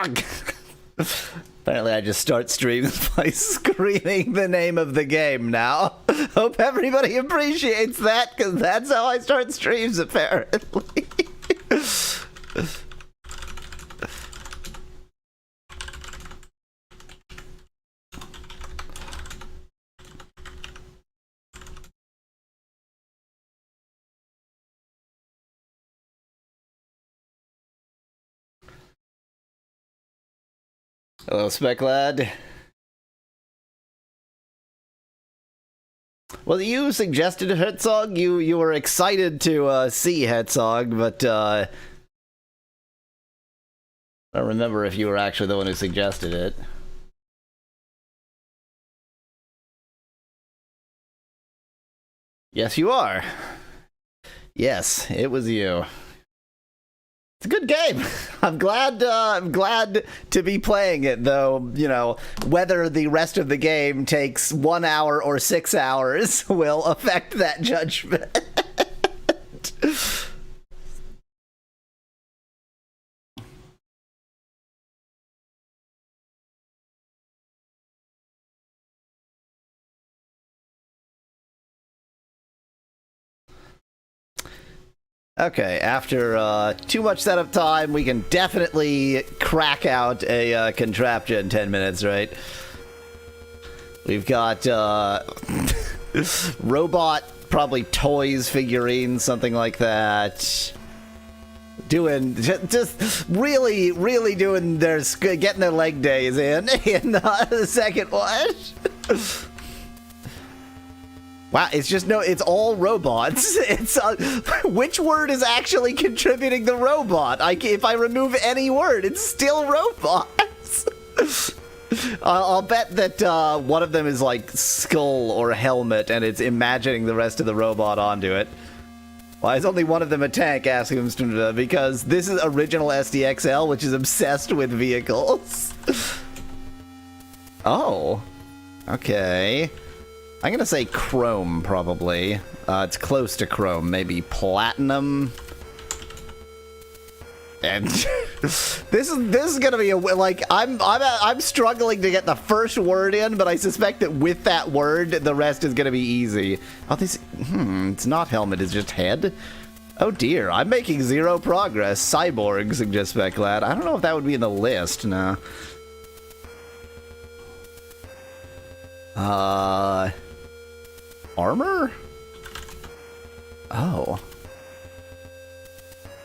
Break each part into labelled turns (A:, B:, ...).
A: Apparently I just start streams by screaming the name of the game now. Hope everybody appreciates that, because that's how I start streams, apparently. Hello, Spec Lad. Well, you suggested Herzog. You were excited to see Herzog, but I don't remember if you were actually the one who suggested it. Yes, you are. Yes, it was you. It's a good game. I'm glad to be playing it, though, you know, whether the rest of the game takes 1 hour or 6 hours will affect that judgment. Okay, after too much setup time, we can definitely crack out a contraption in 10 minutes, right? We've got robot, probably toys, figurines, something like that. Doing just really doing their getting their leg days in the second one. Wow, it's just it's all robots. It's which word is actually contributing the robot? If I remove any word, it's still robots. I'll bet that one of them is like skull or helmet, and it's imagining the rest of the robot onto it. Why is only one of them a tank? Asking him because this is original SDXL, which is obsessed with vehicles. Oh, okay. I'm gonna say chrome, probably. It's close to chrome, maybe platinum. And this is gonna be I'm struggling to get the first word in, but I suspect that with that word, the rest is gonna be easy. Oh, it's not helmet, it's just head. Oh dear, I'm making zero progress. Cyborg, suggests Speclad. I don't know if that would be in the list. No. Armor? Oh.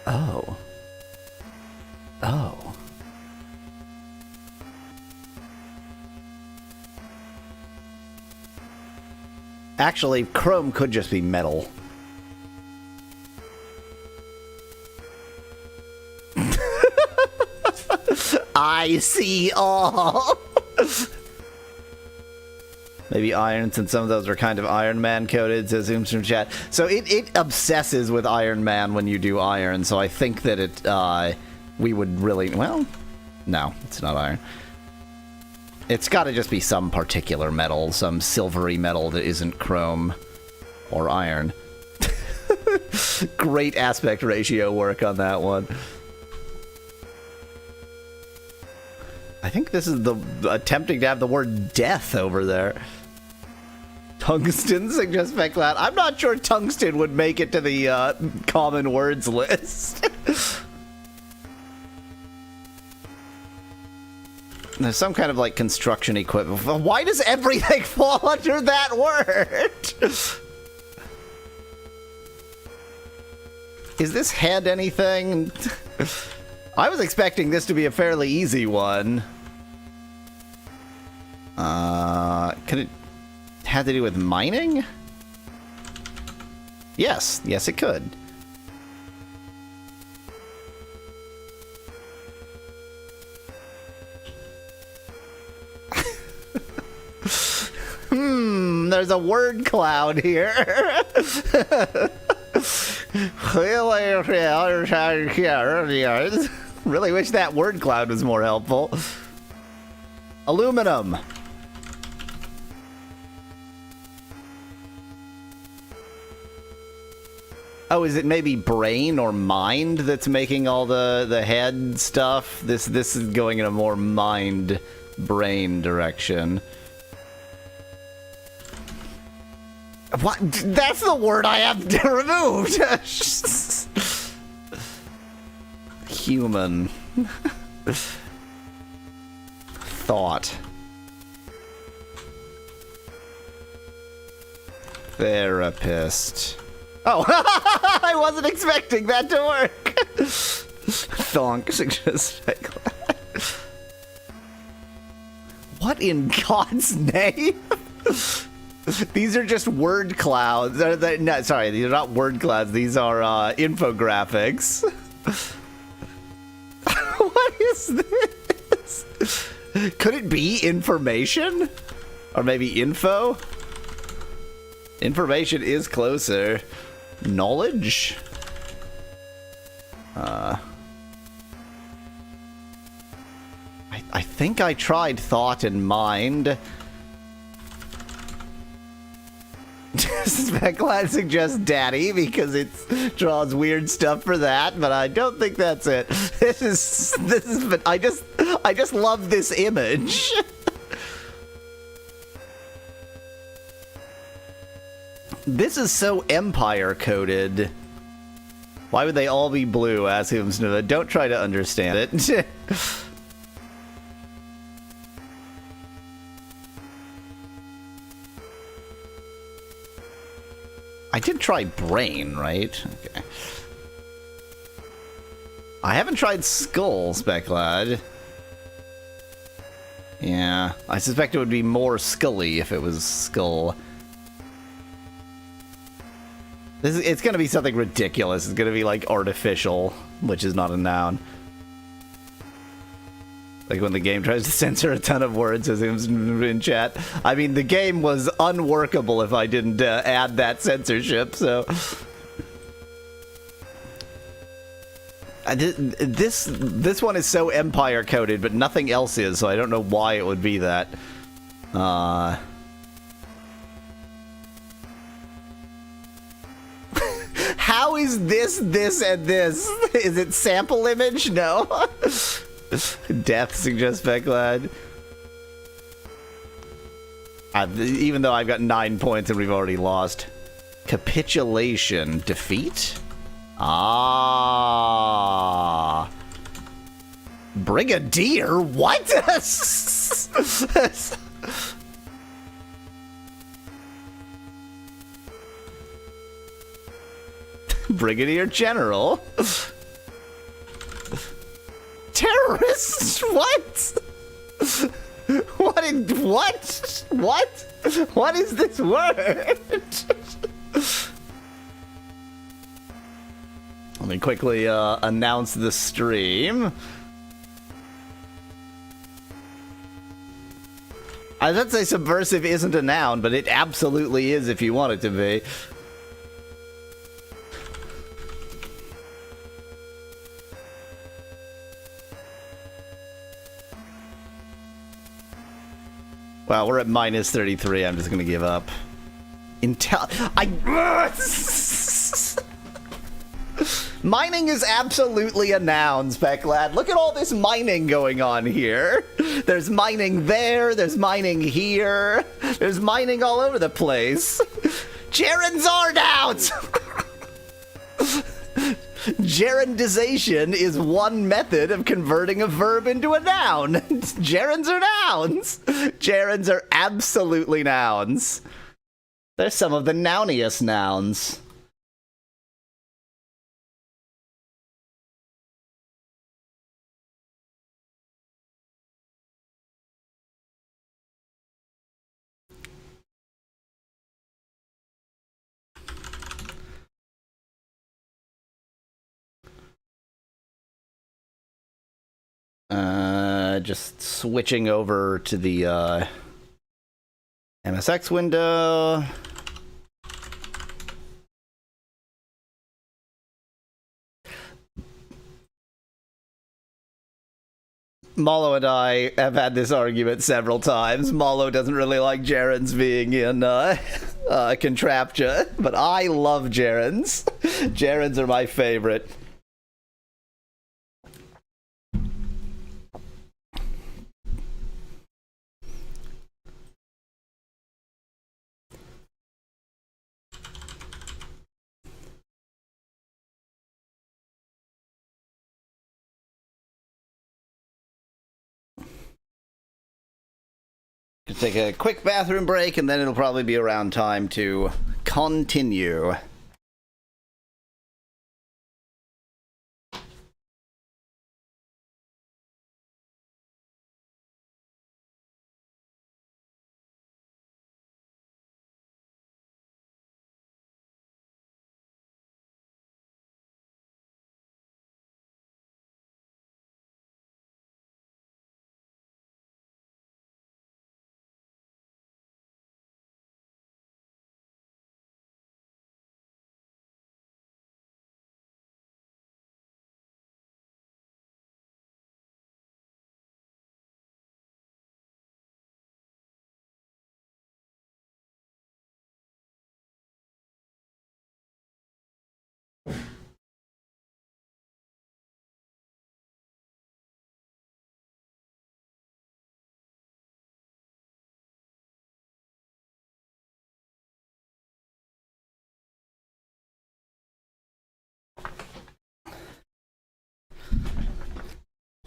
A: Oh. Oh. Actually, chrome could just be metal. I see all. Maybe iron, since some of those are kind of Iron Man coded, says Zooms from chat. So it obsesses with Iron Man when you do iron, so I think that we would really, well, no, it's not iron. It's gotta just be some particular metal, some silvery metal that isn't chrome or iron. Great aspect ratio work on that one. I think this is the attempting to have the word death over there. Tungsten suggests Speclat. I'm not sure tungsten would make it to the common words list. There's some kind of like construction equipment. Why does everything fall under that word? Is this head anything? I was expecting this to be a fairly easy one. Could it have to do with mining? Yes, yes it could. There's a word cloud here. Really wish that word cloud was more helpful. Aluminum. Oh, is it maybe brain or mind that's making all the head stuff? This is going in a more mind-brain direction. What? That's the word I have removed! Human. Thought. Therapist. Oh, I wasn't expecting that to work. Thonk suggests. What in God's name? These are just word clouds. No, sorry, these are not word clouds. These are infographics. What is this? Could it be information? Or maybe info? Information is closer. Knowledge? I think I tried thought and mind. Speckline suggests daddy because it draws weird stuff for that, but I don't think that's it. This is but I just love this image. This is so Empire coded. Why would they all be blue? Ask him. Don't try to understand it. I did try brain, right? Okay. I haven't tried skull, Specklad. Yeah, I suspect it would be more scully if it was skull. It's gonna be something ridiculous. It's gonna be like artificial, which is not a noun. Like when the game tries to censor a ton of words as in chat. I mean, the game was unworkable if I didn't add that censorship, so... This one is so Empire coded, but nothing else is, so I don't know why it would be that. How is this, and this? Is it sample image? No. Death suggests Becklad. Even though I've got 9 points and we've already lost. Capitulation. Defeat? Ah. Brigadier? What? Brigadier General? Terrorists? What? What is this word? Let me quickly announce the stream. I was about to say subversive isn't a noun, but it absolutely is if you want it to be. Wow, we're at minus 33. I'm just gonna give up. Mining is absolutely a noun, Specklad. Look at all this mining going on here. There's mining there, there's mining here, there's mining all over the place. Gerunds are nouns! Gerundization is one method of converting a verb into a noun. Gerunds are nouns. Gerunds are absolutely nouns. They're some of the nouniest nouns. Just switching over to the MSX window. Malo and I have had this argument several times. Malo doesn't really like gerunds being in Contraptia, but I love gerunds. Gerunds are my favorite. Take a quick bathroom break, and then it'll probably be around time to continue.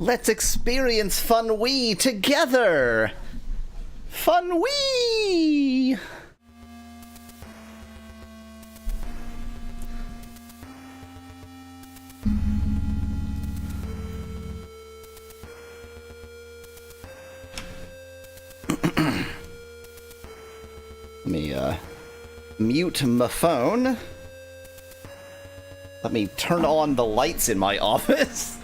A: Let's experience Fun Wii together! Fun Wii! Let me, mute my phone. Let me turn on the lights in my office.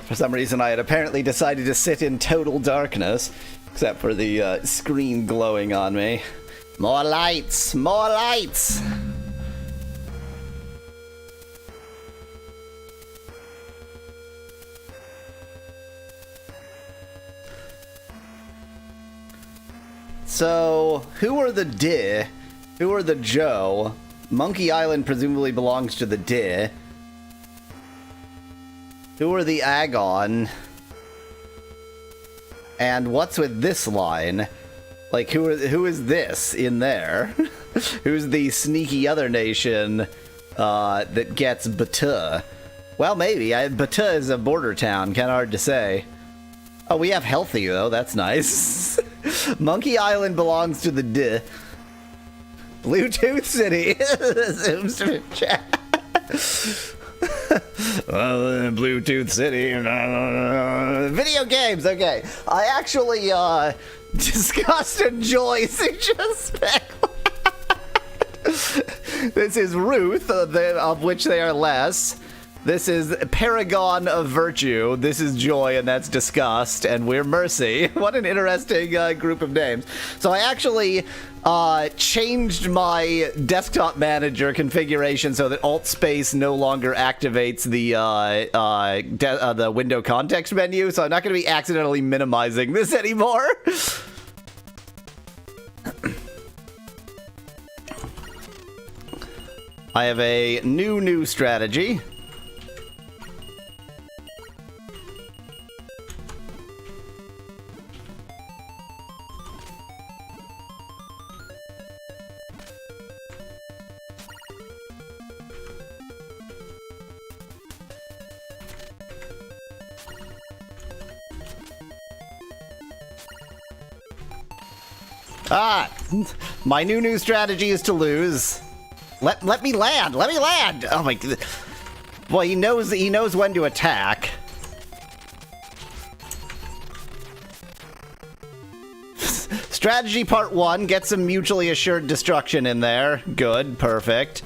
A: For some reason, I had apparently decided to sit in total darkness, except for the screen glowing on me. More lights! More lights! So, who are the Di? Who are the Joe? Monkey Island presumably belongs to the Di. Who are the Agon? And what's with this line? Like, who is this in there? Who's the sneaky other nation that gets Batu? Well, maybe. Batu is a border town. Kind of hard to say. Oh, we have Healthy, though. That's nice. Monkey Island belongs to the D. Bluetooth City. Zooms to chat. Bluetooth City. Video games. Okay. I actually discussed a Joy suspect. This is Ruth, of which they are less. This is Paragon of Virtue. This is Joy, and that's Disgust, and we're Mercy. What an interesting group of names. So I actually changed my desktop manager configuration so that Alt Space no longer activates the window context menu, so I'm not going to be accidentally minimizing this anymore. I have a new strategy. My new strategy is to lose. Let me land. Let me land. Oh my god. Well, he knows when to attack. Strategy part 1, get some mutually assured destruction in there. Good, perfect.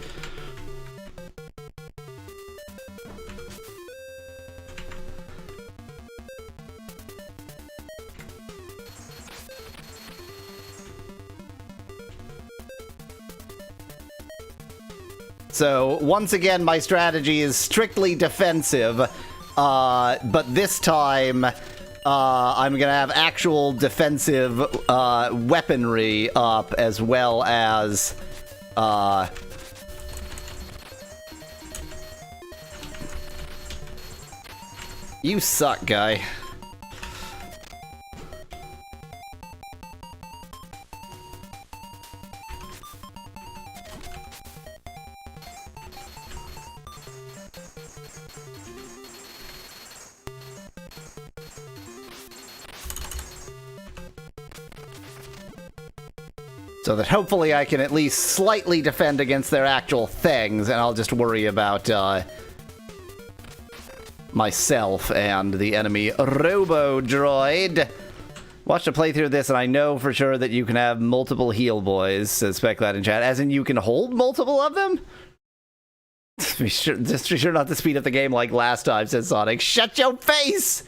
A: So, once again, my strategy is strictly defensive, but this time, I'm gonna have actual defensive, weaponry up, as well as, You suck, guy. So that hopefully I can at least slightly defend against their actual things, and I'll just worry about, myself and the enemy Robo-Droid. Watched a playthrough of this, and I know for sure that you can have multiple heal boys, says Speclad in chat. As in, you can hold multiple of them? Just be sure not to speed up the game like last time, says Sonic. Shut your face!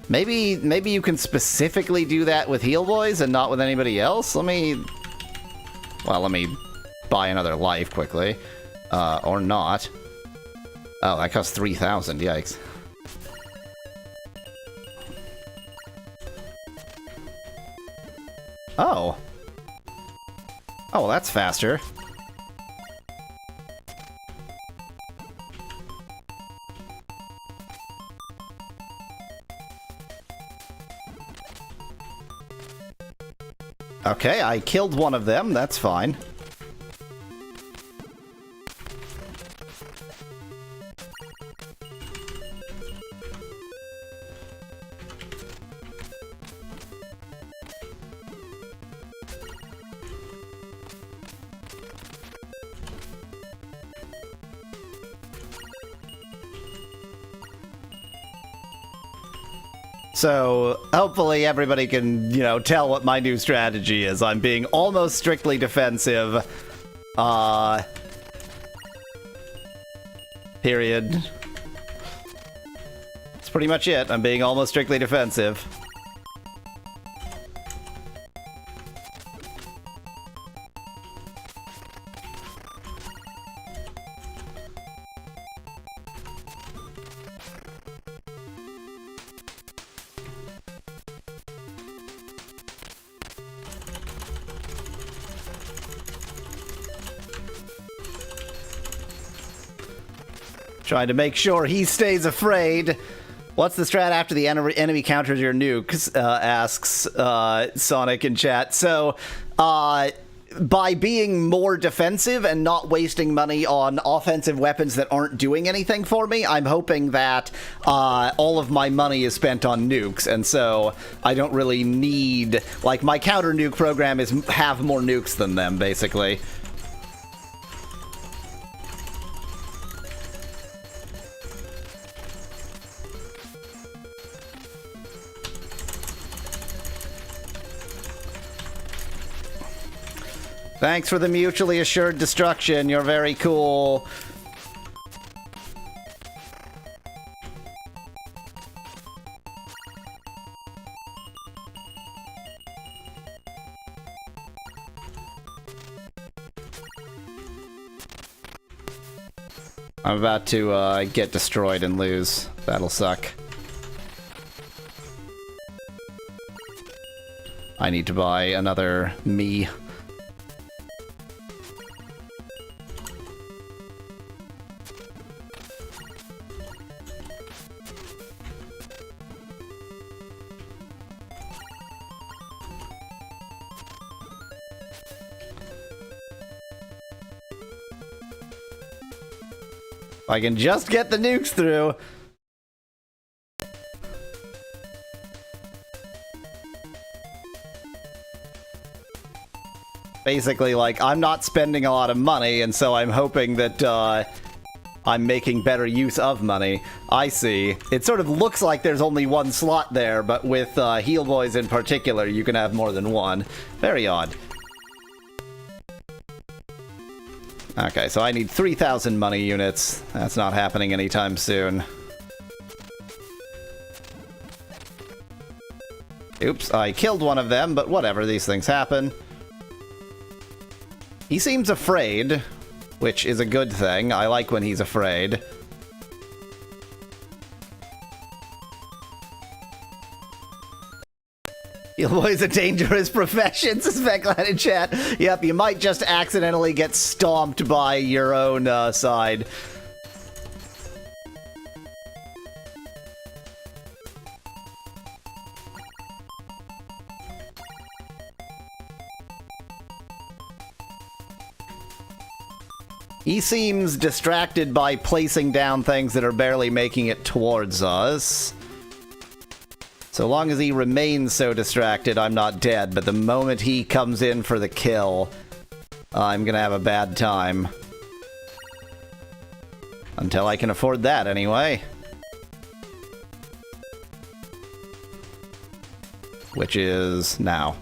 A: Maybe you can specifically do that with heal boys and not with anybody else? Let me buy another life quickly. Or not. Oh, that costs 3,000, yikes. Oh. Oh, well, that's faster. Okay, I killed one of them, that's fine. So, hopefully everybody can, you know, tell what my new strategy is. I'm being almost strictly defensive. Period. That's pretty much it. I'm being almost strictly defensive. Trying to make sure he stays afraid. What's the strat after the enemy counters your nukes? Asks Sonic in chat. So, by being more defensive and not wasting money on offensive weapons that aren't doing anything for me, I'm hoping that all of my money is spent on nukes, and so I don't really need... Like, my counter nuke program is have more nukes than them, basically. Thanks for the mutually assured destruction. You're very cool. I'm about to get destroyed and lose. That'll suck. I need to buy another me. If I can just get the nukes through. Basically, like, I'm not spending a lot of money, and so I'm hoping that, I'm making better use of money. I see. It sort of looks like there's only one slot there, but with, heal boys in particular, you can have more than one. Very odd. Okay, so I need 3,000 money units. That's not happening anytime soon. Oops, I killed one of them, but whatever, these things happen. He seems afraid. which is a good thing. I like when he's afraid. Healboy's a dangerous profession, suspect that in chat. Yep, you might just accidentally get stomped by your own side. He seems distracted by placing down things that are barely making it towards us. So long as he remains so distracted, I'm not dead. But the moment he comes in for the kill, I'm gonna have a bad time. Until I can afford that, anyway. Which is now.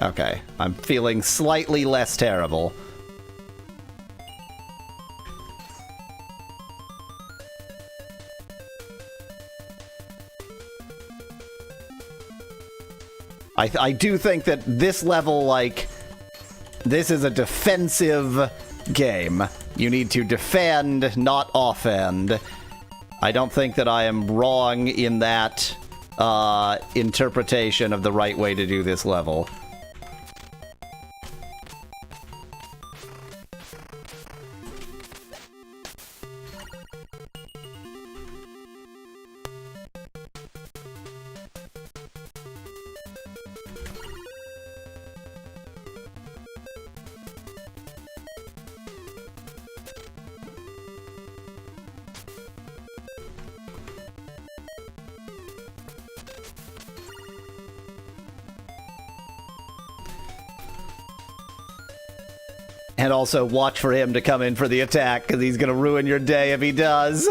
A: Okay, I'm feeling slightly less terrible. I do think that this level, like, this is a defensive game. You need to defend, not offend. I don't think that I am wrong in that interpretation of the right way to do this level. And also watch for him to come in for the attack, because he's going to ruin your day if he does.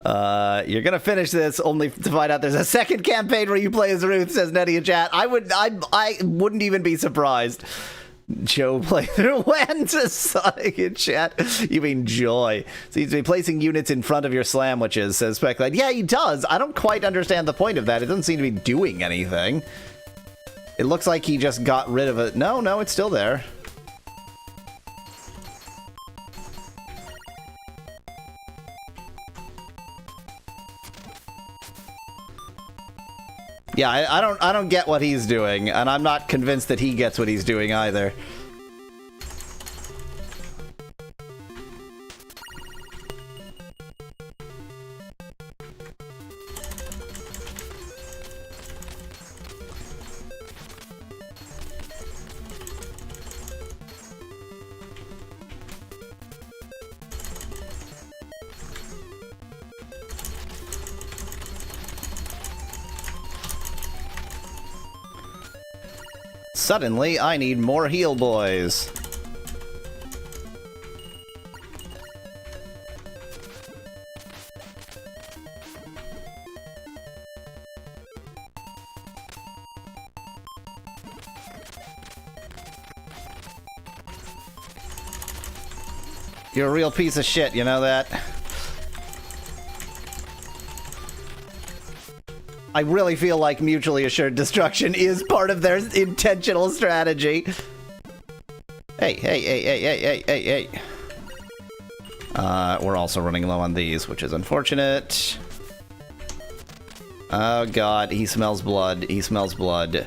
A: You're going to finish this only to find out there's a second campaign where you play as Ruth, says Nettie in chat. I wouldn't even be surprised. Joe playthrough when, says Sonic in chat. You mean Joy. Seems to be placing units in front of your sandwiches, says Specklight. Yeah, he does. I don't quite understand the point of that. It doesn't seem to be doing anything. It looks like he just got rid of it. No, it's still there. Yeah, I don't get what he's doing, and I'm not convinced that he gets what he's doing either. Suddenly, I need more heal boys. You're a real piece of shit, you know that? I really feel like mutually assured destruction is part of their intentional strategy. Hey. We're also running low on these, which is unfortunate. Oh god, he smells blood. He smells blood.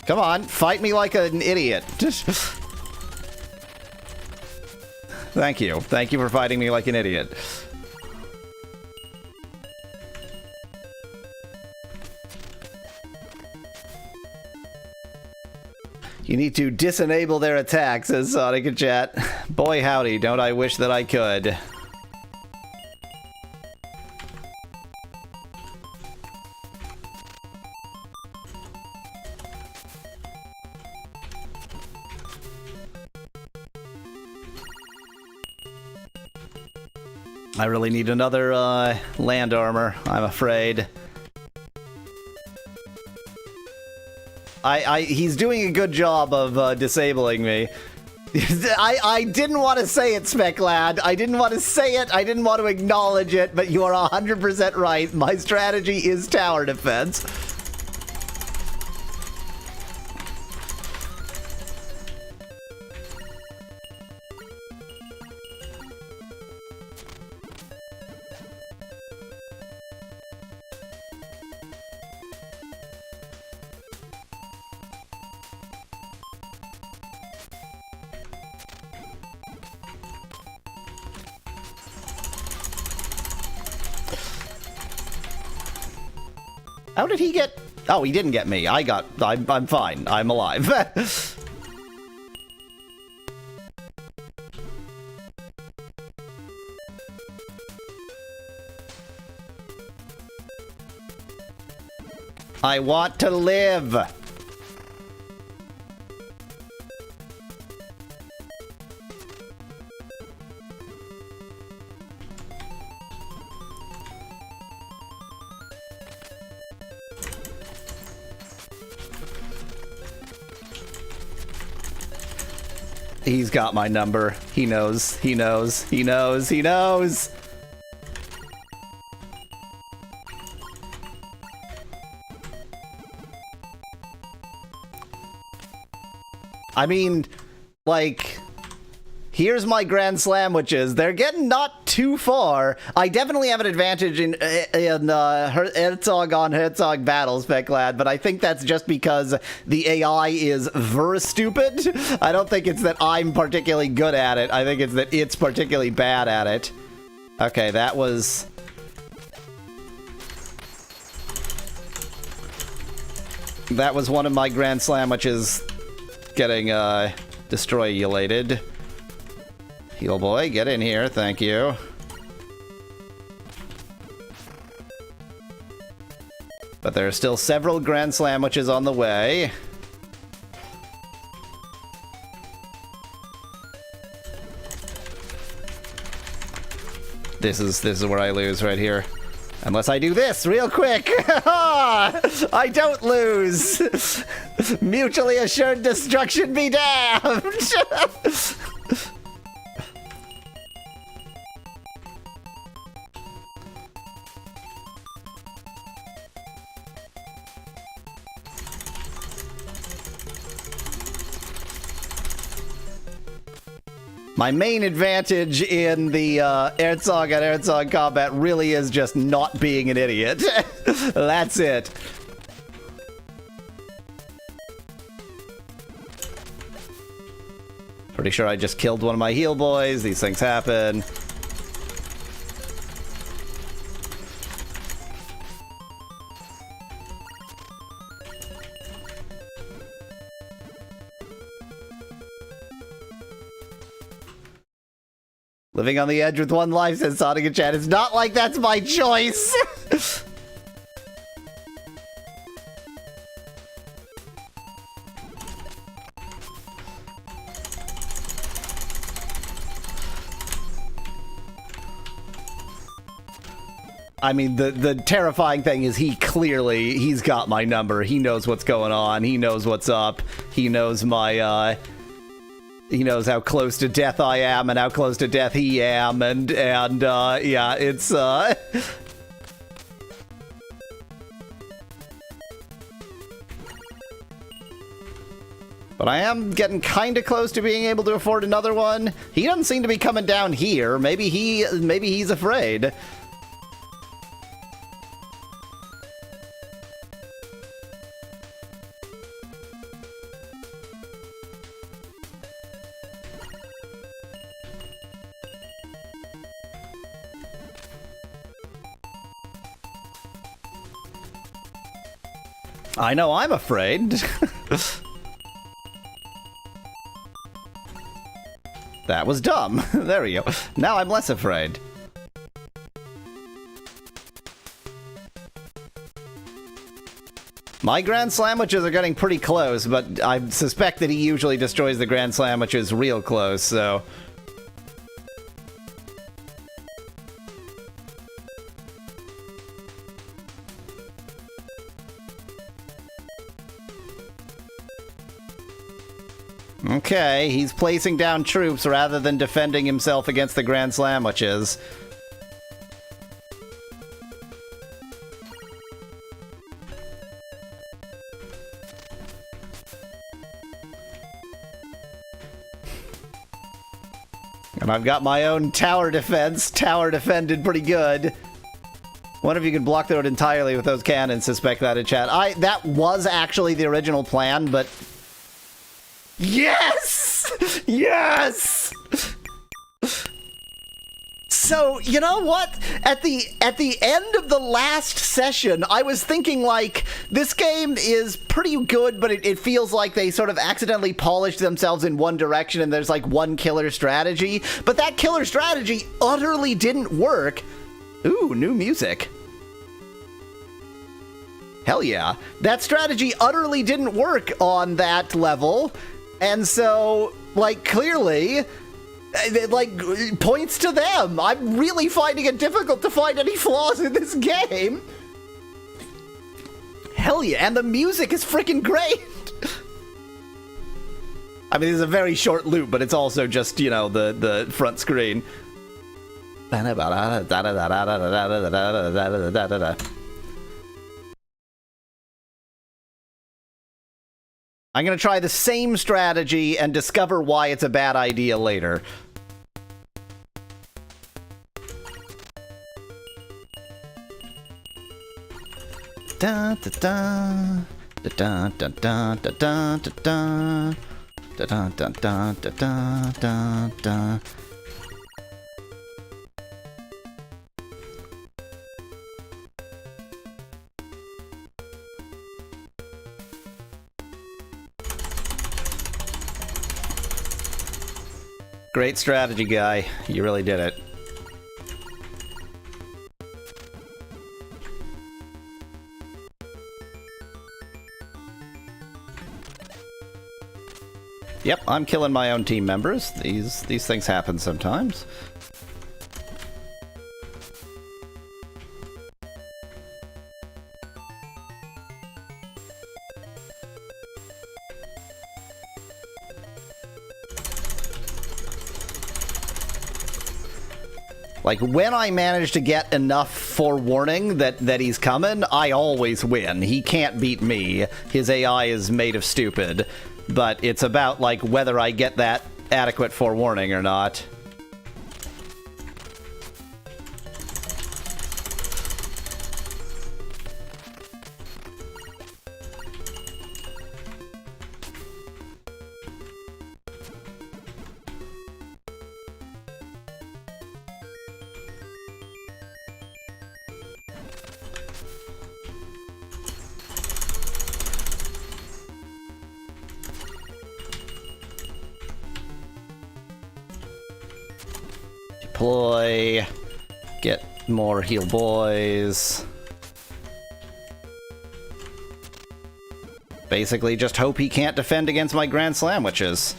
A: Come on, fight me like an idiot. Thank you. Thank you for fighting me like an idiot. You need to disenable their attacks, says Sonic in chat. Boy howdy, don't I wish that I could. I really need another land armor, I'm afraid. He's doing a good job of disabling me. I didn't want to say it, Speclad. I didn't want to say it. I didn't want to acknowledge it, but you are 100% right. My strategy is tower defense. How did he get... Oh, he didn't get me. I'm fine. I'm alive. I want to live. He's got my number. He knows. He knows. He knows. He knows. I mean, like, here's my Grand Slamwiches. They're getting not too far. I definitely have an advantage in Herzog on Herzog battles, Speclad, but I think that's just because the AI is stupid. I don't think it's that I'm particularly good at it. I think it's that it's particularly bad at it. Okay, that was... That was one of my Grand Slamwiches getting destroyulated. Heal boy, get in here, thank you. But there are still several Grand Slamwiches on the way. This is where I lose right here. Unless I do this real quick. I don't lose. Mutually assured destruction be damned. My main advantage in the Herzog and Herzog combat really is just not being an idiot. That's it. Pretty sure I just killed one of my heal boys. These things happen. Living on the edge with one life, says Sonic in chat. It's not like that's my choice. I mean, the terrifying thing is he's got my number. He knows what's going on. He knows what's up. He knows my, he knows how close to death I am and how close to death he am, and yeah, it's, But I am getting kinda close to being able to afford another one. He doesn't seem to be coming down here. Maybe he's afraid. I know I'm afraid. That was dumb. There we go. Now I'm less afraid. My Grand Slamwiches are getting pretty close, but I suspect that he usually destroys the Grand Slamwiches real close, so... Okay, he's placing down troops rather than defending himself against the Grand Slamwiches. And I've got my own tower defense. Tower defended pretty good. Wonder if you could block the road entirely with those cannons, suspect that in chat. That was actually the original plan, but... Yes! Yes! So, you know what? At the end of the last session, I was thinking, like, this game is pretty good, but it feels like they sort of accidentally polished themselves in one direction and there's, like, one killer strategy. But that killer strategy utterly didn't work. Ooh, new music. Hell yeah. That strategy utterly didn't work on that level. And so, like, clearly... it, like, points to them. I'm really finding it difficult to find any flaws in this game. Hell yeah, and the music is freaking great. I mean, it's a very short loop, but it's also just, you know, the front screen. I'm gonna try the same strategy and discover why it's a bad idea later. Da da da da da da da da da da da da da da da da. Great strategy, guy. You really did it. Yep, I'm killing my own team members. These things happen sometimes. Like, when I manage to get enough forewarning that he's coming, I always win. He can't beat me. His AI is made of stupid. But it's about, like, whether I get that adequate forewarning or not. Deploy, get more heal boys. Basically just hope he can't defend against my Grand Sandwiches.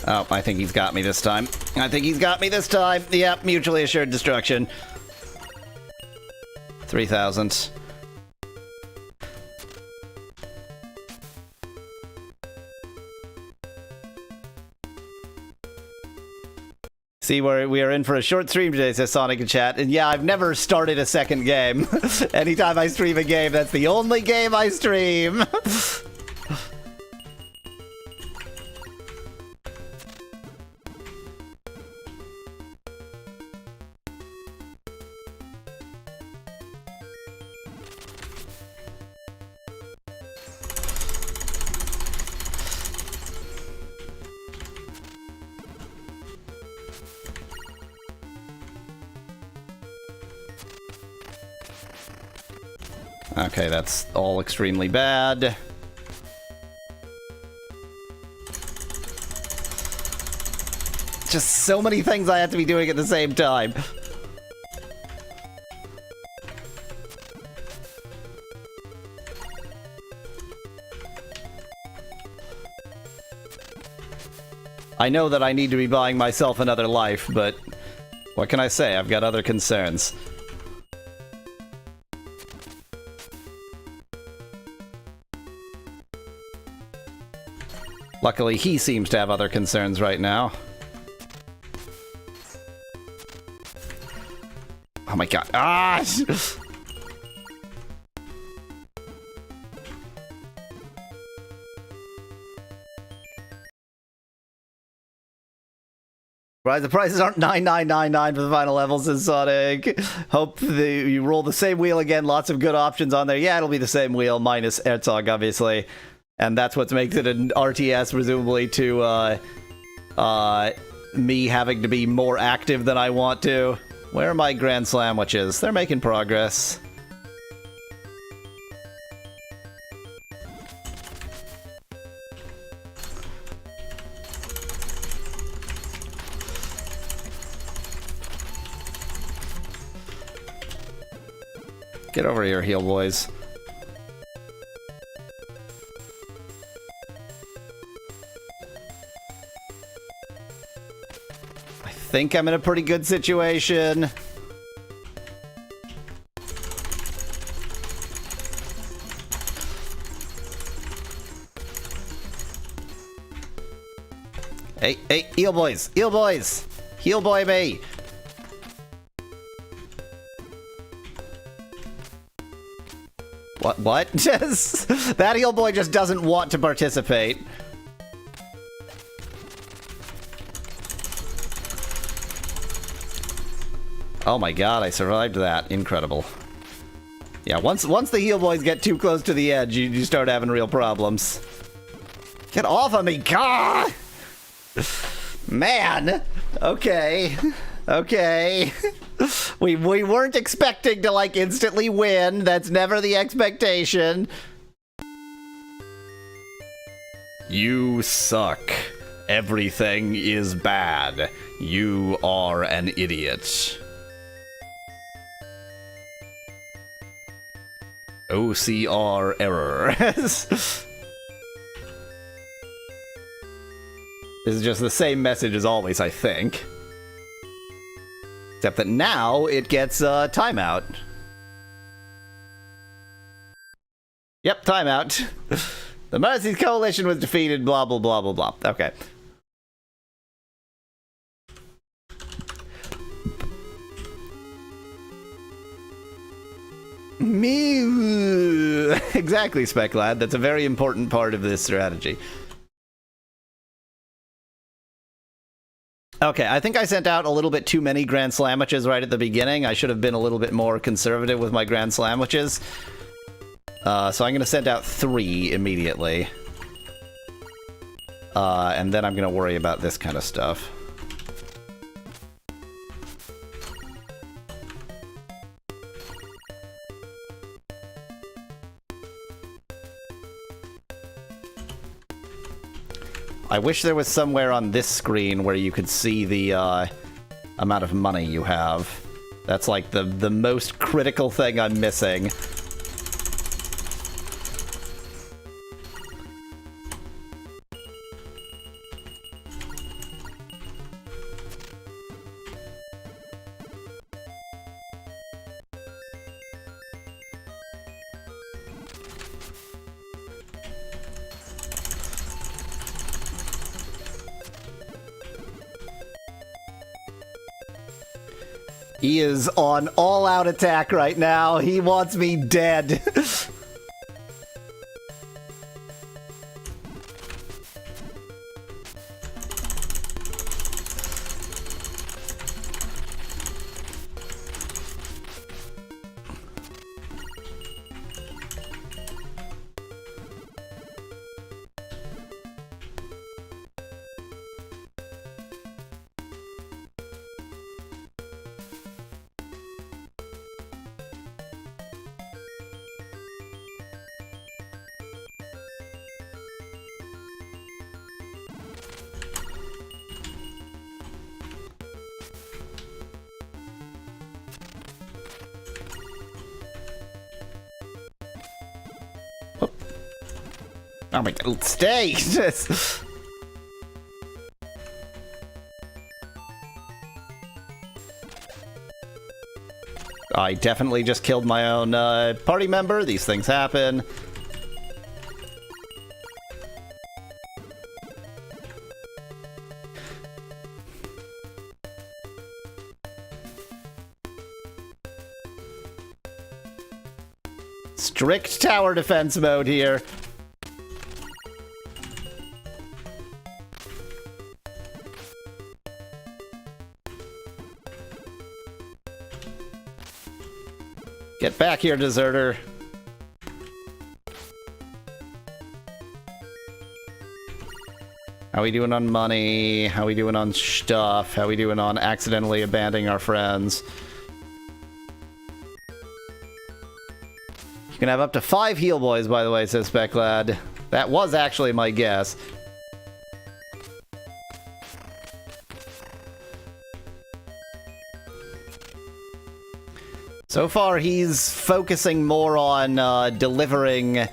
A: Oh, I think he's got me this time. Yep, mutually assured destruction. 3,000. See, we are in for a short stream today, says Sonic in chat. And yeah, I've never started a second game. Anytime I stream a game, that's the only game I stream. Okay, that's all extremely bad. Just so many things I have to be doing at the same time. I know that I need to be buying myself another life, but what can I say? I've got other concerns. Luckily, he seems to have other concerns right now. Oh my god. Ah! Right, the prices aren't 9,999 for the final levels in Sonic. Hope you roll the same wheel again. Lots of good options on there. Yeah, it'll be the same wheel, minus Herzog, obviously. And that's what makes it an RTS, presumably, to me having to be more active than I want to. Where are my Grand Slamwiches? They're making progress. Get over here, heel boys. I think I'm in a pretty good situation. Hey, heel boys! Heel boys! Heel boy me! What? That heel boy just doesn't want to participate. Oh my god, I survived that. Incredible. Yeah, once the heel boys get too close to the edge, you start having real problems. Get off of me, God! Man! Okay. Okay. We weren't expecting to, like, instantly win. That's never the expectation. You suck. Everything is bad. You are an idiot. OCR error. This is just the same message as always, I think. Except that now it gets timeout. Yep, timeout. The Mercy's coalition was defeated, blah, blah, blah, blah, blah. Okay. Me. Exactly, Speclad. That's a very important part of this strategy. Okay, I think I sent out a little bit too many Grand Slamwiches right at the beginning. I should have been a little bit more conservative with my Grand Slamwiches. So I'm going to send out 3 immediately. And then I'm going to worry about this kind of stuff. I wish there was somewhere on this screen where you could see the amount of money you have. That's like the most critical thing I'm missing. He is on all-out attack right now. He wants me dead. Oh my god, stay! I definitely just killed my own party member. These things happen. Strict tower defense mode here. Get back here, deserter. How we doing on money? How we doing on stuff? How we doing on accidentally abandoning our friends? You can have up to 5 heal boys, by the way, says Speclad. That was actually my guess. So far, he's focusing more on delivering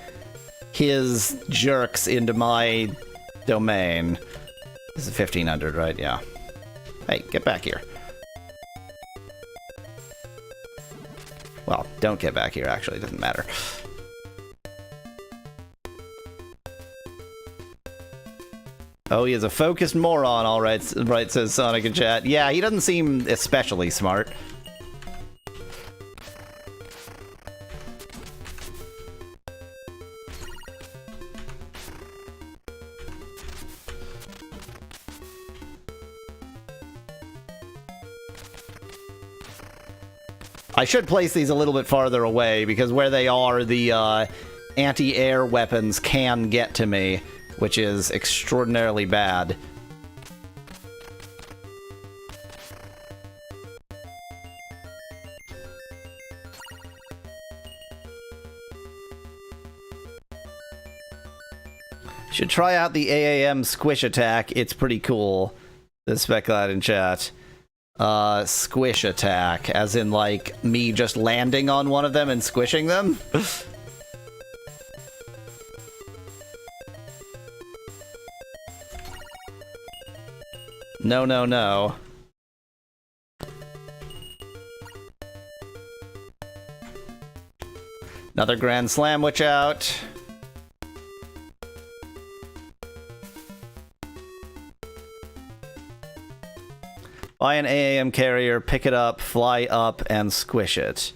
A: his jerks into my domain. This is 1500, right? Yeah. Hey, get back here. Well, don't get back here, actually. It doesn't matter. Oh, he is a focused moron, all right, says Sonic in chat. Yeah, he doesn't seem especially smart. I should place these a little bit farther away, because where they are, the anti-air weapons can get to me, which is extraordinarily bad. Should try out the AAM squish attack. It's pretty cool. The spec that in chat. Squish attack, as in, like, me just landing on one of them and squishing them? No, no, no. Another Grand Slam Witch out. Buy an AAM carrier, pick it up, fly up, and squish it.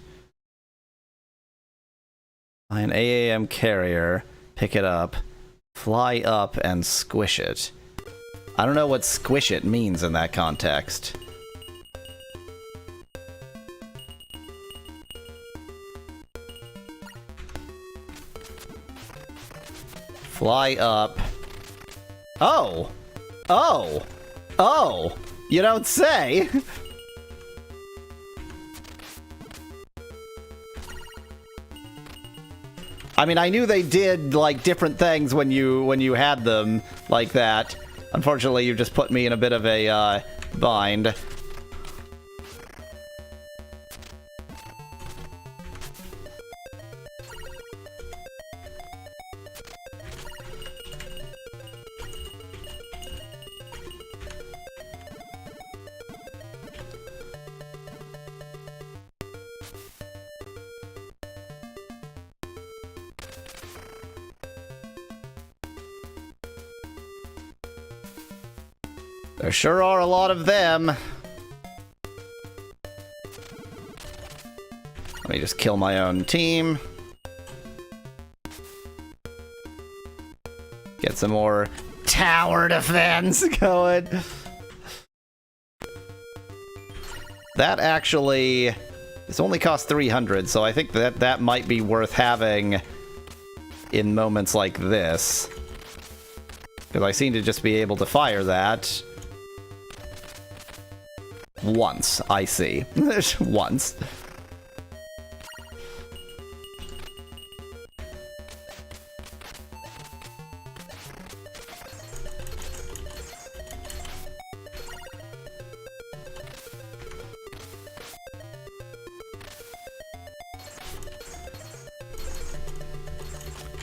A: Buy an AAM carrier, pick it up, fly up, and squish it. I don't know what squish it means in that context. Fly up. Oh! Oh! Oh! You don't say! I mean, I knew they did, like, different things when you had them like that. Unfortunately, you just put me in a bit of a, bind. There sure are a lot of them. Let me just kill my own team. Get some more tower defense going. That actually... This only costs 300, so I think that might be worth having in moments like this. Because I seem to just be able to fire that once, I see. Once.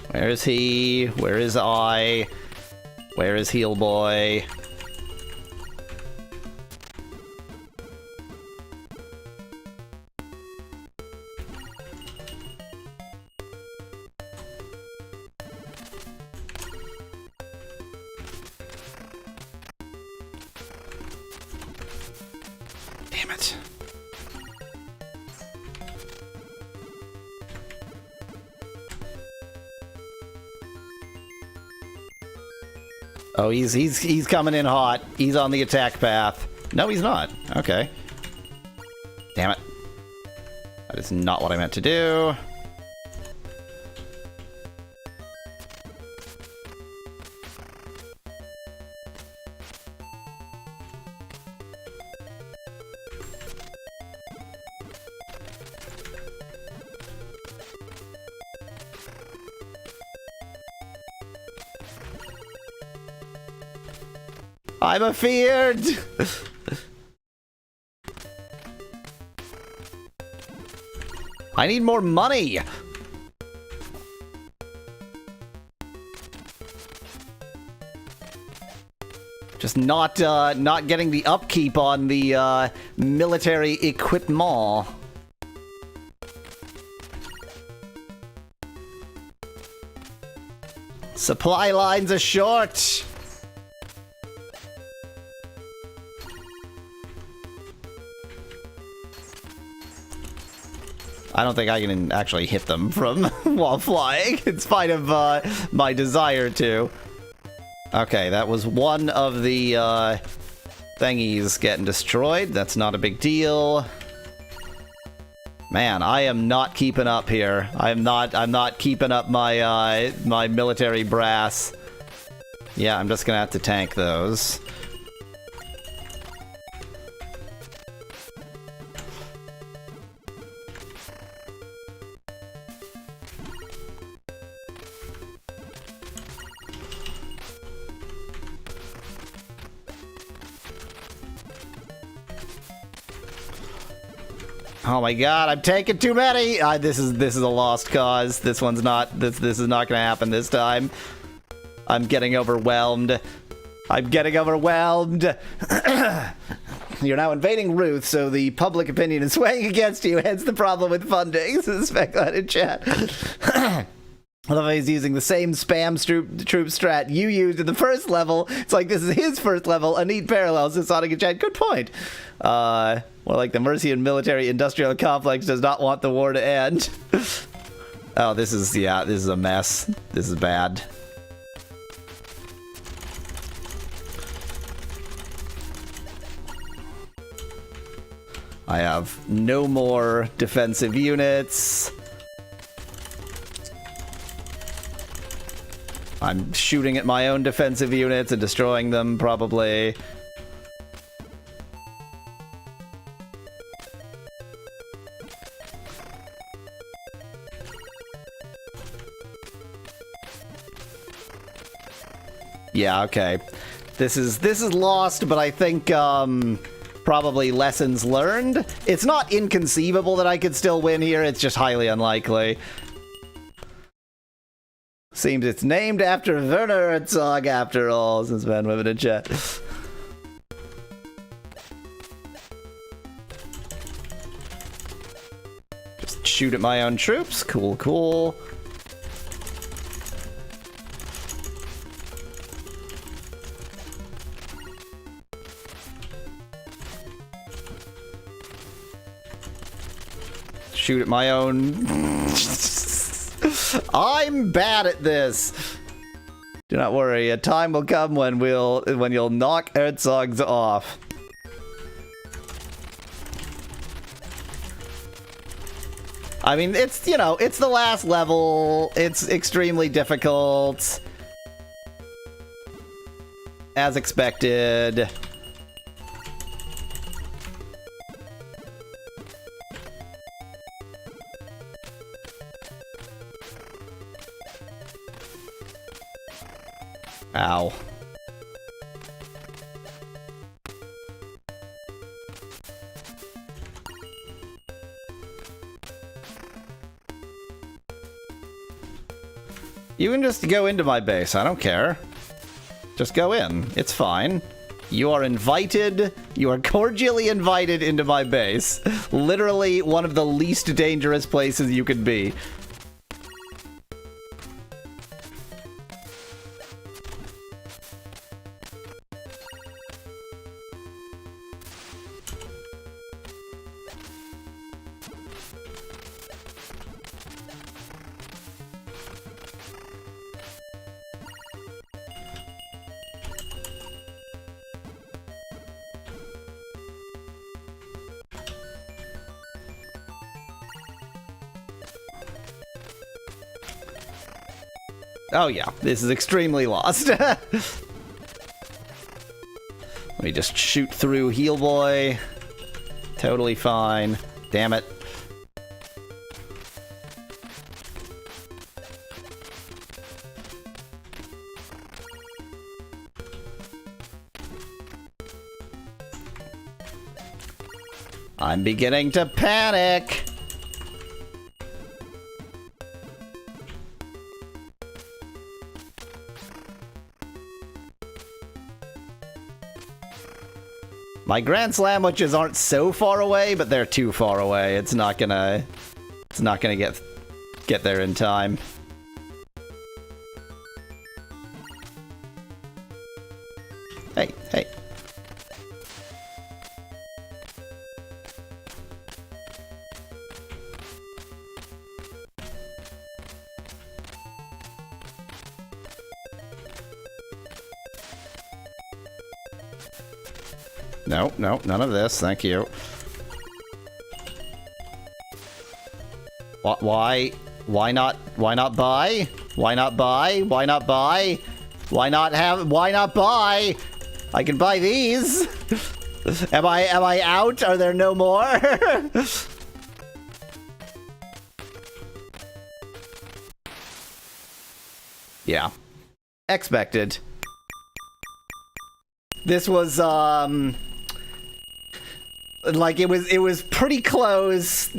A: Where is he? Where is I? Where is Heal Boy? Damn it. Oh, he's coming in hot. He's on the attack path. No, he's not. Okay. Damn it. That is not what I meant to do. I'm afeared! I need more money! Just not getting the upkeep on the military equipment. Supply lines are short. I don't think I can actually hit them from while flying, in spite of my desire to. Okay, that was one of the thingies getting destroyed. That's not a big deal. Man, I am not keeping up here. I'm not keeping up my my military brass. Yeah, I'm just gonna have to tank those. Oh my god, I'm taking too many! This is a lost cause. This one's not... This is not gonna happen this time. I'm getting overwhelmed. I'm getting overwhelmed! You're now invading Ruth, so the public opinion is swaying against you, hence the problem with funding. This is Speculate in chat. I love how he's using the same spam troop strat you used in the first level. It's like this is his first level. A neat parallel to Sonic and chat. Good point. More like the Mercian military-industrial complex does not want the war to end. Oh, this is a mess. This is bad. I have no more defensive units. I'm shooting at my own defensive units and destroying them, probably. Yeah, okay. This is lost, but I think probably lessons learned. It's not inconceivable that I could still win here, it's just highly unlikely. Seems it's named after Werner Herzog after all, since Ben Women in chat. Just shoot at my own troops. Cool, cool. Shoot at my own... I'm bad at this. Do not worry, a time will come when you'll knock Herzogs off. I mean, it's, you know, it's the last level. It's extremely difficult. As expected. Ow. You can just go into my base, I don't care. Just go in, it's fine. You are invited, you are cordially invited into my base. Literally one of the least dangerous places you could be. Oh yeah, this is extremely lost. Let me just shoot through Heal Boy. Totally fine. Damn it. I'm beginning to panic. My Grand Slam witches aren't so far away, but they're too far away. It's not gonna get there in time. Hey, hey. No, no, none of this, thank you. Why not buy? Why not buy? Why not buy? Why not buy? I can buy these. Am I out? Are there no more? Yeah. Expected. This was like it was pretty close.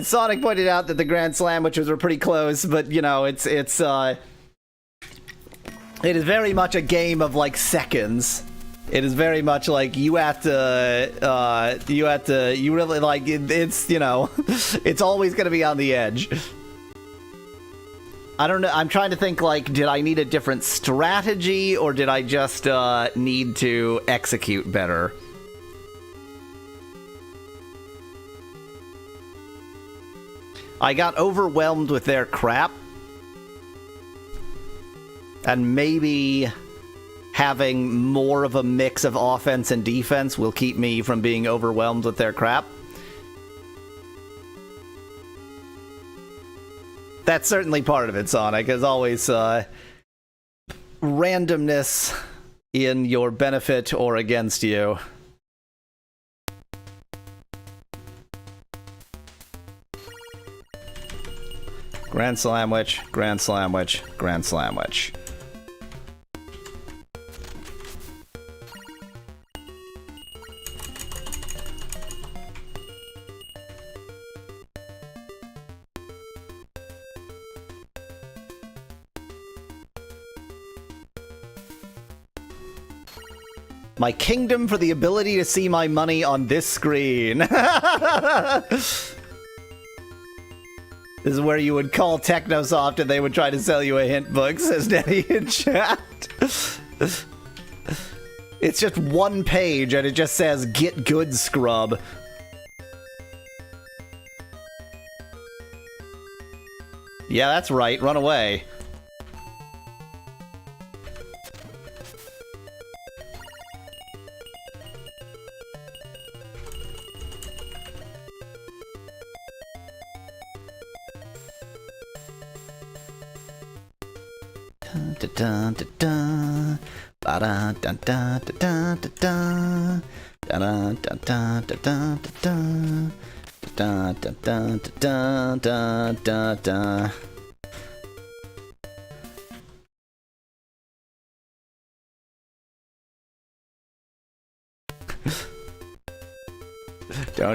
A: Sonic pointed out that the Grand Slam witches were pretty close, but you know, it is very much a game of like seconds. It is very much like you really like it's you know, it's always gonna be on the edge. I don't know. I'm trying to think, like, did I need a different strategy, or did I just need to execute better? I got overwhelmed with their crap. And maybe having more of a mix of offense and defense will keep me from being overwhelmed with their crap. That's certainly part of it, Sonic. As always, randomness in your benefit or against you. Grand Slam Witch, Grand Slam Witch, Grand Slam Witch. My kingdom for the ability to see my money on this screen. This is where you would call Technosoft and they would try to sell you a hint book, says Nettie in chat. It's just one page and it just says, "Get good, scrub." Yeah, that's right. Run away.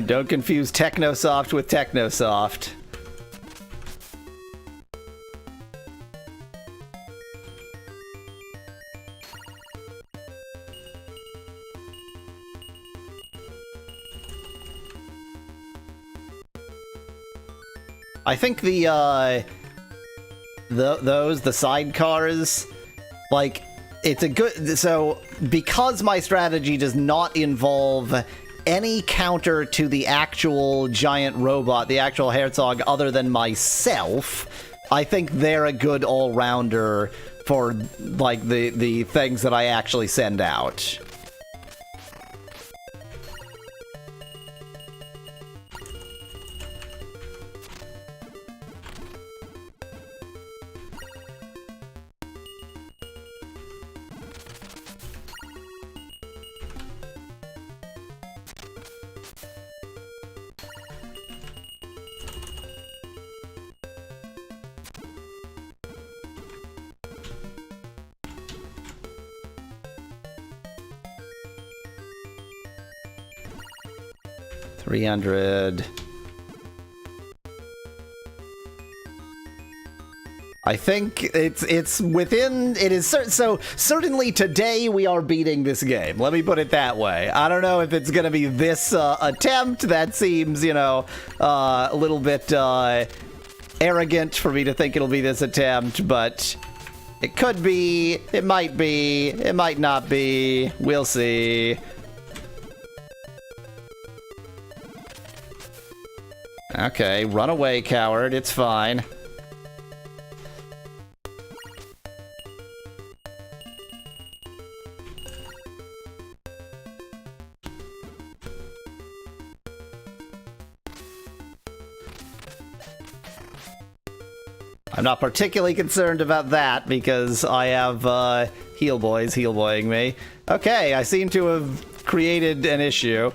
A: Don't confuse Technosoft with Technosoft. I think the sidecars, like, it's a good, so because my strategy does not involve any counter to the actual giant robot, the actual Herzog, other than myself, I think they're a good all-rounder for, like, the things that I actually send out. 300. I think it's within, it is so certainly today we are beating this game. Let me put it that way. I don't know if it's going to be this attempt. That seems, you know, a little bit arrogant for me to think it'll be this attempt, but it could be, it might not be. We'll see. Okay, run away, coward. It's fine. I'm not particularly concerned about that because I have heal boys heal-boying me. Okay, I seem to have created an issue.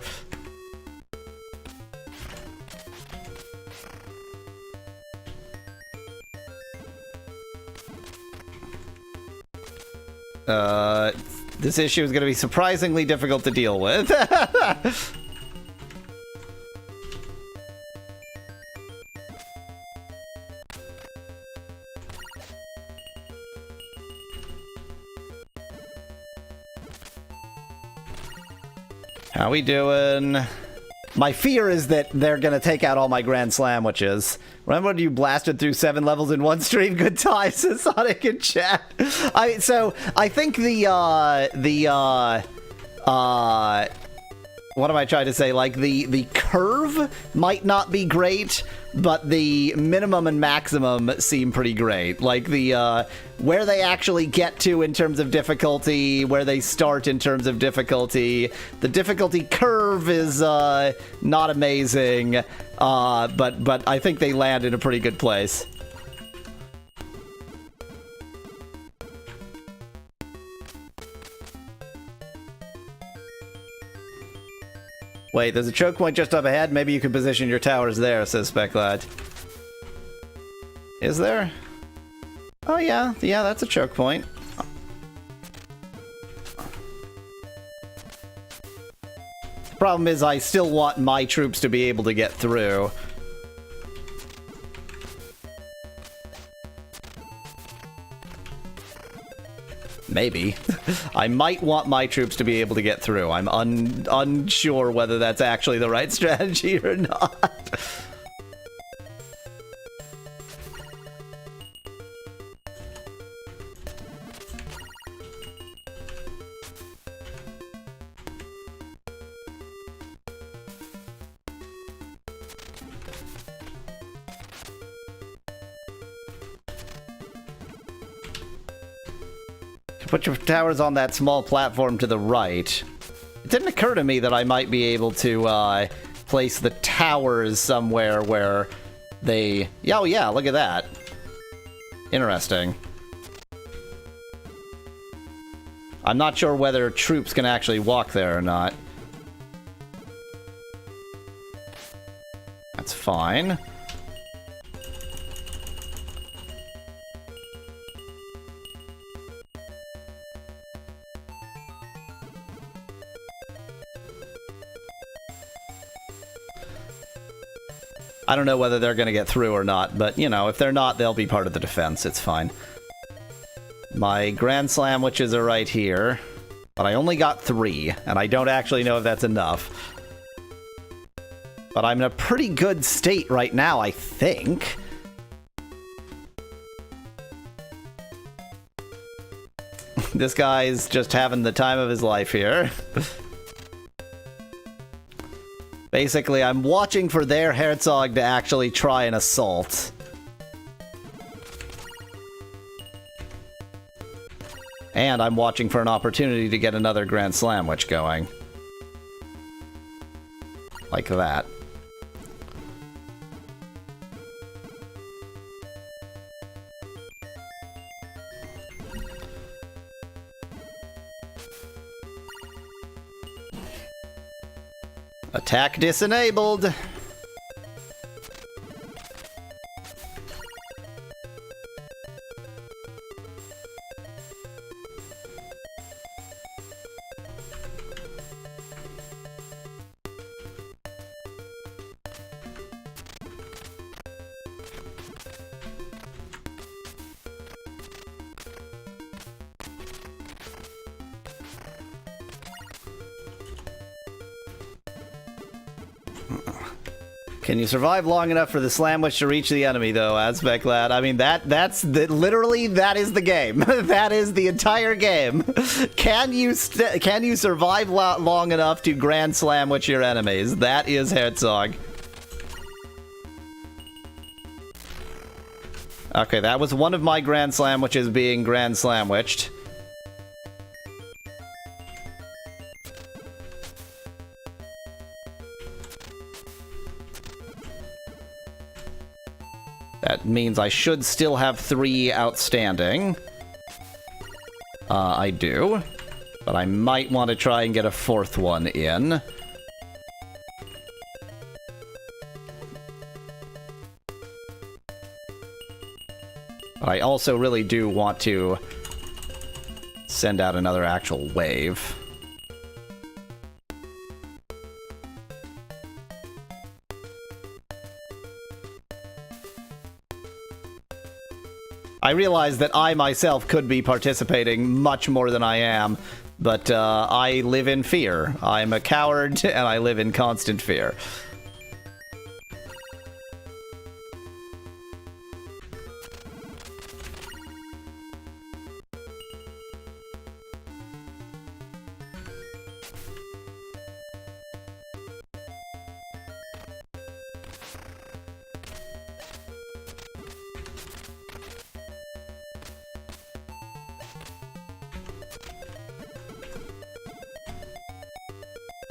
A: This issue is going to be surprisingly difficult to deal with. How we doing? My fear is that they're gonna take out all my Grand Slamwiches. Remember when you blasted through 7 levels in one stream? Good times, says Sonic in chat. So I think what am I trying to say? Like, the curve might not be great, but the minimum and maximum seem pretty great. Like, the, where they actually get to in terms of difficulty, where they start in terms of difficulty. The difficulty curve is, not amazing, but I think they land in a pretty good place. Wait, there's a choke point just up ahead. Maybe you can position your towers there, says Speclad. Is there? Oh, yeah. Yeah, that's a choke point. The problem is I still want my troops to be able to get through. Maybe. I might want my troops to be able to get through. I'm unsure whether that's actually the right strategy or not. Put your towers on that small platform to the right. It didn't occur to me that I might be able to place the towers somewhere where they... Yeah, oh yeah, look at that. Interesting. I'm not sure whether troops can actually walk there or not. That's fine. I don't know whether they're going to get through or not, but, you know, if they're not, they'll be part of the defense. It's fine. My Grand Slamwiches are right here, but I only got 3, and I don't actually know if that's enough. But I'm in a pretty good state right now, I think. This guy's just having the time of his life here. Basically, I'm watching for their Herzog to actually try an assault. And I'm watching for an opportunity to get another Grand Slamwich going. Like that. Attack disenabled. Can you survive long enough for the slamwich to reach the enemy, though, Azbek lad? I mean, literally, that is the game. That is the entire game. Can you survive long enough to grand slamwich your enemies? That is Herzog. Okay, that was one of my grand slamwiches being grand slamwiched. That means I should still have 3 outstanding. I do. But I might want to try and get a 4th one in. But I also really do want to send out another actual wave. I realize that I myself could be participating much more than I am, but I live in fear. I'm a coward, and I live in constant fear.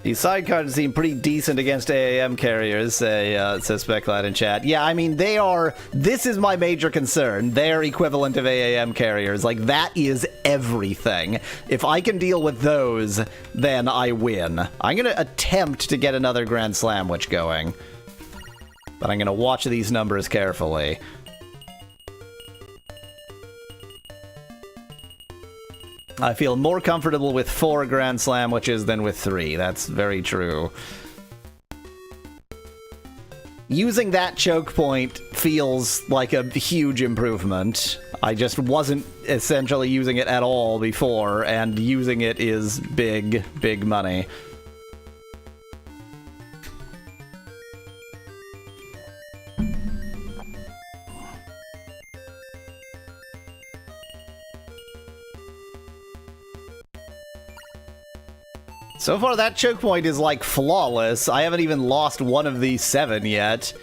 A: These sidecars seem pretty decent against AAM carriers, says Speclad in chat. Yeah, I mean, they are... This is my major concern. They're equivalent of AAM carriers. Like, that is everything. If I can deal with those, then I win. I'm going to attempt to get another Grand Slamwich going. But I'm going to watch these numbers carefully. I feel more comfortable with 4 Grand Slamwiches than with 3. That's very true. Using that choke point feels like a huge improvement. I just wasn't essentially using it at all before, and using it is big, big money. So far, that choke point is, like, flawless. I haven't even lost one of these 7 yet.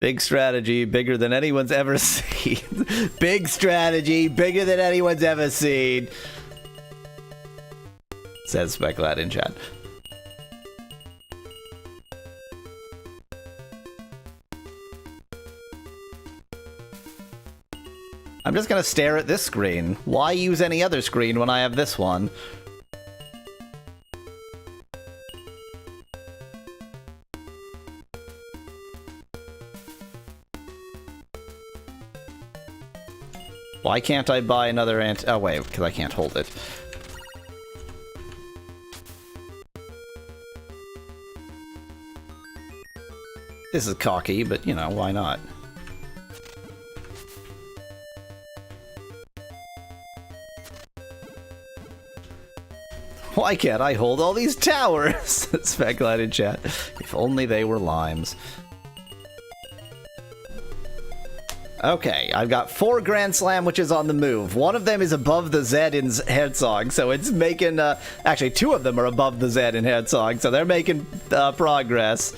A: Big strategy, bigger than anyone's ever seen. Big strategy, bigger than anyone's ever seen. Says Speclad in chat. I'm just gonna stare at this screen. Why use any other screen when I have this one? Why can't I buy another oh wait, because I can't hold it. This is cocky, but you know, why not? Why can't I hold all these towers? Speclight in chat. If only they were limes. Okay, I've got 4 Grand Slamwiches on the move. One of them is above the Z in Herzog, so it's making... actually, 2 of them are above the Z in Herzog, so they're making progress.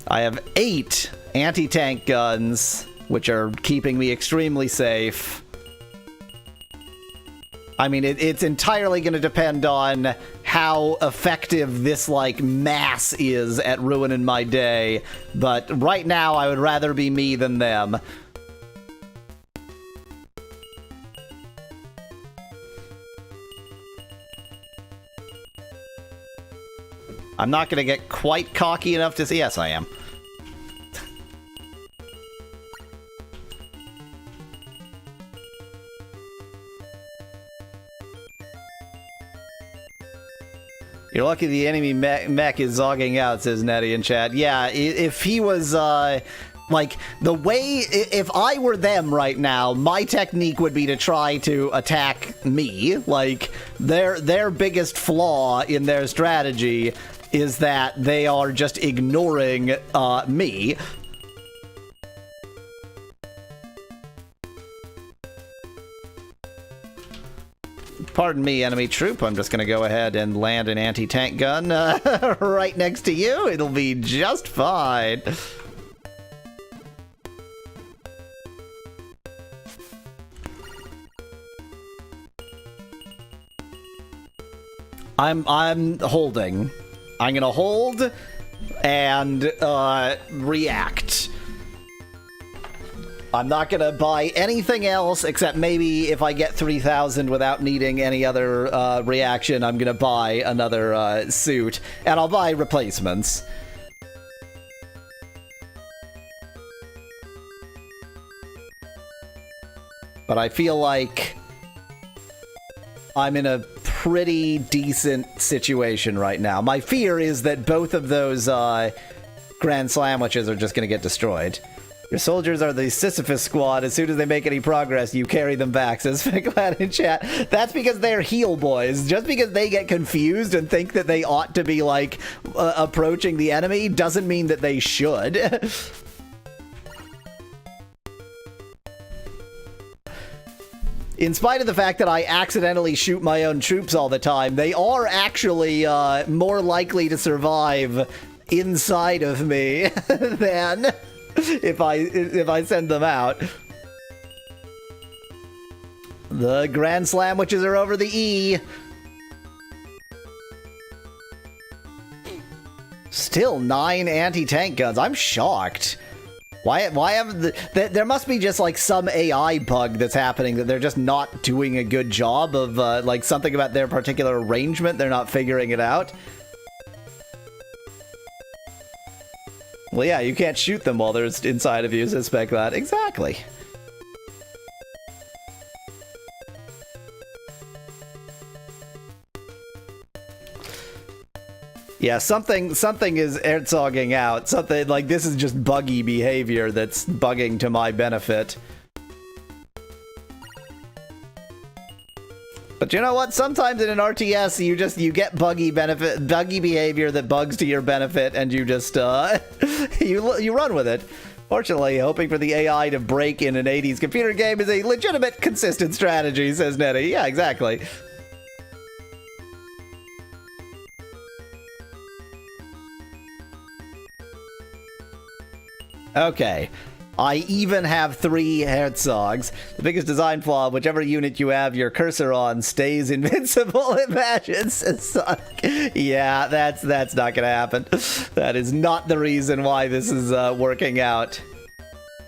A: I have 8 anti-tank guns, which are keeping me extremely safe. I mean, it's entirely going to depend on how effective this, like, mass is at ruining my day. But right now, I would rather be me than them. I'm not going to get quite cocky enough to say... Yes, I am. You're lucky the enemy mech is zogging out, says Nettie in chat. Yeah, if he was Like, the way, if I were them right now, my technique would be to try to attack me. Like, their biggest flaw in their strategy is that they are just ignoring me. Pardon me, enemy troop. I'm just going to go ahead and land an anti-tank gun right next to you. It'll be just fine. I'm holding. I'm gonna hold and react. I'm not gonna buy anything else except maybe if I get 3,000 without needing any other reaction, I'm gonna buy another suit, and I'll buy replacements. But I feel like I'm in a pretty decent situation right now. My fear is that both of those Grand Slamwiches are just going to get destroyed. Your soldiers are the Sisyphus squad. As soon as they make any progress, you carry them back, says Figlad in chat. That's because they're heel boys. Just because they get confused and think that they ought to be, like, approaching the enemy doesn't mean that they should. In spite of the fact that I accidentally shoot my own troops all the time, they are actually more likely to survive inside of me than if I send them out. The Grand Slamwiches are over the E. Still 9 anti-tank guns. I'm shocked. Why have there must be just like some AI bug that's happening that they're just not doing a good job of like something about their particular arrangement. They're not figuring it out. Well, yeah, you can't shoot them while they're inside of you, suspect that. Exactly. Yeah, something is Herzogging out. Something like this is just buggy behavior that's bugging to my benefit. But you know what? Sometimes in an RTS, you get buggy behavior that bugs to your benefit, and you just you run with it. Fortunately, hoping for the AI to break in an 80s computer game is a legitimate, consistent strategy, says Nettie. Yeah, exactly. Okay, I even have 3 Herzogs. The biggest design flaw, whichever unit you have your cursor on stays invincible. Imagine, yeah, that's not gonna happen. That is not the reason why this is working out.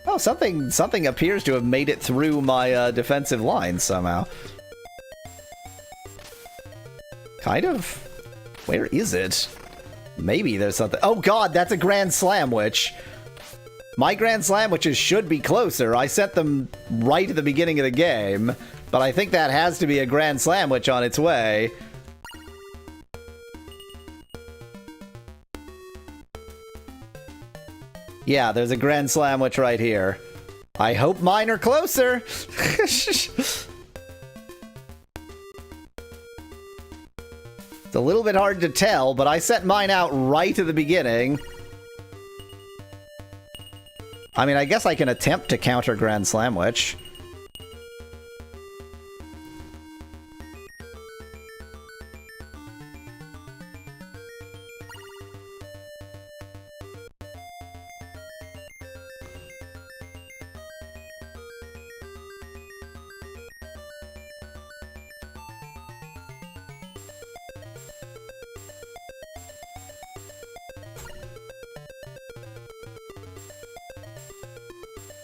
A: Oh, something appears to have made it through my defensive lines somehow. Kind of. Where is it? Maybe there's something. Oh god, that's a Grand Slamwich. My Grand Slamwiches should be closer. I sent them right at the beginning of the game, but I think that has to be a Grand Slamwich on its way. Yeah, there's a Grand Slamwich right here. I hope mine are closer. It's a little bit hard to tell, but I sent mine out right at the beginning. I mean, I guess I can attempt to counter Grand Slamwich.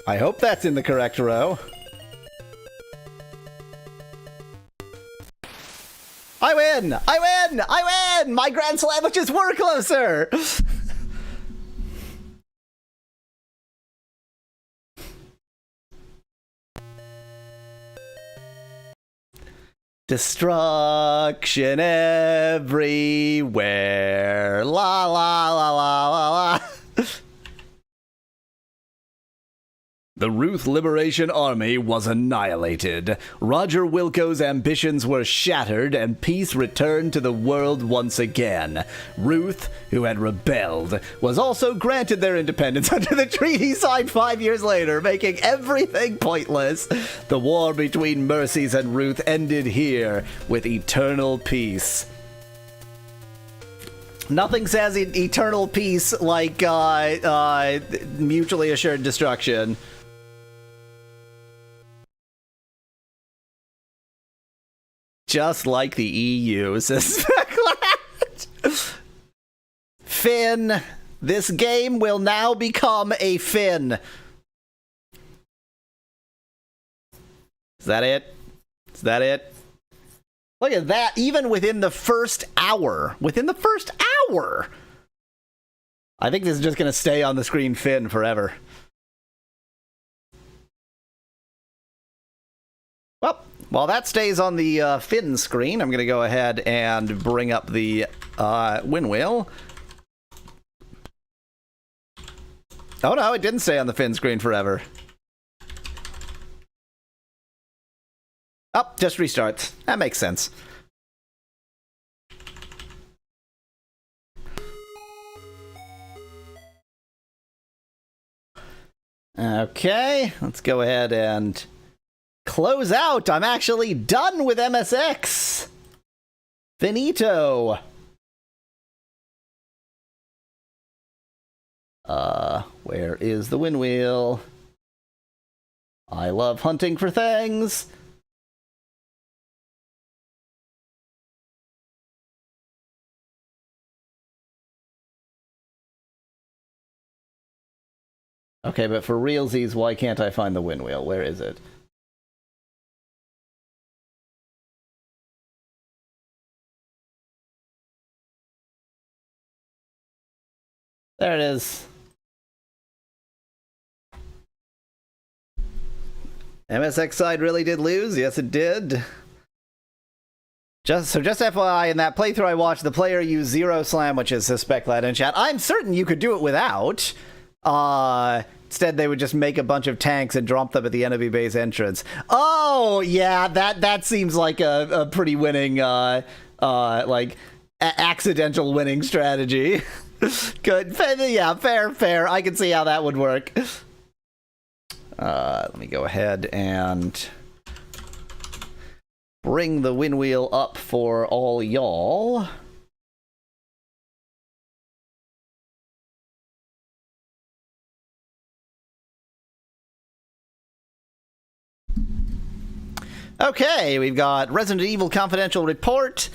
A: I hope that's in the correct row. I win! I win! I win! My Grand Slamwiches were closer! Destruction everywhere. La la la la la la. The Ruth Liberation Army was annihilated. Roger Wilco's ambitions were shattered, and peace returned to the world once again. Ruth, who had rebelled, was also granted their independence under the treaty signed 5 years later, making everything pointless. The war between Mercies and Ruth ended here with eternal peace. Nothing says eternal peace like mutually assured destruction. Just like the EU, says Finn, this game will now become a Finn. Is that it? Is that it? Look at that, even within the first hour. Within the first hour! I think this is just going to stay on the screen Finn forever. Well, while that stays on the Finn screen, I'm going to go ahead and bring up the win wheel. Oh no, it didn't stay on the Finn screen forever. Oh, just restarts. That makes sense. Okay, let's go ahead and close out. I'm actually done with MSX. Finito. Where is the win wheel? I love hunting for things. Okay, but for realsies, why can't I find the win wheel? Where is it? There it is. MSX side really did lose. Yes, it did. Just FYI, in that playthrough I watched, the player used 0 slam, which is suspect that in chat. I'm certain you could do it without. Instead, they would just make a bunch of tanks and drop them at the enemy base entrance. Oh, yeah, that seems like a pretty winning, accidental winning strategy. Good. Yeah, fair. I can see how that would work. Let me go ahead and bring the win wheel up for all y'all. Okay, we've got Resident Evil Confidential Report,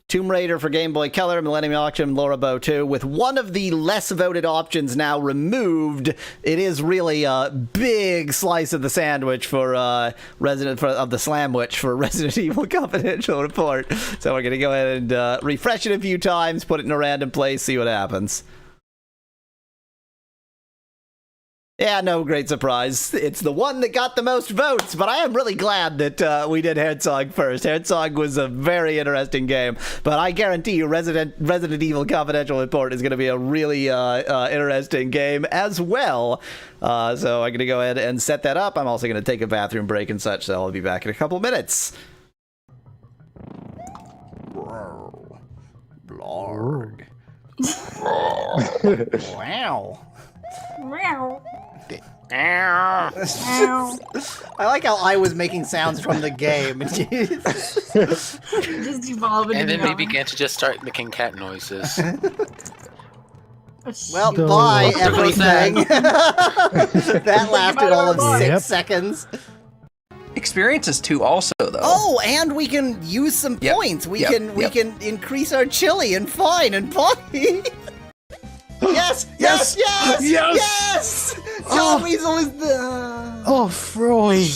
A: Tomb Raider for Game Boy Color, Millennium Auction, Laura Bow 2. With one of the less voted options now removed, it is really a big slice of the sandwich for of the slamwich for Resident Evil Confidential Report. So we're gonna go ahead and refresh it a few times, put it in a random place, see what happens. Yeah, no great surprise. It's the one that got the most votes, but I am really glad that we did Herzog first. Herzog was a very interesting game, but I guarantee you Resident Evil Confidential Report is going to be a really interesting game as well. So I'm going to go ahead and set that up. I'm also going to take a bathroom break and such, so I'll be back in a couple minutes. Blarg. Wow.
B: Meow.
A: I like how I was making sounds from the game.
B: Just evolving.
C: And then we began to just start making cat noises.
A: Well, bye, everything. That lasted all of 6 seconds.
D: Experiences too, also though.
A: Oh, and we can use some points. We can increase our chili and fine and potty. Yes! John Weasel is the...
E: Oh, Freud.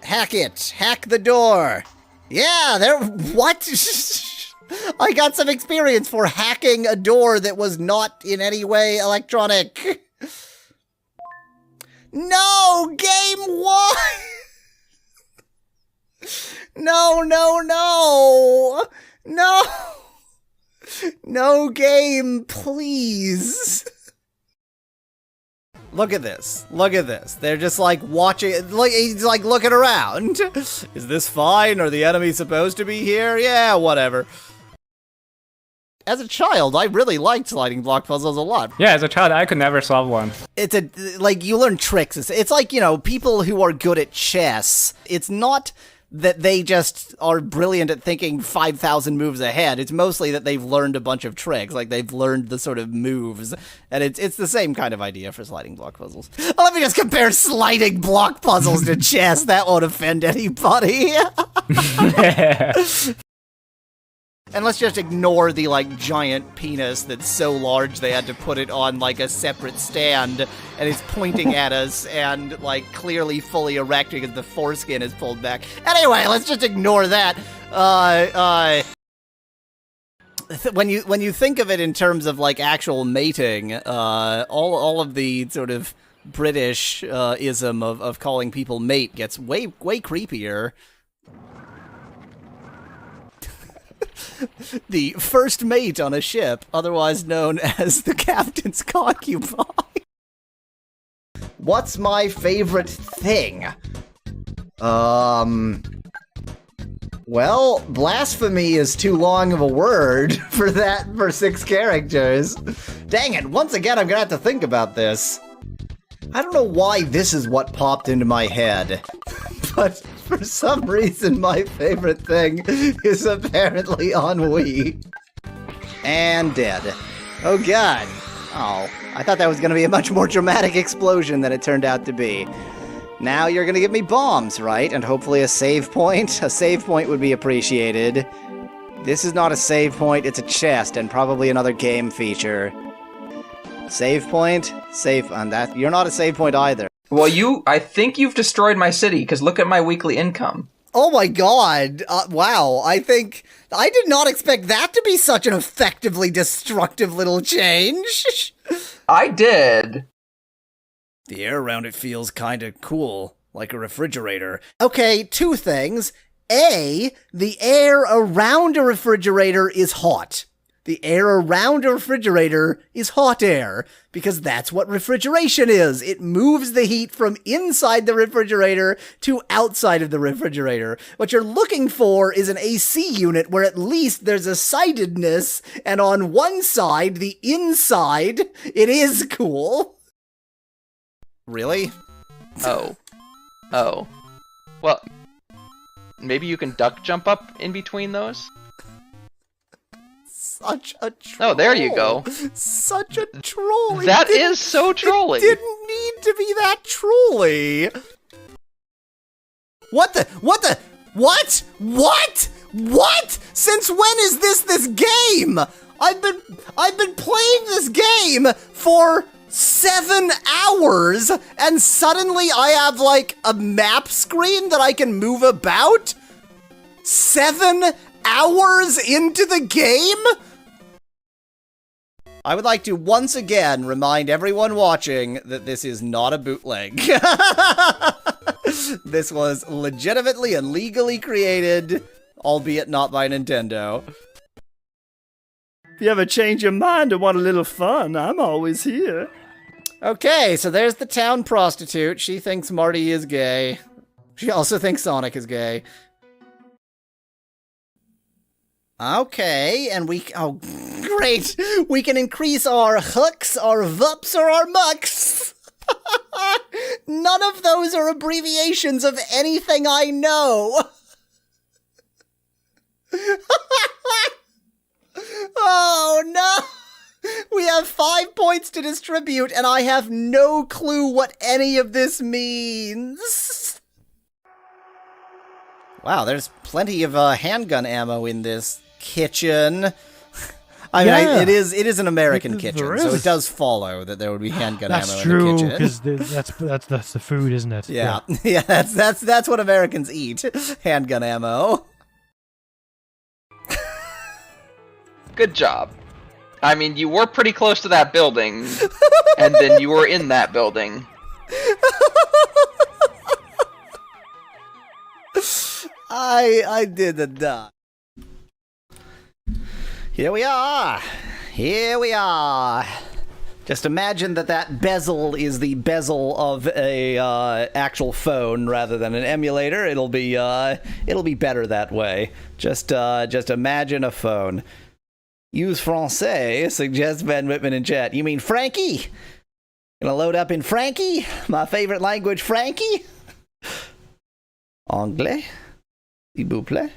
A: Hack it. Hack the door. Yeah, there... What? I got some experience for hacking a door that was not in any way electronic. No! Game 1! No! No game, please. Look at this. Look at this. They're just like watching. Like he's like looking around. Is this fine? Are the enemies supposed to be here? Yeah, whatever. As a child, I really liked sliding block puzzles a lot.
B: Yeah, as a child, I could never solve one.
A: It's like you learn tricks. It's like, you know, people who are good at chess. It's not that they just are brilliant at thinking 5,000 moves ahead. It's mostly that they've learned a bunch of tricks. Like they've learned the sort of moves, and it's the same kind of idea for sliding block puzzles. Let me just compare sliding block puzzles to chess. That won't offend anybody. And let's just ignore the, like, giant penis that's so large they had to put it on, like, a separate stand, and it's pointing at us and, like, clearly fully erect because the foreskin is pulled back. Anyway, let's just ignore that. When you think of it in terms of, like, actual mating, all of the sort of British ism of calling people mate gets way creepier. The first mate on a ship, otherwise known as the captain's concubine. What's my favorite thing? Well, blasphemy is too long of a word for 6 characters. Dang it, once again I'm gonna have to think about this. I don't know why this is what popped into my head, but for some reason my favorite thing is apparently ennui. And dead. Oh god. Oh, I thought that was going to be a much more dramatic explosion than it turned out to be. Now you're going to give me bombs, right? And hopefully a save point? A save point would be appreciated. This is not a save point, it's a chest, and probably another game feature. Save point? Save on that. You're not a save point either.
D: Well, I think you've destroyed my city, because look at my weekly income.
A: Oh my god. Wow. I did not expect that to be such an effectively destructive little change.
D: I did.
A: The air around it feels kinda cool, like a refrigerator. Okay, 2 things. A, the air around a refrigerator is hot. The air around a refrigerator is hot air, because that's what refrigeration is. It moves the heat from inside the refrigerator to outside of the refrigerator. What you're looking for is an AC unit where at least there's a sidedness, and on one side, the inside, it is cool. Really?
F: Oh. Well, maybe you can duck jump up in between those?
A: Such a troll.
F: Oh, there you go.
A: Such a troll.
F: That is so trolly.
A: It didn't need to be that trolly. What? Since when is this game? I've been playing this game for 7 hours, and suddenly I have, like, a map screen that I can move about? 7 hours into the game? I would like to once again remind everyone watching that this is not a bootleg. This was legitimately and legally created, albeit not by Nintendo. If you ever change your mind and want a little fun, I'm always here. Okay, so there's the town prostitute. She thinks Marty is gay. She also thinks Sonic is gay. Okay, and oh, great! We can increase our hooks, our vups, or our mucks! None of those are abbreviations of anything I know! Oh no! We have 5 points to distribute, and I have no clue what any of this means! Wow, there's plenty of handgun ammo in this kitchen. I mean,
E: Yeah.
A: it is an American kitchen,
E: There
A: so
E: is.
A: it does follow that there would be handgun
E: That's
A: ammo
E: true,
A: in the kitchen.
E: because that's the food, isn't it?
A: Yeah, yeah, that's what Americans eat: handgun ammo.
F: Good job. I mean, you were pretty close to that building, and then you were in that building.
A: I did the duck. Here we are. Just imagine that bezel is the bezel of a actual phone rather than an emulator. It'll be better that way. Just imagine a phone. Use français, suggests Ben Whitman in chat. You mean Frankie? Gonna load up in Frankie? My favorite language, Frankie? Anglais? S'il vous plaît?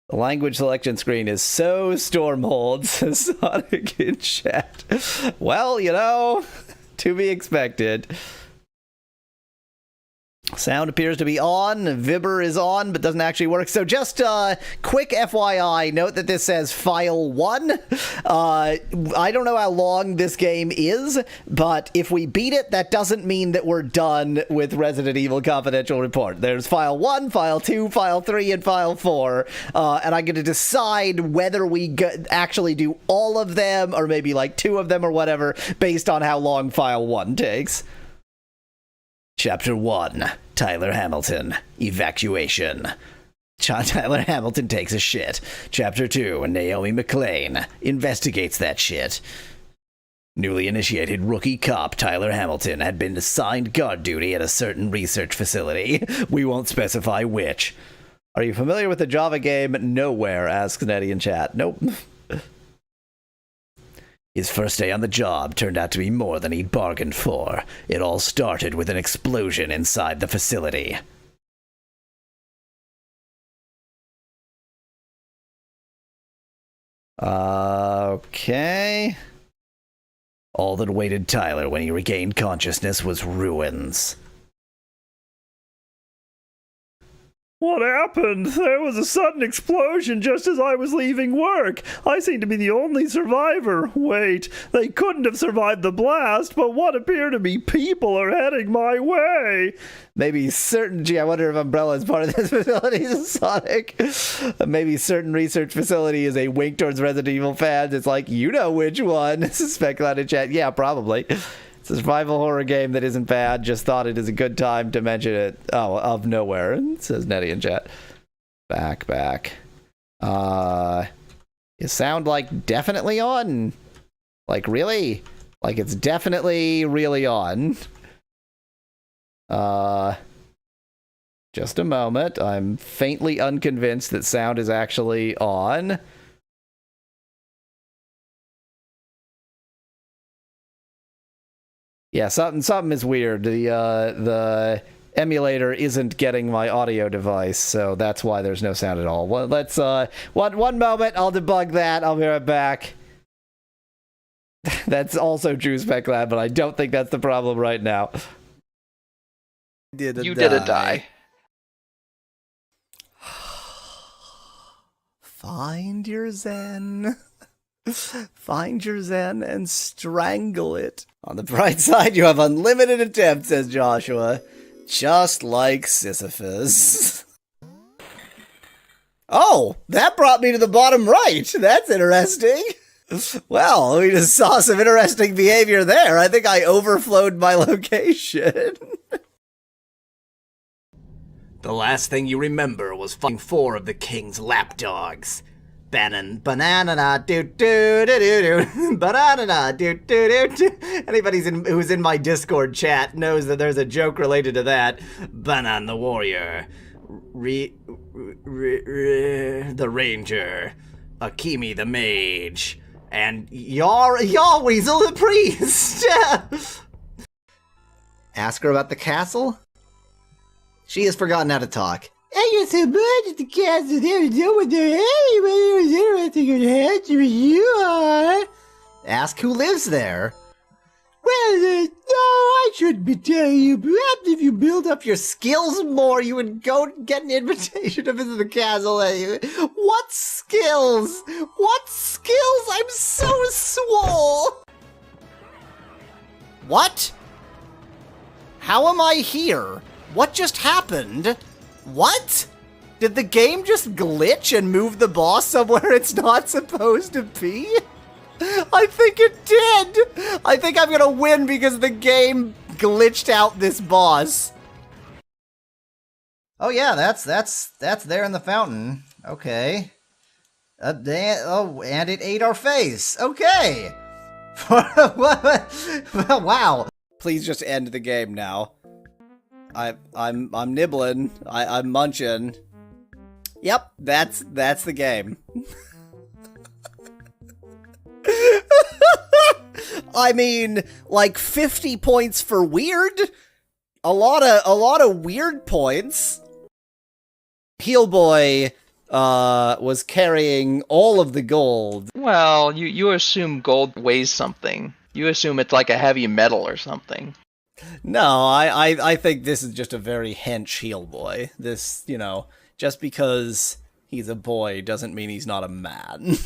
A: The language selection screen is so Stormhold, says Sonic in chat. Well, to be expected. Sound appears to be on. Vibber is on, but doesn't actually work. So just quick FYI, note that this says File 1. I don't know how long this game is, but if we beat it, that doesn't mean that we're done with Resident Evil Confidential Report. There's File 1, File 2, File 3, and File 4, and I'm going to decide whether we actually do all of them, or maybe like 2 of them or whatever, based on how long File 1 takes. Chapter 1, Tyler Hamilton, Evacuation. Tyler Hamilton takes a shit. Chapter 2, Naomi McClane investigates that shit. Newly initiated rookie cop Tyler Hamilton had been assigned guard duty at a certain research facility. We won't specify which. Are you familiar with the Java game Nowhere? Asks Nettie in chat. Nope. His first day on the job turned out to be more than he'd bargained for. It all started with an explosion inside the facility. Okay. All that awaited Tyler when he regained consciousness was ruins.
E: What happened? There was a sudden explosion just as I was leaving work. I seem to be the only survivor. Wait, they couldn't have survived the blast, but what appear to be people are heading my way.
A: Maybe certain... Gee, I wonder if Umbrella is part of this facility, Sonic. Maybe certain research facility is a wink towards Resident Evil fans. It's like, you know which one. Speculate in chat. Yeah, probably. It's a survival horror game that isn't bad. Just thought it is a good time to mention it. Oh, of nowhere, says Nettie in chat. Back. You sound like definitely on. Like, really? Like, it's definitely really on. Just a moment. I'm faintly unconvinced that sound is actually on. Yeah, something is weird. The emulator isn't getting my audio device, so that's why there's no sound at all. Well, let's one moment. I'll debug that. I'll be right back. That's also true, SpecLab, but I don't think that's the problem right now.
F: You didn't die.
A: Find your Zen. Find your Zen and strangle it. On the bright side, you have unlimited attempts, says Joshua. Just like Sisyphus. Oh, that brought me to the bottom right. That's interesting. Well, we just saw some interesting behavior there. I think I overflowed my location. The last thing you remember was fighting 4 of the king's lapdogs. Banana do do do do do banana do do do do. Anybody who's in my Discord chat knows that there's a joke related to that. Banan the warrior, the ranger, Akimi the mage, and Yar Weasel the priest. Ask her about the castle. She has forgotten how to talk. I got so much at the castle, there was no one there anybody was interested in answering you are. Ask who lives there. Well, no, I shouldn't be telling you. Perhaps if you build up your skills more, you would go get an invitation to visit the castle. What skills? What skills? I'm so swole. What? How am I here? What just happened? What? Did the game just glitch and move the boss somewhere it's not supposed to be? I think it did! I think I'm gonna win because the game glitched out this boss. Oh yeah, that's there in the fountain. Okay. And it ate our face. Okay. Wow. Please just end the game now. I'm nibbling. I'm munching. Yep, that's the game. I mean, like 50 points for weird. A lot of weird points. Heel Boy was carrying all of the gold.
F: Well, you assume gold weighs something. You assume it's like a heavy metal or something.
A: No, I think this is just a very hench Heel Boy. This, just because he's a boy doesn't mean he's not a man.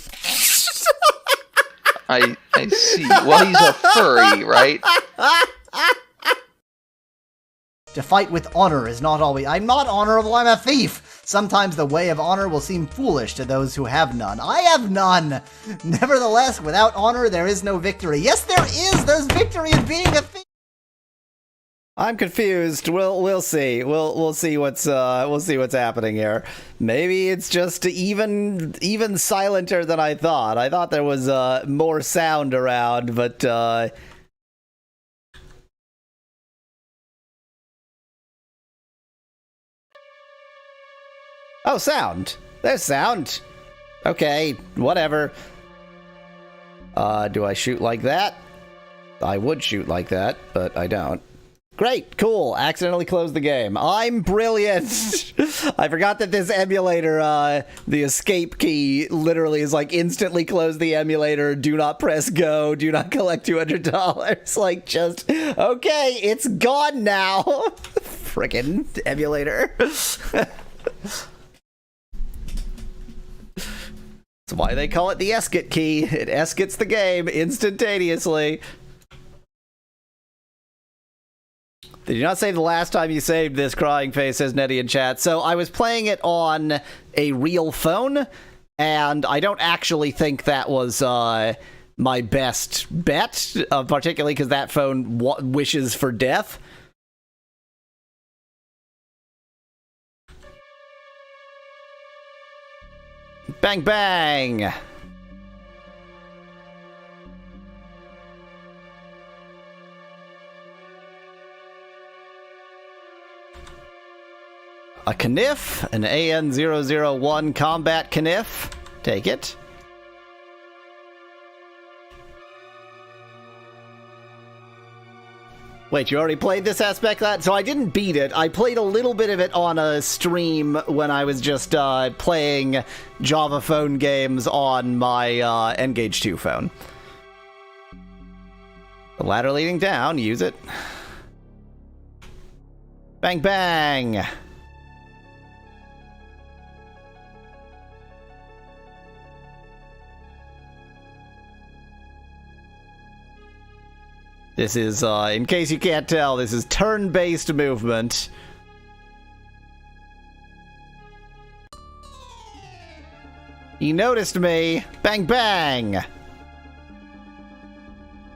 F: I see. Well, he's a furry, right?
A: To fight with honor is not always... I'm not honorable, I'm a thief! Sometimes the way of honor will seem foolish to those who have none. I have none! Nevertheless, without honor, there is no victory. Yes, there is! There's victory in being a thief! I'm confused. We'll see. We'll see what's happening here. Maybe it's just even silenter than I thought. I thought there was more sound around, but oh, sound. There's sound. Okay, whatever. Do I shoot like that? I would shoot like that, but I don't. Great, cool. Accidentally closed the game. I'm brilliant. I forgot that this emulator, the escape key literally is like instantly close the emulator, do not press go, do not collect $200. Like just, okay, it's gone now. Frickin' emulator. That's why they call it the escape key. It escates the game instantaneously. Did you not say the last time you saved this, crying face, says Nettie in chat? So I was playing it on a real phone, and I don't actually think that was my best bet, particularly because that phone wishes for death. Bang, bang! A Kniff, an AN-001 combat Kniff. Take it. Wait, you already played this aspect of that? So I didn't beat it. I played a little bit of it on a stream when I was just playing Java phone games on my N-Gage 2 phone. The ladder leading down, use it. Bang, bang! This is, in case you can't tell, this is turn-based movement. He noticed me. Bang, bang.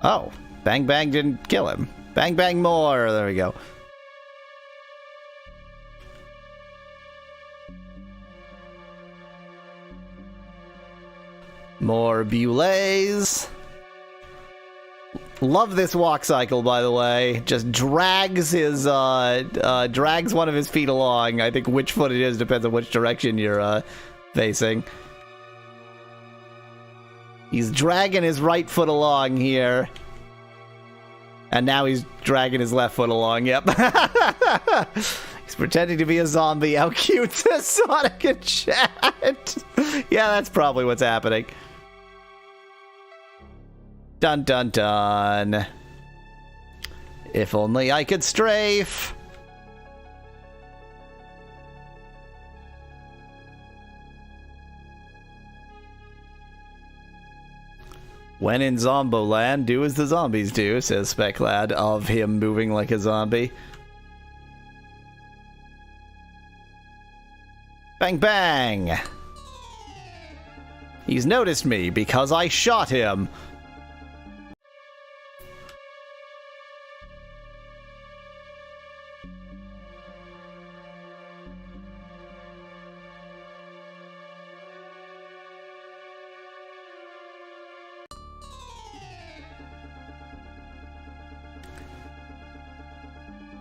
A: Oh, bang, bang didn't kill him. Bang, bang more. There we go. More bullets. Love this walk cycle, by the way. Just drags his, drags one of his feet along. I think which foot it is depends on which direction you're, facing. He's dragging his right foot along here. And now he's dragging his left foot along, yep. He's pretending to be a zombie. How cute, says Sonic in chat. Yeah, that's probably what's happening. Dun dun dun. If only I could strafe. When in Zomboland, do as the zombies do, says Speclad, of him moving like a zombie. Bang bang! He's noticed me because I shot him.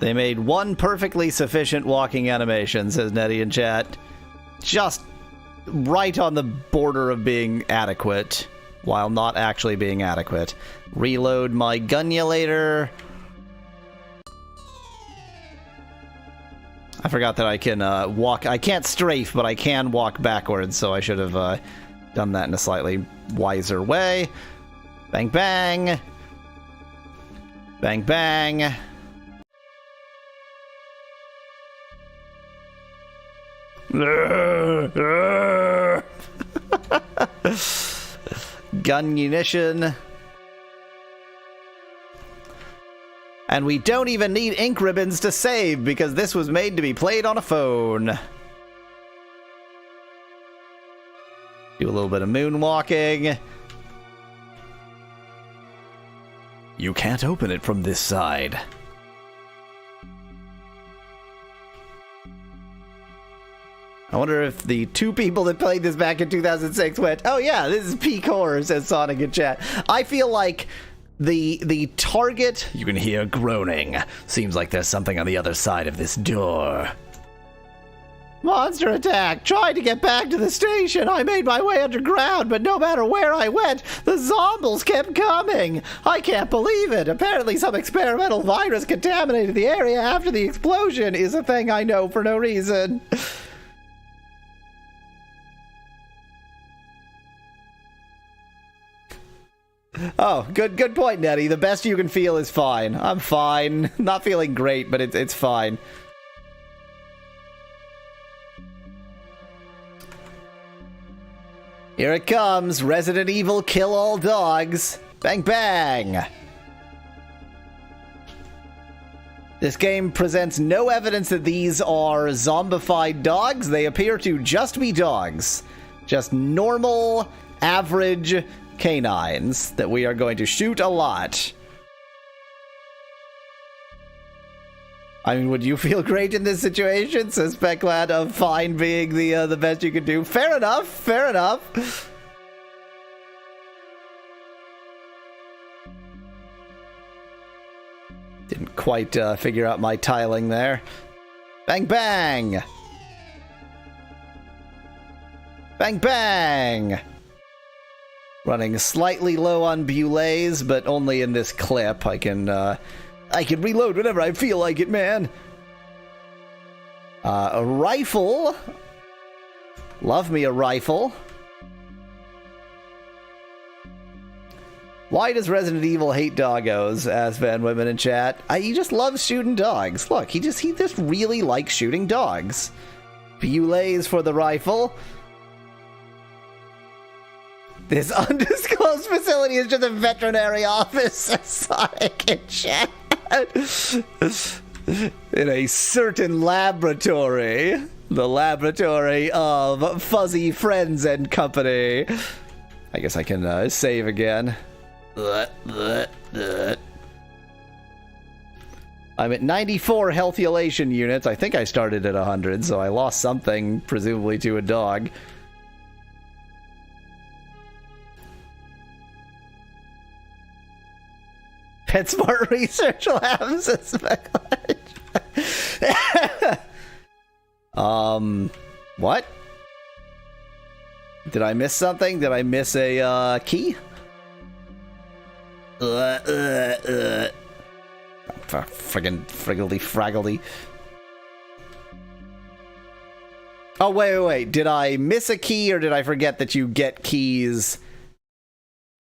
A: They made one perfectly sufficient walking animation, says Nettie in chat. Just right on the border of being adequate, while not actually being adequate. Reload my gunnulator. I forgot that I can walk. I can't strafe, but I can walk backwards, so I should have done that in a slightly wiser way. Bang, bang. Bang, bang. Gun munition. And we don't even need ink ribbons to save because this was made to be played on a phone. Do a little bit of moonwalking. You can't open it from this side. I wonder if the two people that played this back in 2006 went, oh yeah, this is peak horror, says Sonic in chat. I feel like the target... You can hear groaning. Seems like there's something on the other side of this door. Monster attack! Tried to get back to the station! I made my way underground, but no matter where I went, the zombies kept coming! I can't believe it! Apparently some experimental virus contaminated the area after the explosion is a thing I know for no reason. Oh, good point, Nettie. The best you can feel is fine. I'm fine. Not feeling great, but it's fine. Here it comes. Resident Evil kill all dogs. Bang, bang. This game presents no evidence that these are zombified dogs. They appear to just be dogs. Just normal, average canines that we are going to shoot a lot. I mean, would you feel great in this situation? Says Pecklad, of fine being the best you could do. Fair enough, fair enough. Didn't quite figure out my tiling there. Bang, bang! Bang, bang! Running slightly low on Bulays, but only in this clip. I can reload whenever I feel like it, man. A rifle. Love me a rifle. Why does Resident Evil hate doggos? Asked Van Women in chat. He just loves shooting dogs. Look, he just really likes shooting dogs. Bulays for the rifle. This undisclosed facility is just a veterinary office, says Sonic in chat. In a certain laboratory. The laboratory of Fuzzy Friends and Company. I guess I can save again. I'm at 94 health elation units. I think I started at 100, so I lost something, presumably to a dog. PetSmart Research Labs is what? Did I miss something? Did I miss a key? Friggin' friggledy fraggledy. Oh, wait. Did I miss a key or did I forget that you get keys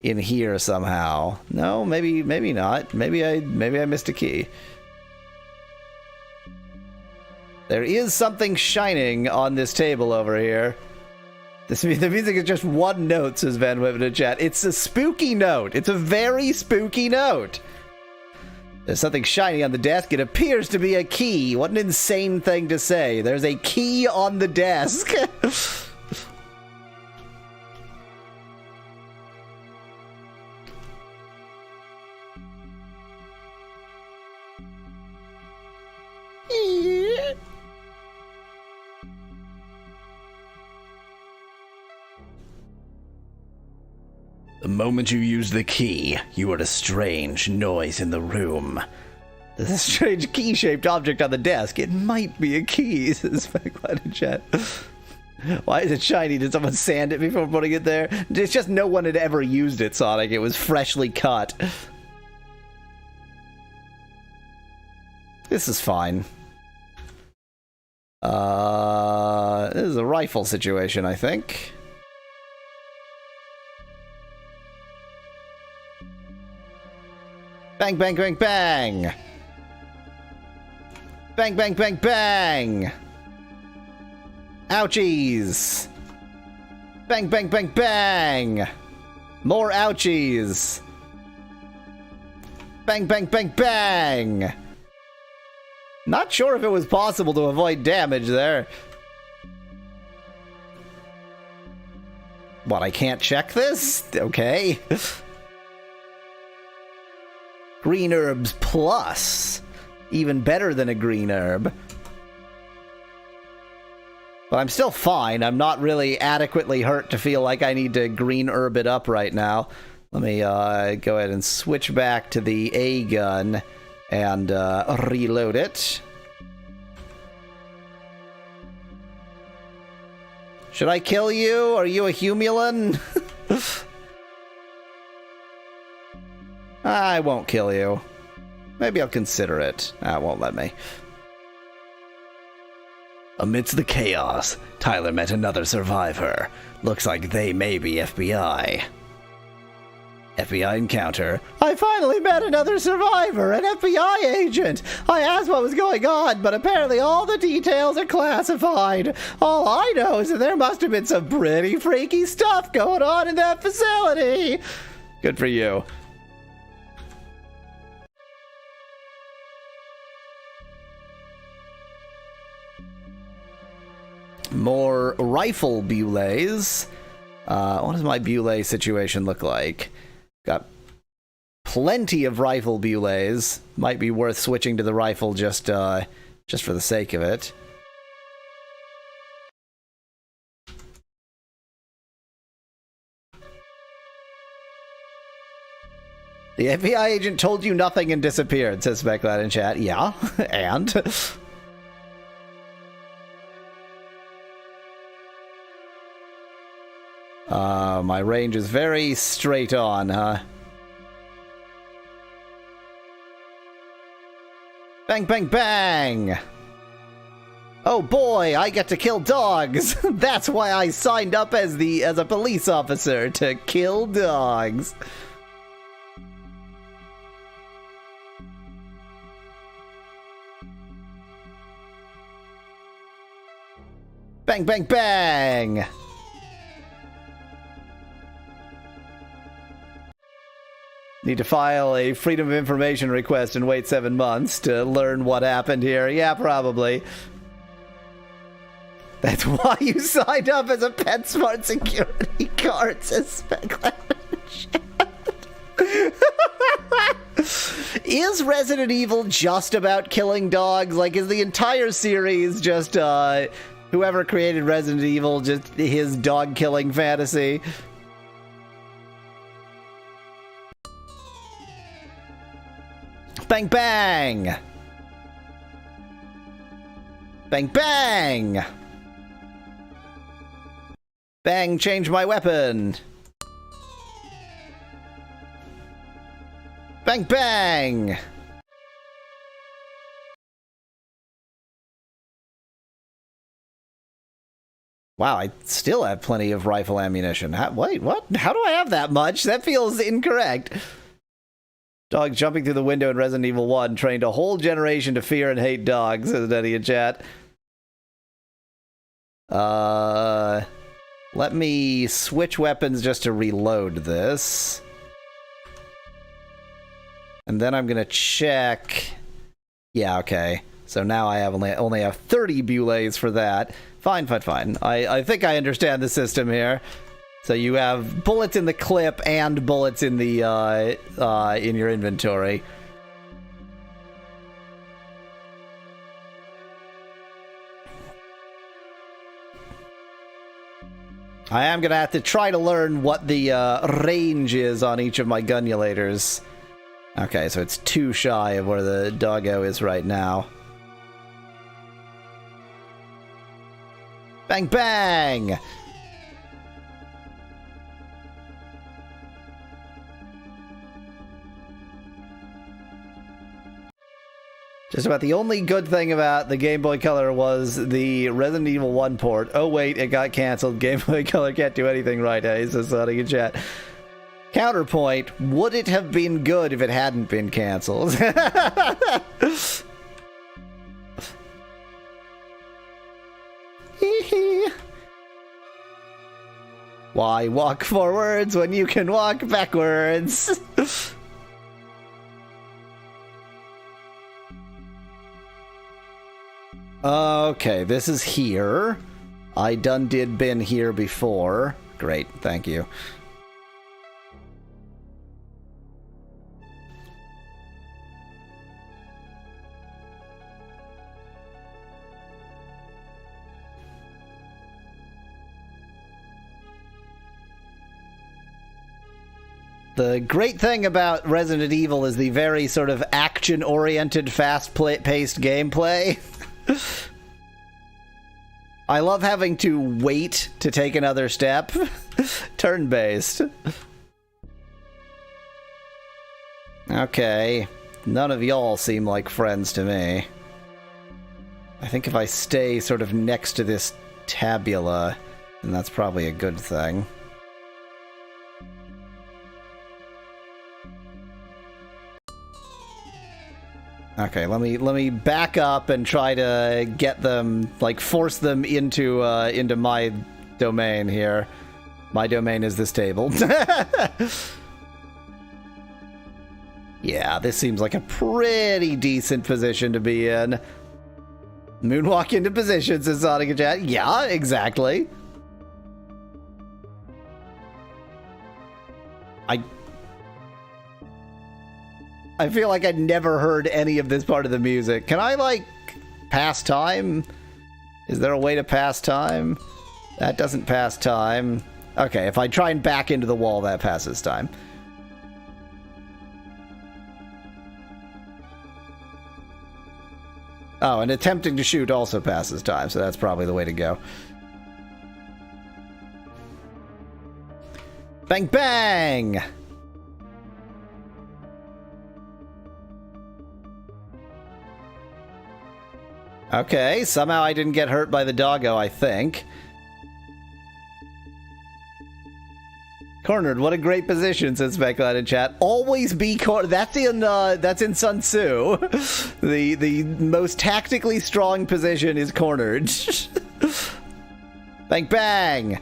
A: in here somehow? No, maybe not. Maybe I missed a key. There is something shining on this table over here. The music is just one note, says Van Wiven in chat. It's a spooky note. It's a very spooky note. There's something shining on the desk. It appears to be a key. What an insane thing to say. There's a key on the desk. The moment you use the key, you heard a strange noise in the room. There's a strange key-shaped object on the desk. It might be a key, says Specklight in chat. Why is it shiny? Did someone sand it before putting it there? It's just no one had ever used it, Sonic. It was freshly cut. This is fine. This is a rifle situation, I think. Bang, bang, bang, bang! Bang, bang, bang, bang! Ouchies! Bang, bang, bang, bang! More ouchies! Bang, bang, bang, bang! Not sure if it was possible to avoid damage there. What, I can't check this? Okay. Green herbs plus. Even better than a green herb. But I'm still fine. I'm not really adequately hurt to feel like I need to green herb it up right now. Let me go ahead and switch back to the A gun and reload it. Should I kill you? Are you a Humulan? I won't kill you. Maybe I'll consider it. It won't let me. Amidst the chaos, Tyler met another survivor. Looks like they may be FBI. FBI encounter. I finally met another survivor, an FBI agent. I asked what was going on, but apparently all the details are classified. All I know is that there must have been some pretty freaky stuff going on in that facility. Good for you. More rifle bullets. What does my bullet situation look like? Got plenty of rifle bullets. Might be worth switching to the rifle just for the sake of it. The FBI agent told you nothing and disappeared, says Specklat in chat. Yeah, and? My range is very straight on, huh? Bang, bang, bang! Oh boy, I get to kill dogs! That's why I signed up as a police officer, to kill dogs. Bang, bang, bang! Need to file a Freedom of Information request and wait 7 months to learn what happened here. Yeah, probably. That's why you signed up as a PetSmart security guard, says Specklat. Is Resident Evil just about killing dogs? Like, is the entire series just, whoever created Resident Evil, just his dog-killing fantasy? Bang, bang! Bang, bang! Bang, change my weapon! Bang, bang! Wow, I still have plenty of rifle ammunition. Wait, what? How do I have that much? That feels incorrect. Dog jumping through the window in Resident Evil 1 trained a whole generation to fear and hate dogs, says Denny in chat. Let me switch weapons just to reload this. And then I'm gonna check. Yeah, okay. So now I have only have 30 bullets for that. Fine, fine, fine. I think I understand the system here. So you have bullets in the clip and bullets in the in your inventory. I am gonna have to try to learn what the range is on each of my gunulators. Okay, so it's 2 shy of where the doggo is right now. Bang, bang! Just about the only good thing about the Game Boy Color was the Resident Evil 1 port. Oh wait, it got cancelled. Game Boy Color can't do anything right, says Sonic in chat. Counterpoint, would it have been good if it hadn't been cancelled? Why walk forwards when you can walk backwards? Okay, this is here. I done did been here before. Great, thank you. The great thing about Resident Evil is the very sort of action-oriented, fast-paced gameplay. I love having to wait to take another step. Turn-based. Okay. None of y'all seem like friends to me. I think if I stay sort of next to this tabula, then that's probably a good thing. Okay, let me back up and try to get them, like, force them into my domain here. My domain is this table. Yeah, this seems like a pretty decent position to be in. Moonwalk into position, says Sonic and chat. Yeah, exactly. I feel like I never heard any of this part of the music. Can I, like, pass time? Is there a way to pass time? That doesn't pass time. Okay, if I try and back into the wall, that passes time. Oh, and attempting to shoot also passes time, so that's probably the way to go. Bang, bang! Okay, somehow I didn't get hurt by the doggo, I think. Cornered, what a great position, says Speculate in chat. Always be cornered. That's in Sun Tzu. The most tactically strong position is cornered. Bang, bang!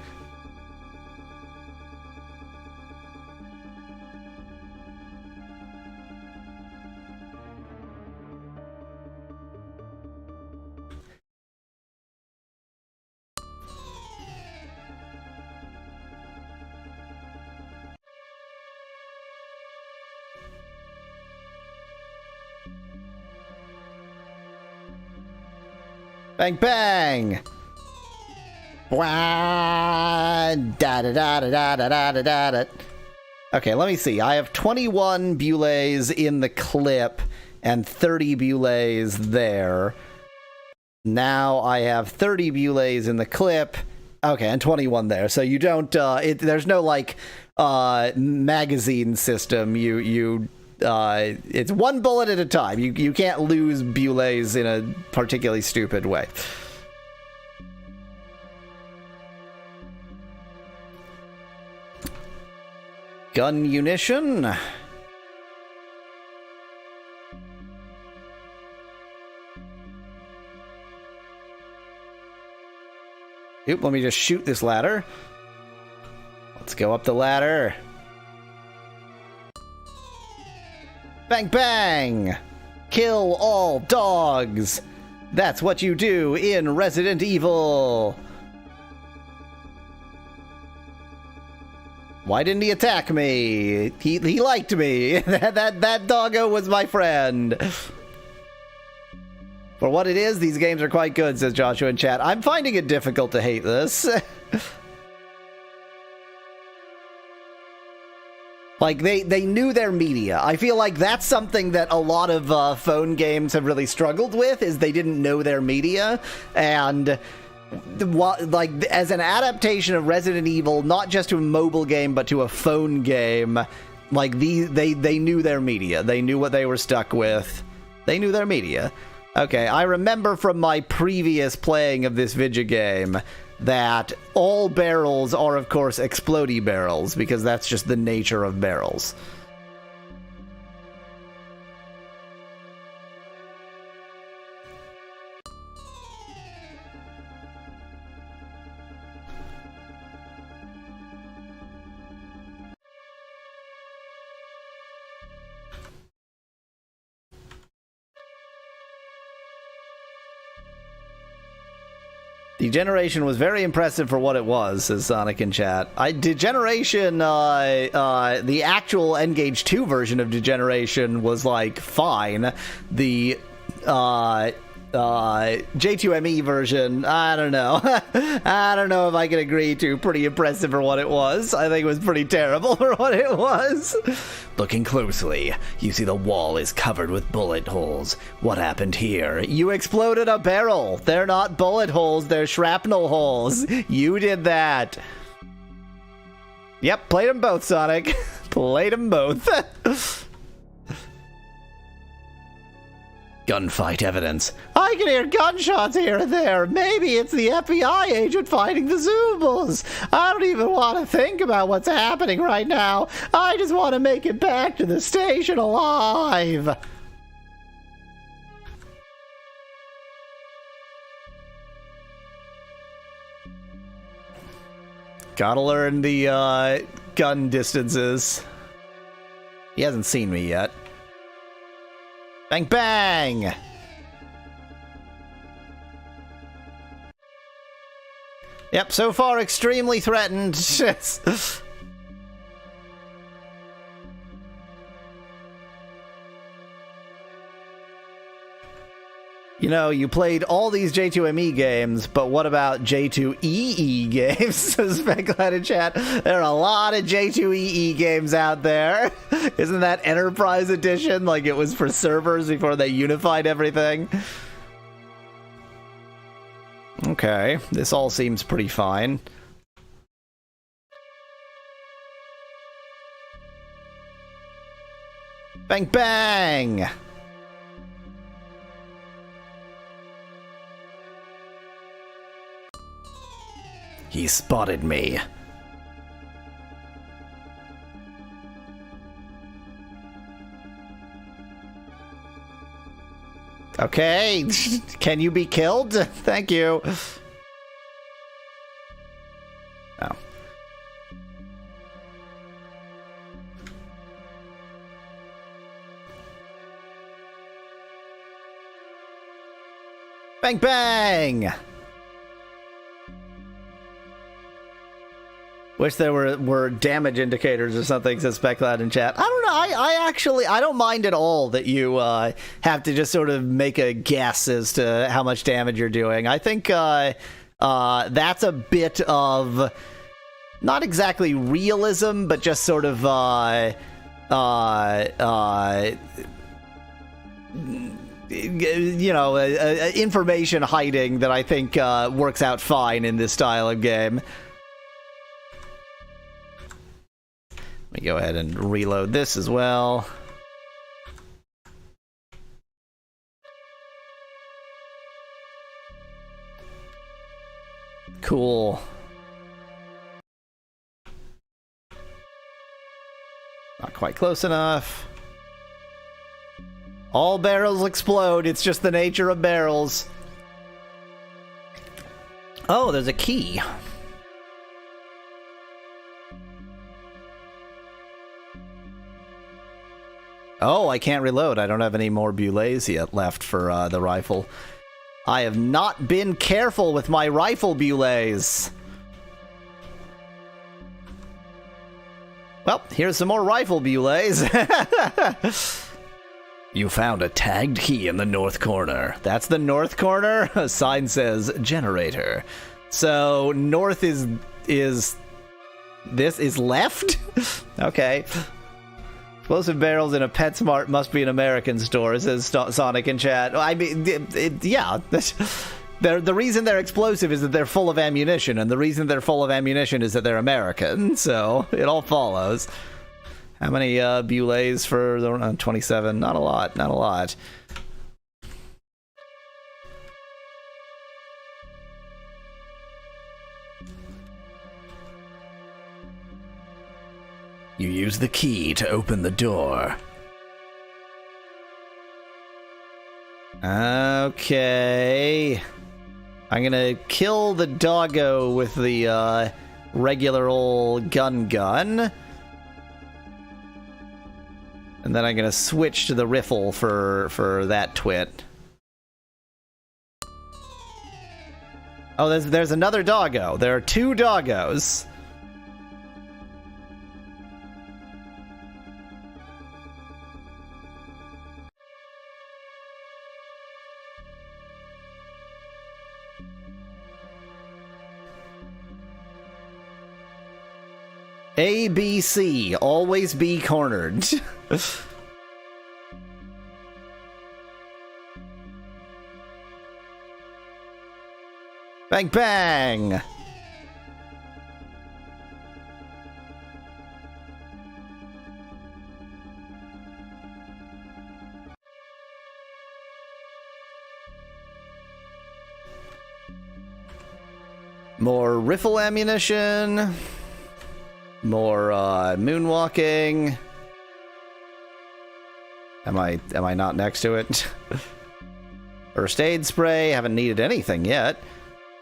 A: Bang, bang! Wah, da da da da da da da da da. Okay, let me see. I have 21 bullays in the clip and 30 bullays there. Now I have 30 bullays in the clip. Okay, and 21 there. So you don't. There's no like magazine system. It's one bullet at a time. You can't lose bullays in a particularly stupid way. Gun munition. Oop, let me just shoot this ladder. Let's go up the ladder. Bang, bang! Kill all dogs! That's what you do in Resident Evil! Why didn't he attack me? He liked me. that doggo was my friend. For what it is, these games are quite good, says Joshua in chat. I'm finding it difficult to hate this. Like, they knew their media. I feel like that's something that a lot of phone games have really struggled with, is they didn't know their media. And, like, as an adaptation of Resident Evil, not just to a mobile game, but to a phone game, like, they knew their media. They knew what they were stuck with. They knew their media. Okay, I remember from my previous playing of this video game that all barrels are, of course, explodey barrels, because that's just the nature of barrels. Degeneration was very impressive for what it was, says Sonic in chat. Degeneration, the actual N-Gage 2 version of Degeneration was, like, fine. The, J2ME version, I don't know. I don't know if I can agree to pretty impressive for what it was. I think it was pretty terrible for what it was. Looking closely, you see the wall is covered with bullet holes. What happened here? You exploded a barrel. They're not bullet holes, they're shrapnel holes. You did that. Yep, played them both, Sonic. Played them both. Gunfight evidence. I can hear gunshots here and there. Maybe it's the FBI agent fighting the Zoobles. I don't even want to think about what's happening right now. I just want to make it back to the station alive. Gotta learn the gun distances. He hasn't seen me yet. Bang, bang! Yep, so far extremely threatened. You know, you played all these J2ME games, but what about J2EE games? Says Specklad in chat. There are a lot of J2EE games out there. Isn't that Enterprise Edition? Like it was for servers before they unified everything? Okay, this all seems pretty fine. Bang, bang! He spotted me. Okay, can you be killed? Thank you. Oh. Bang, bang! Wish there were damage indicators or something, says Specklad in chat. I don't know, I don't mind at all that you have to just sort of make a guess as to how much damage you're doing. I think that's a bit of, not exactly realism, but just sort of, you know, information hiding that I think works out fine in this style of game. Let me go ahead and reload this as well. Cool. Not quite close enough. All barrels explode. It's just the nature of barrels. Oh, there's a key. Oh, I can't reload. I don't have any more bullets yet left for the rifle. I have not been careful with my rifle bullets. Well, here's some more rifle bullets. You found a tagged key in the north corner. That's the north corner? A sign says generator. So north is this is left? Okay. Explosive barrels in a PetSmart must be an American store, says Sonic in chat. I mean, yeah. The reason they're explosive is that they're full of ammunition, and the reason they're full of ammunition is that they're American, so it all follows. How many bullets for the 27? Not a lot, not a lot. You use the key to open the door. Okay. I'm gonna kill the doggo with the regular old gun. And then I'm gonna switch to the riffle for that twit. Oh, there's another doggo. There are 2 doggos. A, B, C. Always be cornered. Bang, bang! More riffle ammunition. More moonwalking. Am I not next to it? First aid spray. Haven't needed anything yet.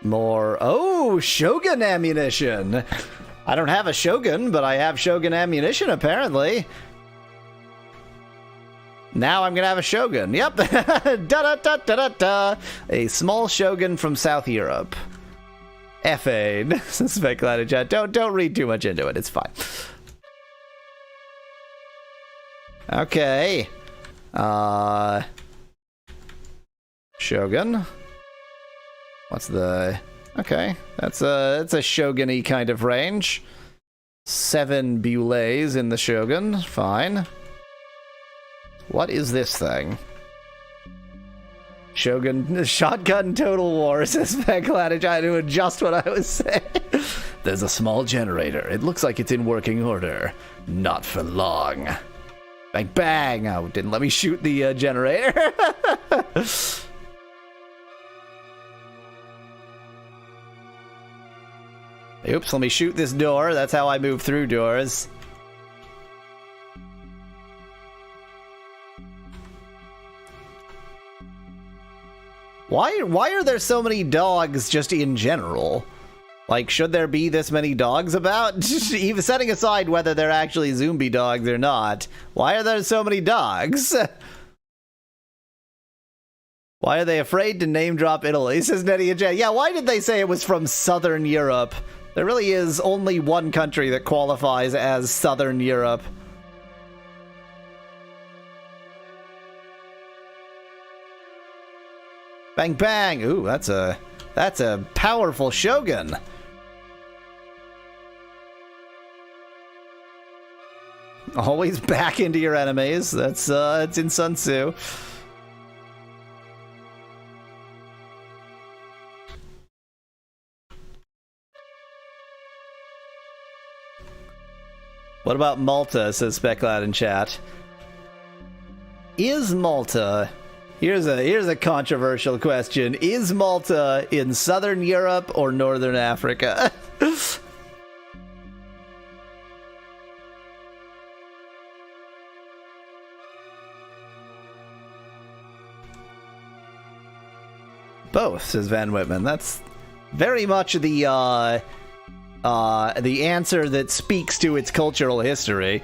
A: More. Oh, Shogun ammunition. I don't have a Shogun, but I have Shogun ammunition apparently. Now I'm gonna have a Shogun. Yep. Da da da da da da. A small Shogun from South Europe. F-aid. Speculated chat. Don't read too much into it. It's fine. Okay. Shogun. What's the... Okay. That's a Shogun-y kind of range. 7 bullets in the Shogun. Fine. What is this thing? Shogun shotgun total war, says Speculated, trying to adjust what I was saying. There's a small generator. It looks like it's in working order. Not for long. Bang, bang! Oh, didn't let me shoot the generator. Oops, let me shoot this door. That's how I move through doors. Why are there so many dogs just in general? Like, should there be this many dogs about? Even setting aside whether they're actually zombie dogs or not, why are there so many dogs? Why are they afraid to name drop Italy, says Nettie J. Yeah, why did they say it was from Southern Europe? There really is only one country that qualifies as Southern Europe. Bang, bang! Ooh, that's a powerful Shogun. Always back into your enemies. That's it's in Sun Tzu. What about Malta, says Speclad in chat. Is Malta... Here's a controversial question. Is Malta in Southern Europe or Northern Africa? Both, says Van Whitman. That's very much the answer that speaks to its cultural history.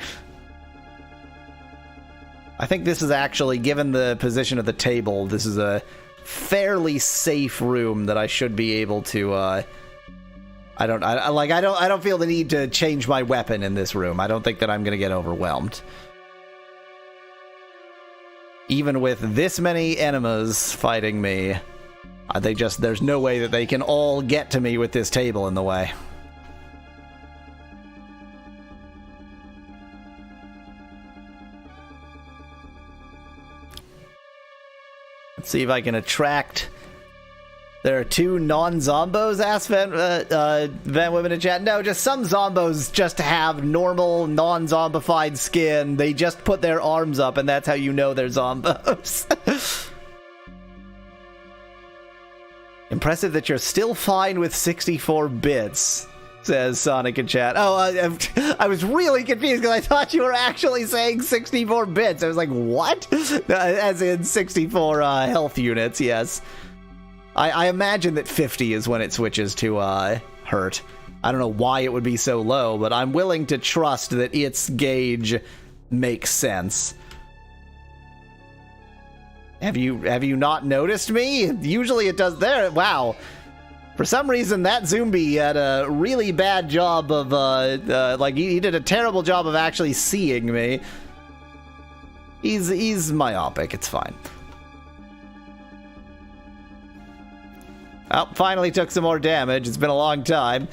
A: I think this is actually, given the position of the table, this is a fairly safe room that I should be able to, I don't feel the need to change my weapon in this room. I don't think that I'm gonna get overwhelmed. Even with this many enemies fighting me, there's no way that they can all get to me with this table in the way. Let's see if I can attract... There are 2 non-zombos, asked Van Women in chat. No, just some zombos just have normal, non-zombified skin. They just put their arms up, and that's how you know they're zombos. Impressive that you're still fine with 64 bits, says Sonic in chat. Oh, I was really confused because I thought you were actually saying 64 bits. I was like, what? As in 64 health units, yes. I imagine that 50 is when it switches to hurt. I don't know why it would be so low, but I'm willing to trust that its gauge makes sense. Have you not noticed me? Usually it does there. Wow. For some reason, that zombie had a really bad job of, like, he did a terrible job of actually seeing me. He's myopic, it's fine. Oh, finally took some more damage. It's been a long time.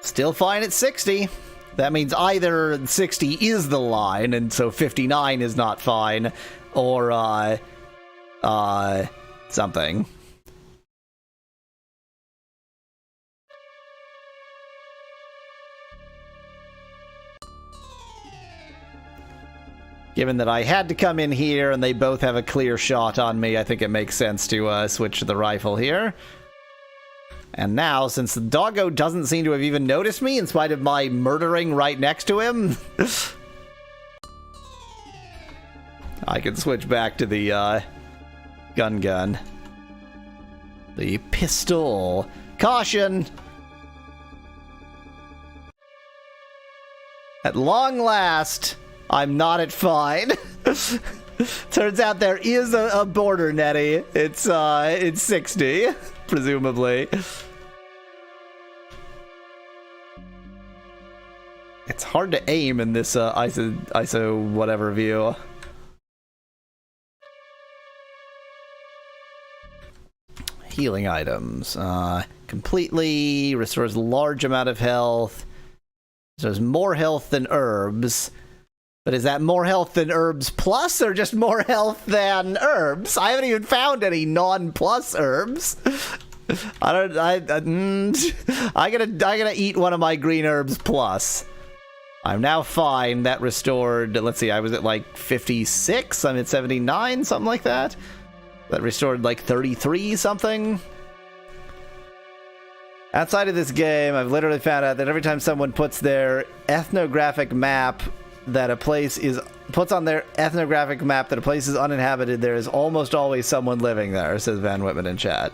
A: Still fine at 60. That means either 60 is the line, and so 59 is not fine, or, something. Given that I had to come in here and they both have a clear shot on me, I think it makes sense to switch to the rifle here. And now, since the doggo doesn't seem to have even noticed me in spite of my murdering right next to him, I can switch back to the gun. The pistol. Caution! At long last... I'm not at fine. Turns out there is a border, Nettie. It's 60, presumably. It's hard to aim in this ISO whatever view. Healing items. Completely restores a large amount of health. Restores more health than herbs. But is that more health than herbs plus, or just more health than herbs? I haven't even found any non-plus herbs. I gotta eat one of my green herbs plus. I'm now fine. That restored, let's see, I was at like 56, I'm at 79, something like that. That restored like 33 something. Outside of this game, I've literally found out that every time someone puts their ethnographic map that a place is puts on their ethnographic map that a place is uninhabited, there is almost always someone living there, says Van Whitman in chat.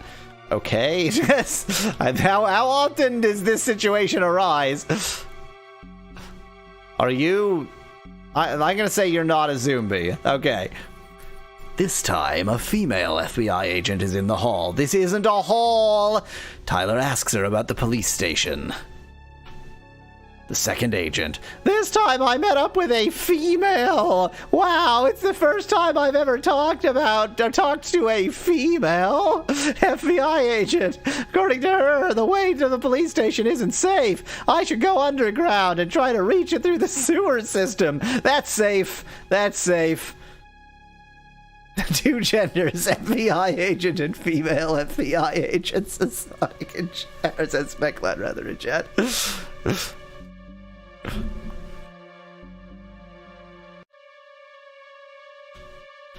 A: Okay, how often does this situation arise? Are you... I'm gonna say you're not a zombie. Okay. This time, a female FBI agent is in the hall. This isn't a hall! Tyler asks her about the police station. The second agent. This time I met up with a female! Wow, it's the first time I've ever talked to a female FBI agent. According to her, the way to the police station isn't safe. I should go underground and try to reach it through the sewer system. That's safe. That's safe. Two genders, FBI agent and female FBI agent. Says Specklad rather in chat.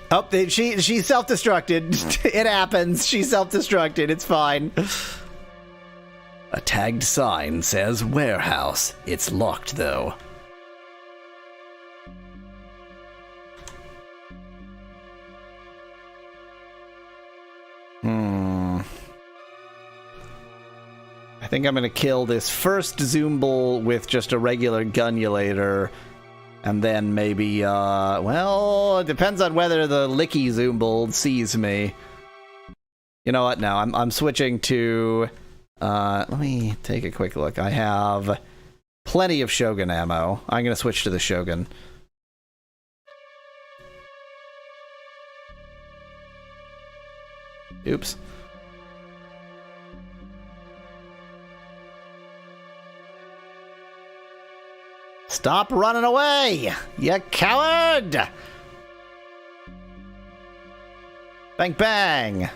A: Oh, she self-destructed. It happens. She self-destructed. It's fine. A tagged sign says warehouse. It's locked, though. I think I'm gonna kill this first Zoomble with just a regular gunulator, and then maybe, well, it depends on whether the Licky Zoomble sees me. You know what? No, I'm switching to, let me take a quick look. I have plenty of Shogun ammo. I'm gonna switch to the Shogun. Oops. Stop running away, you coward! Bang, bang.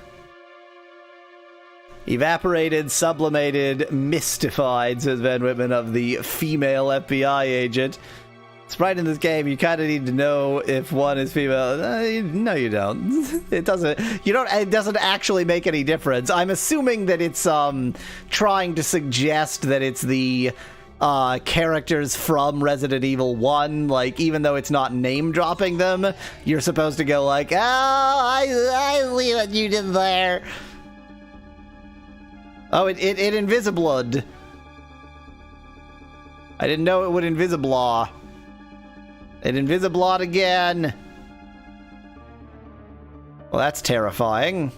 A: Evaporated, sublimated, mystified, says Van Whitman of the female FBI agent. It's right in this game, you kind of need to know if one is female. No, you don't. It doesn't. It doesn't actually make any difference. I'm assuming that it's trying to suggest that it's the characters from Resident Evil 1. Like, even though it's not name dropping them, you're supposed to go like, "Oh, I see what you did there." Oh, it invisiblood. I didn't know it would invisiblaw. It invisiblot again. Well, that's terrifying.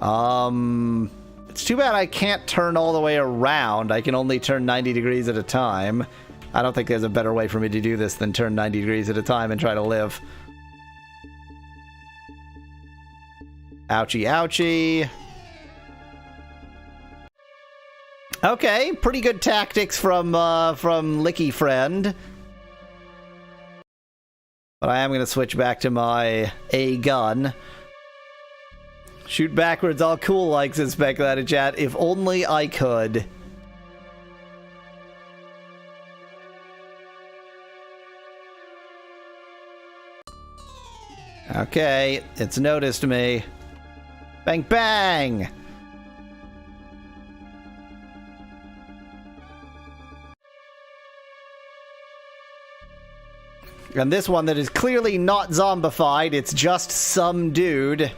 A: It's too bad I can't turn all the way around. I can only turn 90 degrees at a time. I don't think there's a better way for me to do this than turn 90 degrees at a time and try to live. Ouchie, ouchie. Okay, pretty good tactics from Licky Friend. But I am going to switch back to my A gun. Shoot backwards, all cool, like says Speculated Chat. If only I could. Okay, it's noticed me. Bang, bang! And this one that is clearly not zombified, it's just some dude.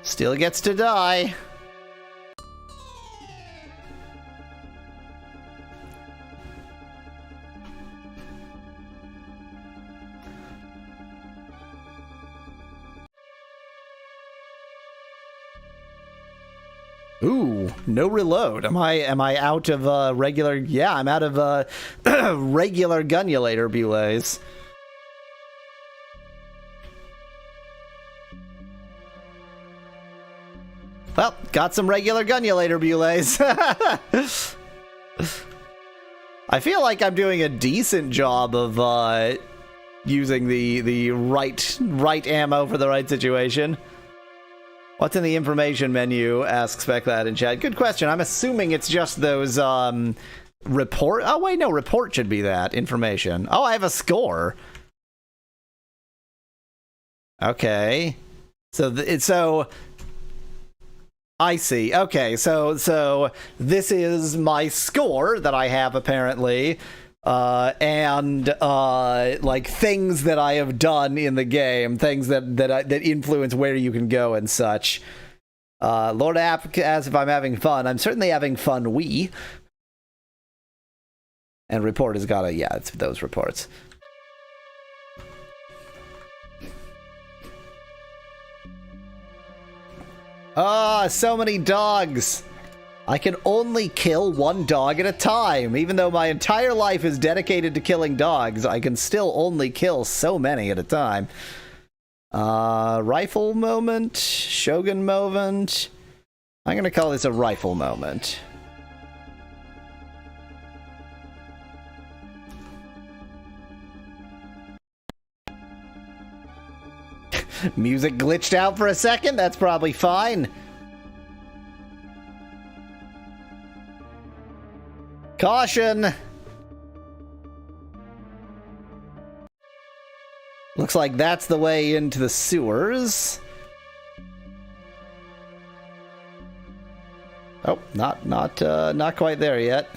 A: Still gets to die. Ooh, no reload. Am I out of regular? Yeah, I'm out of regular gunulator bulays. Well, got some regular gunulator bulays. I feel like I'm doing a decent job of using the right ammo for the right situation. What's in the information menu? Asks Speclad in chat. Good question. I'm assuming it's just those report. Oh wait, no, report should be that information. Oh, I have a score. Okay, so I see. Okay, so this is my score that I have apparently, and like things that I have done in the game, things that influence where you can go and such. Lord App asks if I'm having fun. I'm certainly having fun. And report has got yeah, it's those reports. Ah, so many dogs. I can only kill one dog at a time. Even though my entire life is dedicated to killing dogs, I can still only kill so many at a time. Rifle moment, Shogun moment. I'm gonna call this a rifle moment. Music glitched out for a second. That's probably fine. Caution! Looks like that's the way into the sewers. Oh, not quite there yet.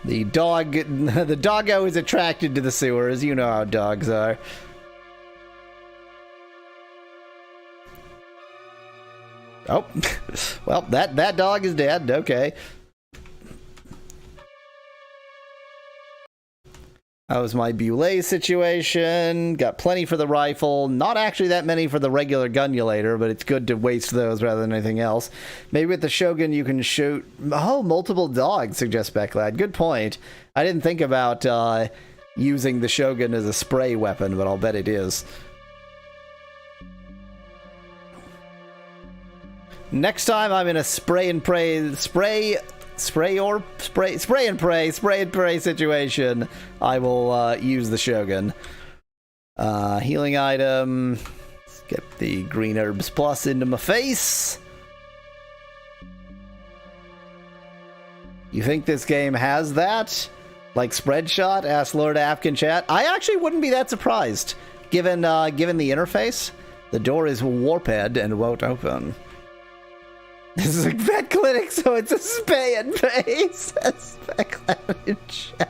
A: The doggo is attracted to the sewers. You know how dogs are. Oh, well, that dog is dead. Okay. That was my Boulet situation. Got plenty for the rifle. Not actually that many for the regular gunulator, but it's good to waste those rather than anything else. Maybe with the Shogun you can shoot... Oh, multiple dogs, suggests Becklad. Good point. I didn't think about using the Shogun as a spray weapon, but I'll bet it is. Next time I'm in a spray spray and pray situation, I will use the Shogun. Healing item. Let's get the green herbs plus into my face. You think this game has that? Like spread shot? Asked Lord Apkin chat. I actually wouldn't be that surprised, given the interface. The door is warped and won't open. This is a vet clinic, so it's a spay and pay, says Vet Clinic chat.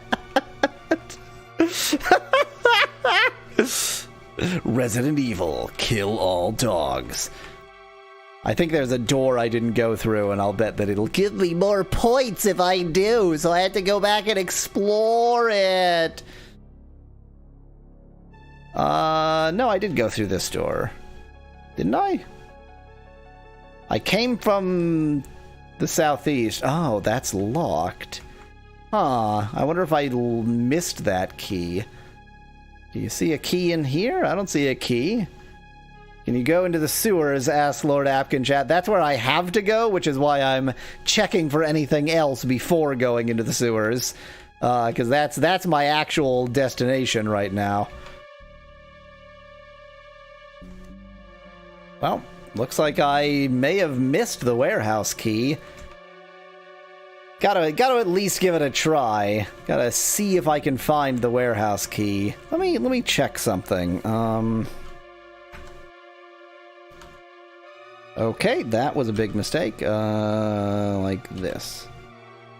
A: Resident Evil, kill all dogs. I think there's a door I didn't go through, and I'll bet that it'll give me more points if I do, so I have to go back and explore it. No, I did go through this door. Didn't I? I came from the southeast. Oh, that's locked. Huh. I wonder if I missed that key. Do you see a key in here? I don't see a key. Can you go into the sewers? Asked Lord Apkin chat. That's where I have to go, which is why I'm checking for anything else before going into the sewers. Because that's my actual destination right now. Well, looks like I may have missed the warehouse key. Gotta at least give it a try. Gotta see if I can find the warehouse key. Let me check something. Okay, that was a big mistake. Like this.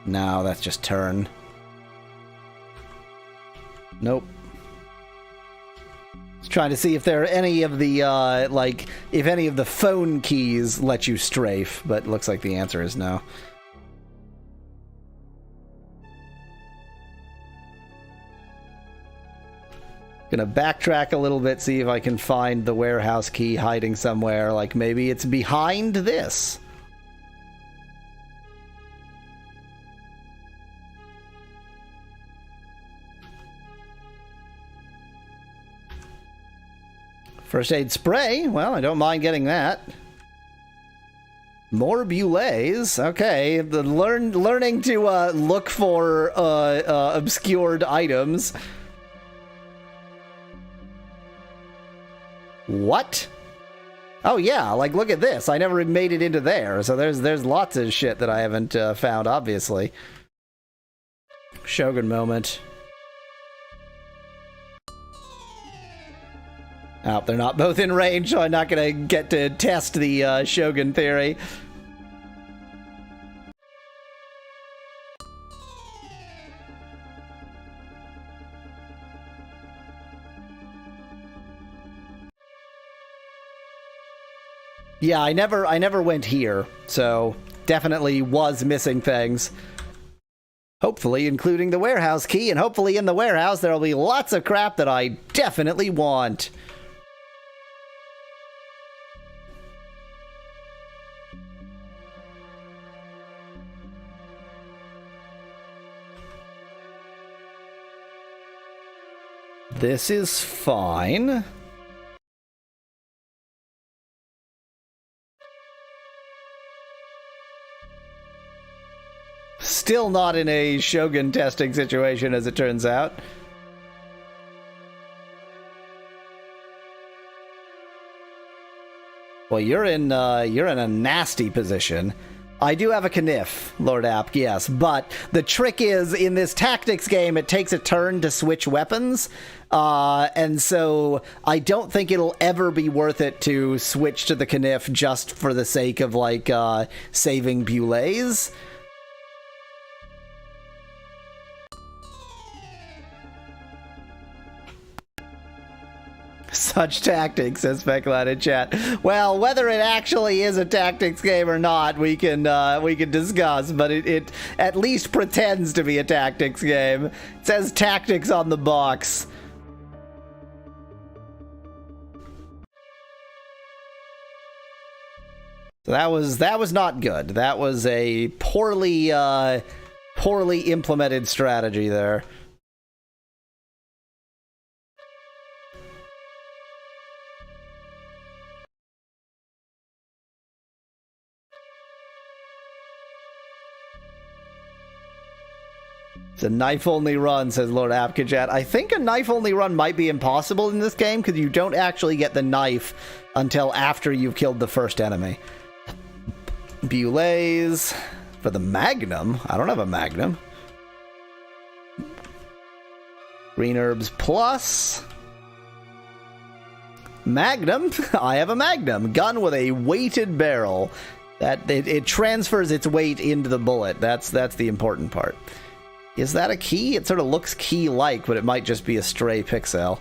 A: No, that's just turn. Nope. Just trying to see if there are any of the, if any of the phone keys let you strafe, but looks like the answer is no. Gonna backtrack a little bit, see if I can find the warehouse key hiding somewhere, like maybe it's behind this. First aid spray? Well, I don't mind getting that. More bullets. Okay, learning to look for obscured items. What? Oh yeah, like look at this. I never made it into there. So there's lots of shit that I haven't found, obviously. Shogun moment. Oh, they're not both in range, so I'm not gonna get to test the Shogun theory. Yeah, I never went here, so definitely was missing things. Hopefully including the warehouse key, and hopefully in the warehouse there'll be lots of crap that I definitely want. This is fine. Still not in a Shogun testing situation, as it turns out. Well, you're in a nasty position. I do have a Kniff, Lord App, yes, but the trick is, in this tactics game, it takes a turn to switch weapons, and so I don't think it'll ever be worth it to switch to the Kniff just for the sake of, like, saving bullets. Such tactics, says Speculate in chat. Well, whether it actually is a tactics game or not, we can discuss, but it at least pretends to be a tactics game. It says tactics on the box. So that was not good. That was a poorly implemented strategy there. It's a knife-only run, says Lord Apkajat. I think a knife-only run might be impossible in this game because you don't actually get the knife until after you've killed the first enemy. Bulays for the Magnum. I don't have a Magnum. Green Herbs Plus. Magnum. I have a Magnum. Gun with a weighted barrel. That it transfers its weight into the bullet. That's the important part. Is that a key? It sort of looks key-like, but it might just be a stray pixel.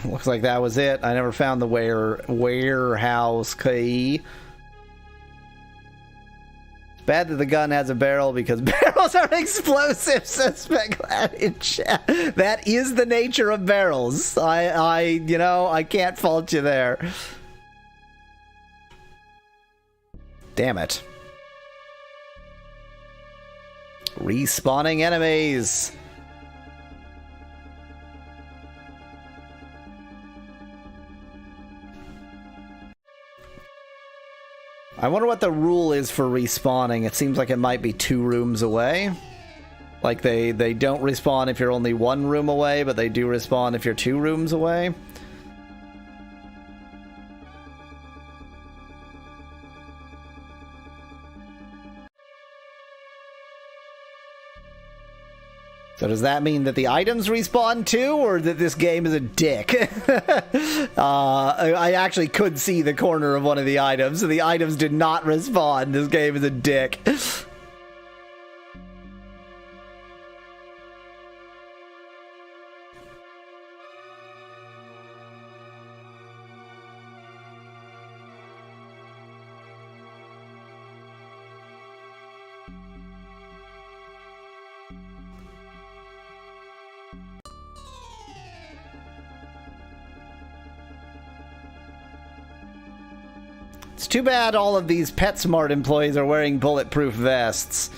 A: Looks like that was it. I never found the warehouse key. It's bad that the gun has a barrel because barrels are explosive, says Specklad in chat. That is the nature of barrels. I can't fault you there. Damn it. Respawning enemies. I wonder what the rule is for respawning. It seems like it might be 2 rooms away. Like they don't respawn if you're only 1 room away, but they do respawn if you're 2 rooms away. So does that mean that the items respawn too, or that this game is a dick? I actually could see the corner of one of the items, so the items did not respawn. This game is a dick. It's too bad all of these PetSmart employees are wearing bulletproof vests.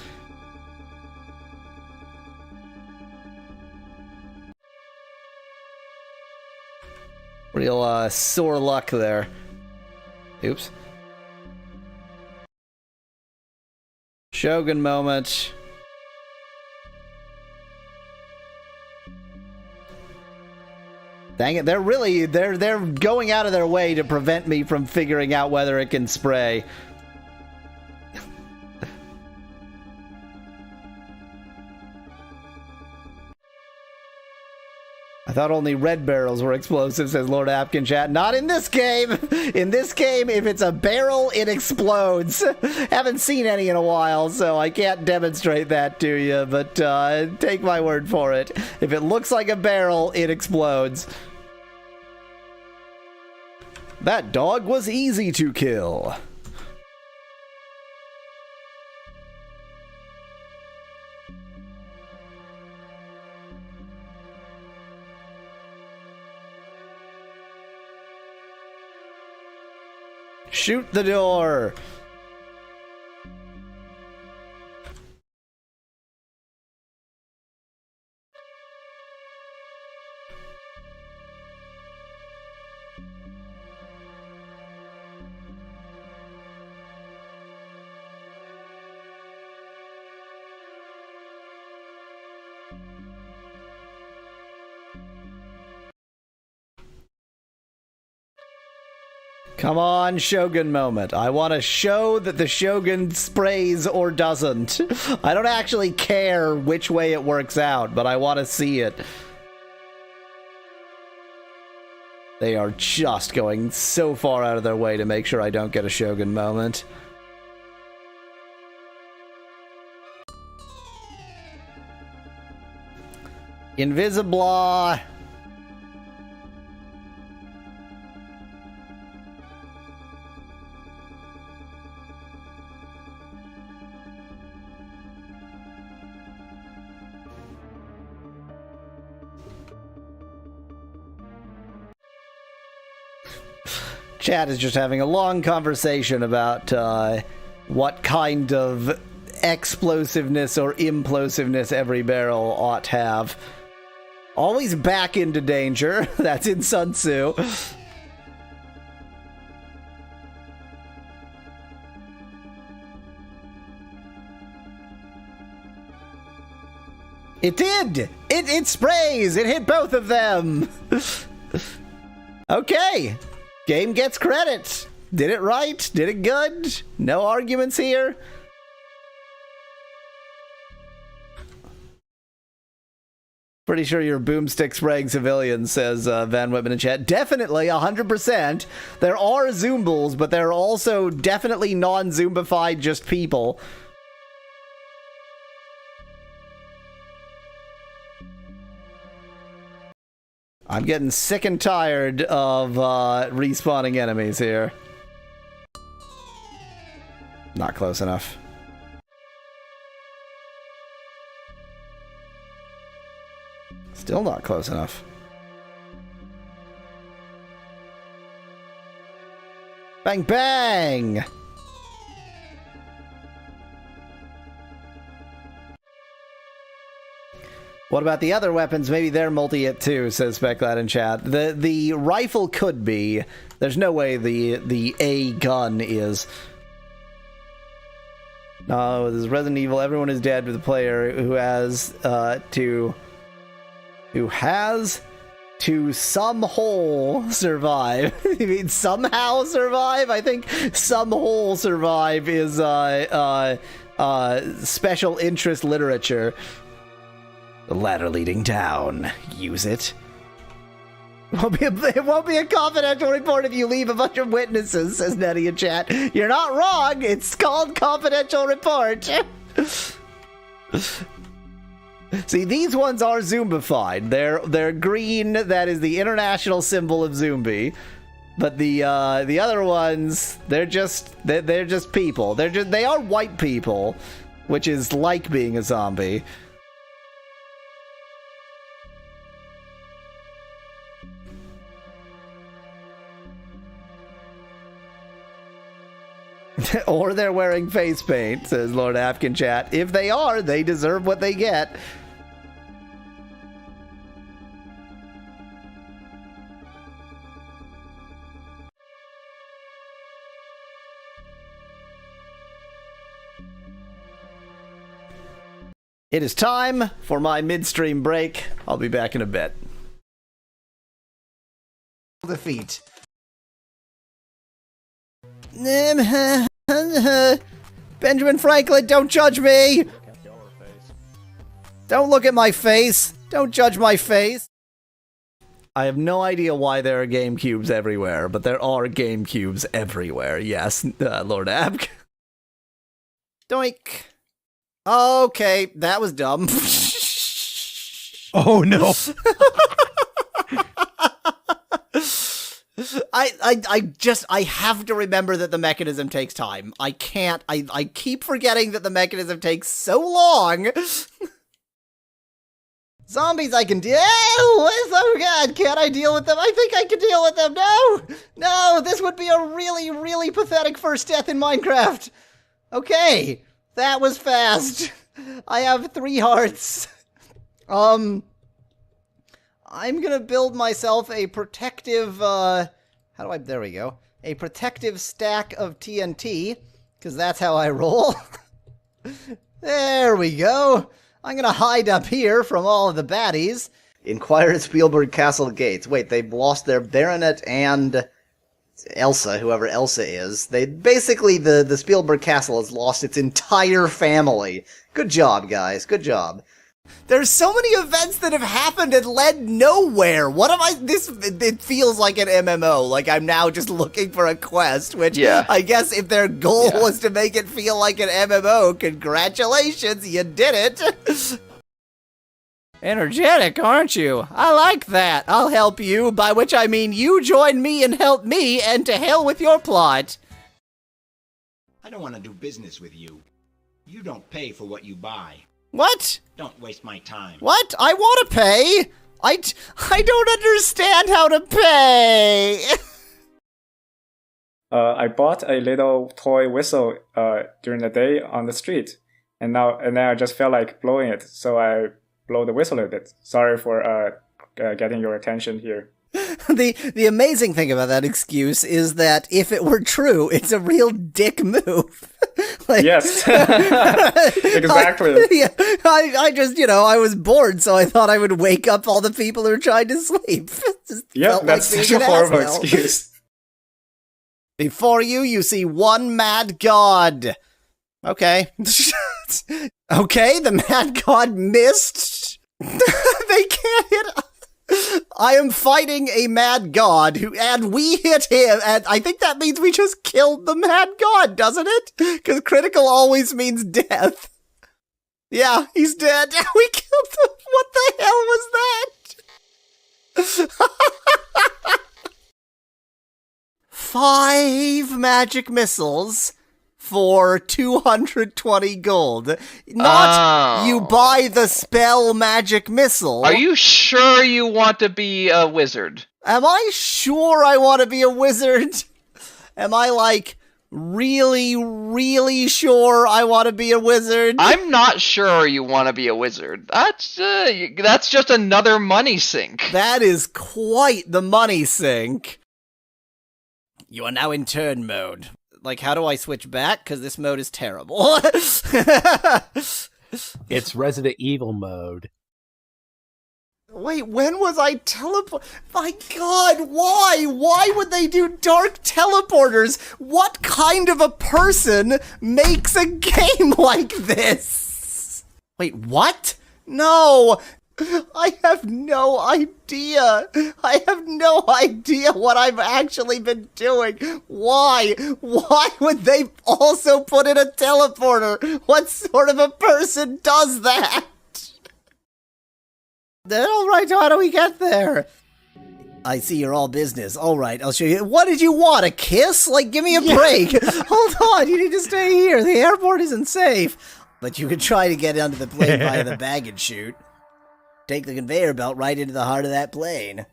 A: Real sore luck there. Oops. Shogun moment. Dang it, they're going out of their way to prevent me from figuring out whether it can spray. I thought only red barrels were explosive, says Lord Apkin chat. Not in this game! In this game, if it's a barrel, it explodes. Haven't seen any in a while, so I can't demonstrate that to you, but take my word for it. If it looks like a barrel, it explodes. That dog was easy to kill. Shoot the door! Come on, Shogun moment. I want to show that the Shogun sprays or doesn't. I don't actually care which way it works out, but I want to see it. They are just going so far out of their way to make sure I don't get a Shogun moment. Invisibla. Chat is just having a long conversation about what kind of explosiveness or implosiveness every barrel ought to have. Always back into danger. That's in Sun Tzu. It did! It sprays! It hit both of them! Okay. Game gets credit. Did it right? Did it good? No arguments here. Pretty sure you're boomstick spraying civilians, says Van Whitman in chat. Definitely, 100%. There are Zoombles, but there are also definitely non-Zoombified just people. I'm getting sick and tired of respawning enemies here. Not close enough. Still not close enough. Bang, bang! What about the other weapons? Maybe they're multi-hit too, says Speclad in chat. The rifle could be. There's no way the A gun is. No, this is Resident Evil. Everyone is dead with the player who has to some hole survive. You mean somehow survive? I think some hole survive is special interest literature. The ladder leading down. Use it. It won't be a confidential report if you leave a bunch of witnesses, says Nettie in chat. You're not wrong. It's called confidential report. See, these ones are Zoombified. They're green. That is the international symbol of Zombie. But the other ones, they're just people. They are white people, which is like being a zombie. Or they're wearing face paint, says Lord Afghan chat. If they are, they deserve what they get. It is time for my midstream break. I'll be back in a bit. Defeat. Benjamin Franklin, don't judge me! Don't look at my face! Don't judge my face! I have no idea why there are GameCubes everywhere, but there are GameCubes everywhere. Yes, Lord Abk. Doink. Okay, that was dumb.
E: Oh no!
A: I have to remember that the mechanism takes time. I can't, I keep forgetting that the mechanism takes so long. Zombies I can deal, oh god, can't I deal with them? I think I can deal with them, no, this would be a really, really pathetic first death in Minecraft. Okay, that was fast. I have 3 hearts. I'm gonna build myself a protective, there we go. A protective stack of TNT, because that's how I roll. There we go. I'm gonna hide up here from all of the baddies. Inquire at Spielberg Castle gates. Wait, they've lost their baronet and Elsa, whoever Elsa is. Basically, the Spielberg Castle has lost its entire family. Good job, guys. Good job. There's so many events that have happened and led nowhere. What am I? It feels like an MMO. Like I'm now just looking for a quest, which I guess if their goal was to make it feel like an MMO, congratulations, you did it. Energetic, aren't you? I like that. I'll help you, by which I mean you join me and help me, and to hell with your plot.
G: I don't want to do business with you. You don't pay for what you buy.
A: What?
G: Don't waste my time.
A: What? I want to pay. I don't understand how to pay.
B: I bought a little toy whistle during the day on the street, and then I just felt like blowing it, so I blow the whistle a bit. Sorry for getting your attention here.
A: The amazing thing about that excuse is that if it were true, it's a real dick move.
B: Yes, exactly.
A: I just, I was bored, so I thought I would wake up all the people who are trying to sleep.
B: Yeah, that's such a horrible excuse.
A: Before you see one mad god. Okay. Okay, the mad god missed. They can't hit. I am fighting a mad god and we hit him, and I think that means we just killed the mad god, doesn't it? Because critical always means death. Yeah, he's dead. We killed him. What the hell was that? 5 magic missiles for 220 gold. Not you buy the spell magic missile.
F: Are you sure you want to be a wizard?
A: Am I sure I want to be a wizard? Am I, really, really sure I want to be a wizard?
F: I'm not sure you want to be a wizard. That's just another money sink.
A: That is quite the money sink. You are now in turn mode. How do I switch back? Because this mode is terrible.
H: It's Resident Evil mode.
A: Wait, when was I teleport? My god, why? Why would they do dark teleporters? What kind of a person makes a game like this? Wait, what? No! I have no idea. I have no idea what I've actually been doing. Why? Why would they also put in a teleporter? What sort of a person does that? All right, how do we get there? I see you're all business. All right, I'll show you. What did you want, a kiss? Give me a break. Hold on, you need to stay here. The airport isn't safe. But you could try to get onto the plane via the baggage chute. Take the conveyor belt right into the heart of that plane.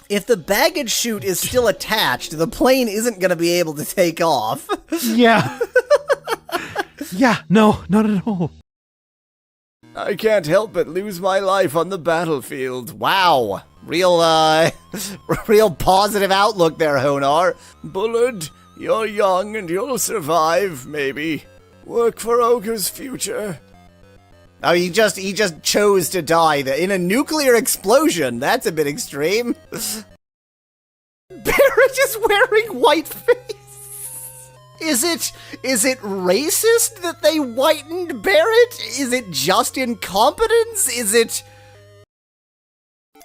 A: If the baggage chute is still attached, the plane isn't going to be able to take off.
I: Yeah. Yeah, no, not at all.
A: I can't help but lose my life on the battlefield. Wow. Real positive outlook there, Honar. Bullard, you're young and you'll survive, maybe. Work for Ogre's future. Oh, he just chose to die in a nuclear explosion. That's a bit extreme. Barrett is wearing white face. Is it racist that they whitened Barrett? Is it just incompetence? Is it...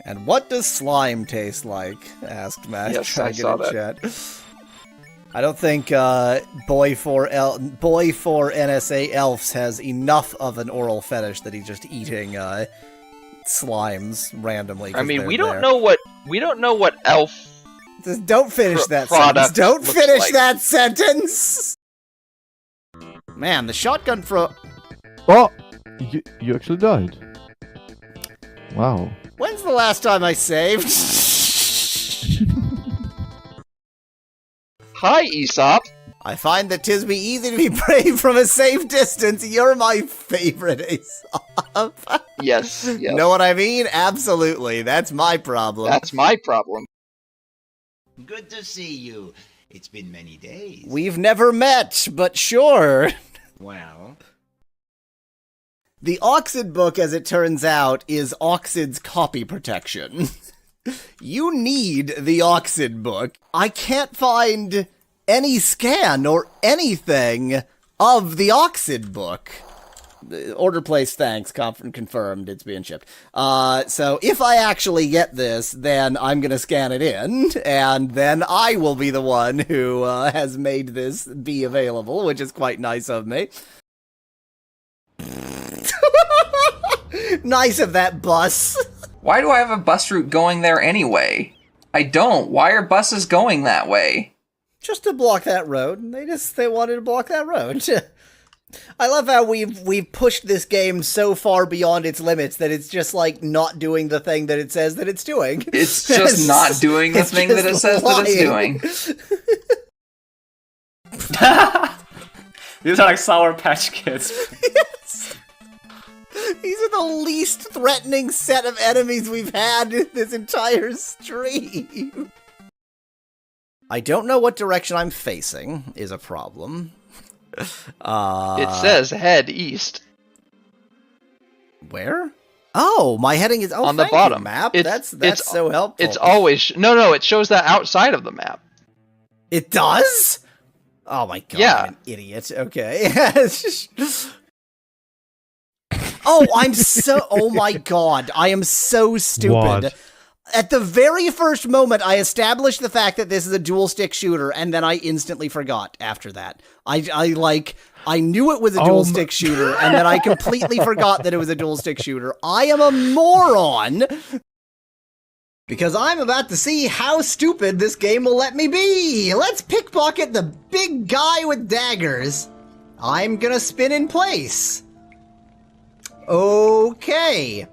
A: And what does slime taste like? Asked Matt.
F: Yes, I saw that.
A: Chat. I don't think Boy for NSA Elves has enough of an oral fetish that he's just eating slimes randomly.
F: I mean, we don't know what elf.
A: Just don't finish that
F: product
A: sentence. Don't finish
F: like.
A: that sentence. Man, the shotgun for.
I: Oh, you actually died. Wow.
A: When's the last time I saved?
F: Hi, Aesop.
A: I find that 'tis me easy to be brave from a safe distance. You're my favorite, Aesop.
F: Yes.
A: Know what I mean? Absolutely. That's my problem.
F: That's my problem.
G: Good to see you. It's been many days.
A: We've never met, but sure.
G: Well...
A: The Oxid book, as it turns out, is Oxid's copy protection. You need the Oxid book. I can't find any scan or anything of the Oxid book. Order placed, thanks. Confirmed, it's being shipped. So if I actually get this, then I'm gonna scan it in, and then I will be the one who has made this be available, which is quite nice of me. Nice of that bus.
D: Why do I have a bus route going there anyway? I don't. Why are buses going that way?
A: Just to block that road. They wanted to block that road. I love how we've pushed this game so far beyond its limits that it's just not doing the thing that it says that it's doing.
D: It's just not doing the thing that it says that it's doing.
B: These are like Sour Patch Kids.
A: Yes. He's a the least threatening set of enemies we've had in this entire stream. I don't know what direction I'm facing is a problem.
F: It says head east.
A: Where? Oh, my heading is
F: on the
A: thank
F: bottom.
A: You, map.
F: It's
A: That's so helpful.
F: It's always no. It shows that outside of the map.
A: It does? Oh my god!
F: Yeah.
A: I'm an idiot. Okay. Oh, I'm so. Oh my god! I am so stupid.
I: What?
A: At the very first moment, I established the fact that this is a dual stick shooter, and then I instantly forgot after that. I knew it was a dual stick shooter, and then I completely forgot that it was a dual stick shooter. I am a moron! Because I'm about to see how stupid this game will let me be! Let's pickpocket the big guy with daggers. I'm gonna spin in place. Okay.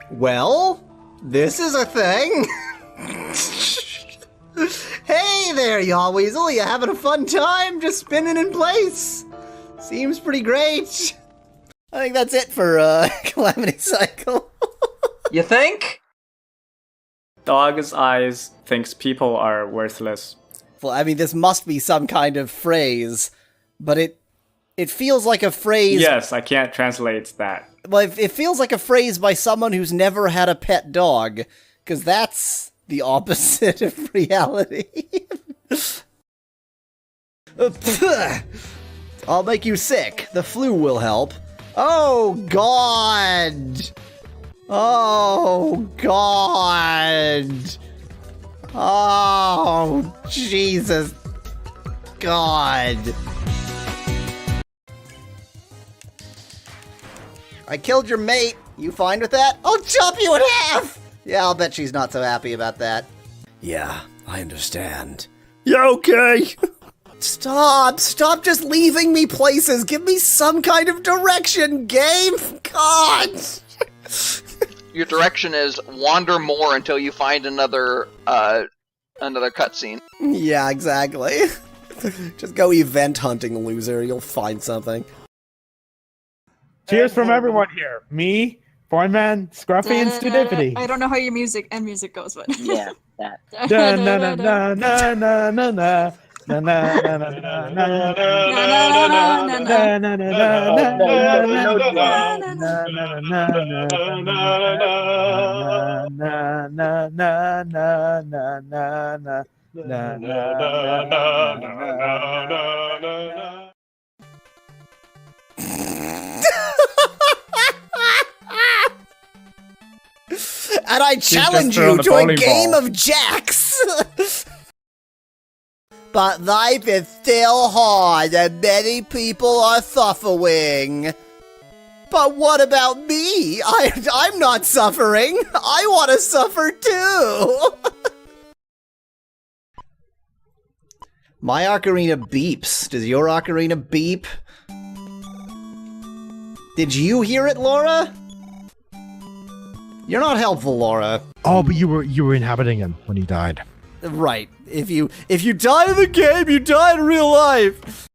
A: Well, this is a thing. Hey there, y'all Weasel. You having a fun time just spinning in place? Seems pretty great. I think that's it for Calamity Cycle.
D: You think?
B: Dog's eyes thinks people are worthless.
A: Well, I mean, this must be some kind of phrase, but it feels like a phrase...
B: Yes, I can't translate that.
A: Well, it feels like a phrase by someone who's never had a pet dog, because that's the opposite of reality. I'll make you sick. The flu will help. Oh, God! Oh, God! Oh, Jesus. God. I killed your mate. You fine with that? I'll chop you in half! Yeah, I'll bet she's not so happy about that. Yeah, I understand.
E: Yeah, okay.
A: Stop just leaving me places. Give me some kind of direction, game. God.
F: Your direction is wander more until you find another cutscene.
A: Yeah, exactly. Just go event hunting, loser. You'll find something.
I: Cheers from everyone here. Me, Boyman, Scruffy, and Stupidity.
J: I don't know how your music goes, but
H: Yeah, that.
I: Na na na na na na na na. Na na na na na na na.
A: And I challenge you to a game of jacks! But life is still hard and many people are suffering. But what about me? I'm not suffering. I want to suffer too. My ocarina beeps. Does your ocarina beep? Did you hear it, Laura? You're not helpful, Laura.
I: Oh, but you were inhabiting him when he died.
A: Right. If you die in the game, you die in real life.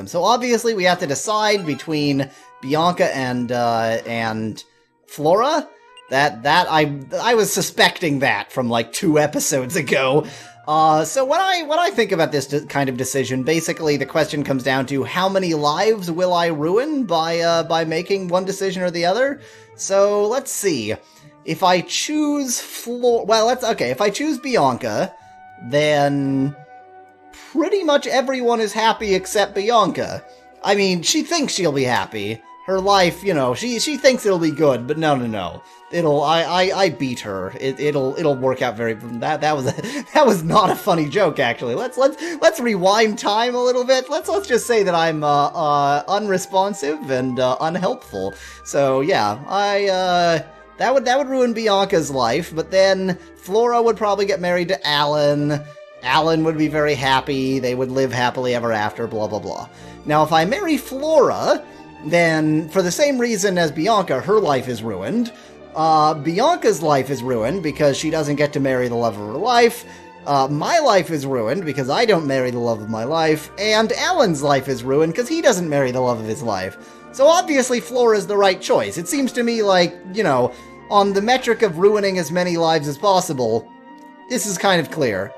A: So obviously we have to decide between Bianca and Flora. That I was suspecting that from like 2 episodes ago. So when I think about this kind of decision, basically the question comes down to how many lives will I ruin by making one decision or the other. So let's see. If I choose if I choose Bianca, then pretty much everyone is happy except Bianca. I mean, she thinks she'll be happy. Her life, you know, she thinks it'll be good, but no. I beat her. It'll work out very. That was not a funny joke, actually. Let's rewind time a little bit. Let's just say that I'm unresponsive and unhelpful. So yeah, that would ruin Bianca's life. But then Flora would probably get married to Alan. Alan would be very happy. They would live happily ever after. Blah blah blah. Now, if I marry Flora, then for the same reason as Bianca, her life is ruined. Bianca's life is ruined because she doesn't get to marry the love of her life. My life is ruined because I don't marry the love of my life. And Alan's life is ruined because he doesn't marry the love of his life. So obviously Flora is the right choice. It seems to me like, you know, on the metric of ruining as many lives as possible, this is kind of clear.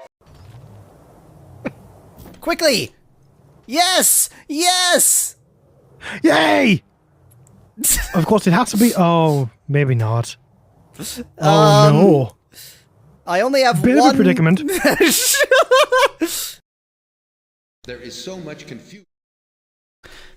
A: Quickly! Yes! Yes!
I: Yay! Of course, it has to be. Oh, maybe not. Oh no!
A: I only have
I: Bit
A: one...
I: of a predicament.
G: There is so much confusion.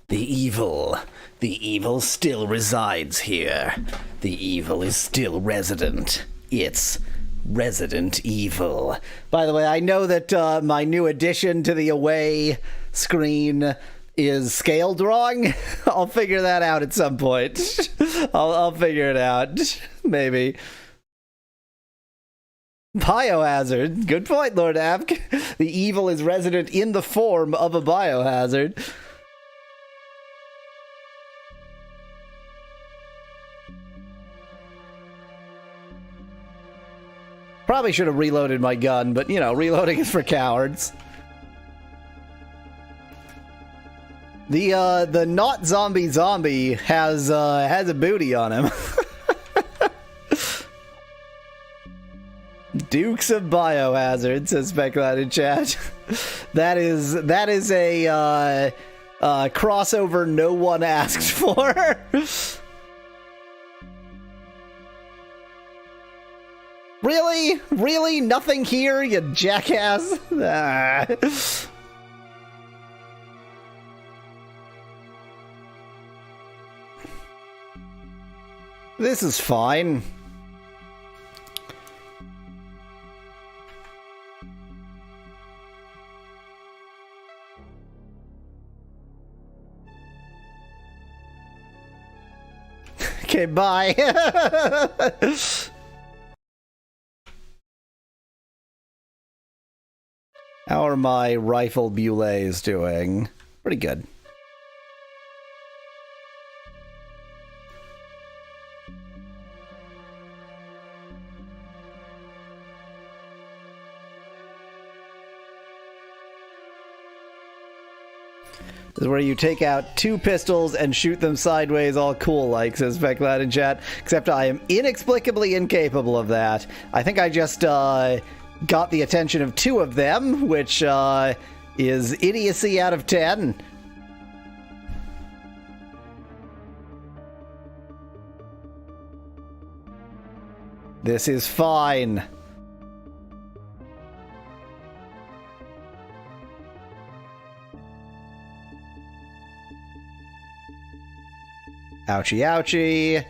A: The evil still resides here. The evil is still resident. It's Resident Evil. By the way, I know that my new addition to the away screen is scaled wrong. I'll figure that out at some point. I'll figure it out. Maybe. Biohazard. Good point, Lord Apk. The evil is resident in the form of a biohazard. Probably should have reloaded my gun, but you know, reloading is for cowards. The not zombie has a booty on him. Dukes of Biohazard, says Speculate in chat. That is a crossover no one asked for. Really? Really? Nothing here, you jackass? Ah. This is fine. Okay, bye. How are my rifle bullets doing? Pretty good. This is where you take out two pistols and shoot them sideways all cool like, says Speclad in chat. Except I am inexplicably incapable of that. I think I just got the attention of two of them, which is idiocy out of 10. This is fine. Ouchie, ouchie.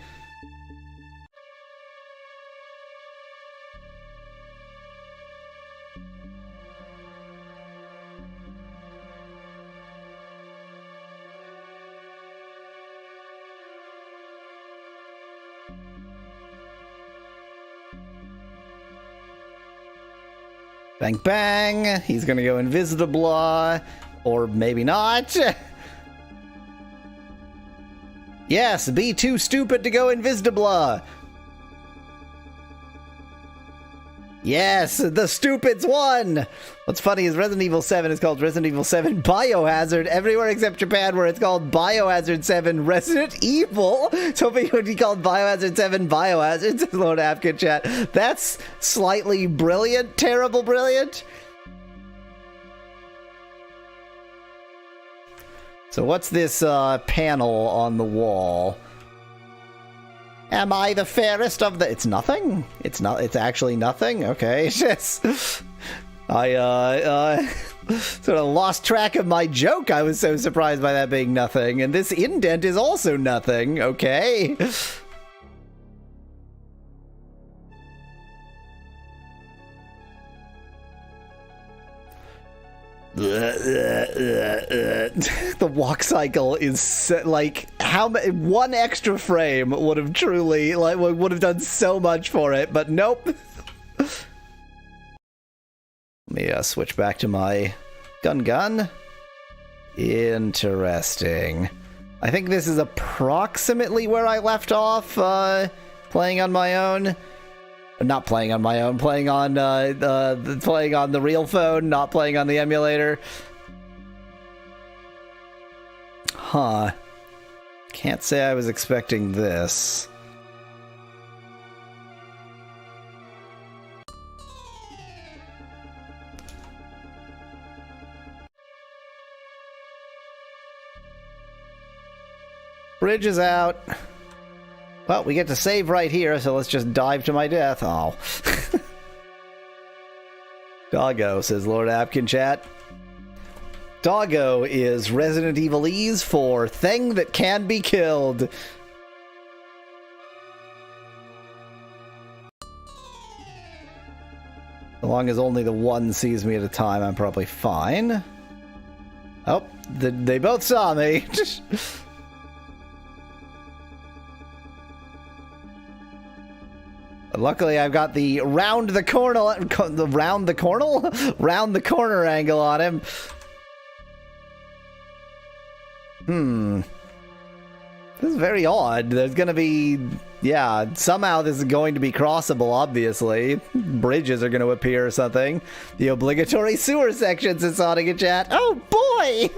A: Bang, bang. He's gonna go invisible, or maybe not. Yes, be too stupid to go invisible. Yes, the stupids won. What's funny is Resident Evil 7 is called Resident Evil 7 Biohazard everywhere except Japan, where it's called Biohazard 7 Resident Evil. So it would be called Biohazard 7 Biohazard, says Lord Afghan chat. That's slightly brilliant, terrible brilliant. So what's this panel on the wall? Am I the fairest of the... It's nothing? It's not... It's actually nothing? Okay. I sort of lost track of my joke. I was so surprised by that being nothing. And this indent is also nothing. Okay. The walk cycle is like one extra frame would have truly would have done so much for it, but nope. Let me switch back to my gun. Interesting. I think this is approximately where I left off playing on my own. Not playing on my own, playing on the real phone, not playing on the emulator. Huh. Can't say I was expecting this. Bridge is out. Well, we get to save right here, so let's just dive to my death. Oh. Doggo, says Lord Apkin chat. Doggo is Resident Evilese for thing that can be killed. As long as only the one sees me at a time, I'm probably fine. Oh, they both saw me. Luckily, I've got the round the corner angle on him. This is very odd. There's gonna be, yeah, somehow this is going to be crossable, obviously. Bridges are gonna appear or something. The obligatory sewer section, says Sonic in chat. Oh boy!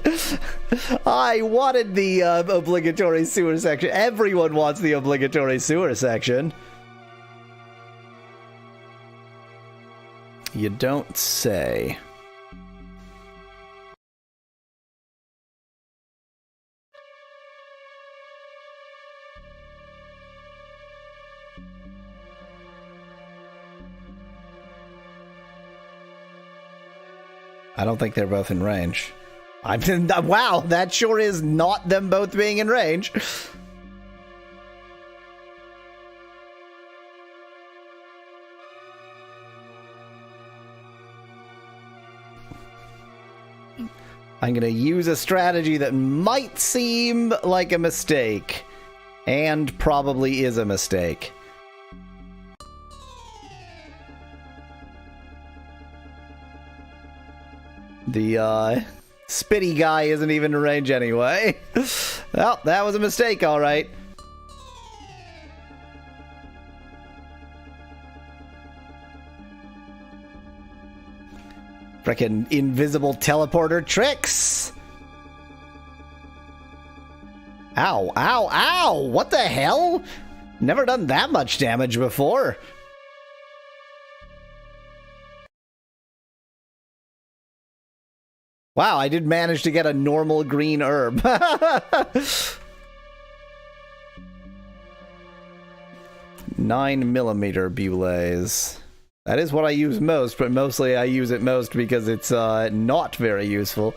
A: I wanted the obligatory sewer section. Everyone wants the obligatory sewer section. You don't say. I don't think they're both in range. Wow, that sure is not them both being in range. I'm going to use a strategy that might seem like a mistake, and probably is a mistake. The, spitty guy isn't even in range anyway. Well, that was a mistake, alright. Frickin' invisible teleporter tricks! Ow, ow, ow! What the hell? Never done that much damage before. Wow, I did manage to get a normal green herb. 9mm Bulays. That is what I use most, but mostly I use it most because it's not very useful.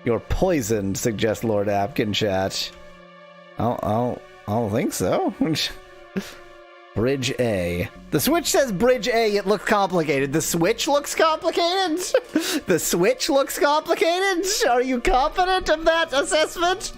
A: You're poisoned, suggests Lord Apkin chat. I don't think so. Bridge A. The Switch says Bridge A, it looks complicated. The Switch looks complicated? The Switch looks complicated? Are you confident of that assessment?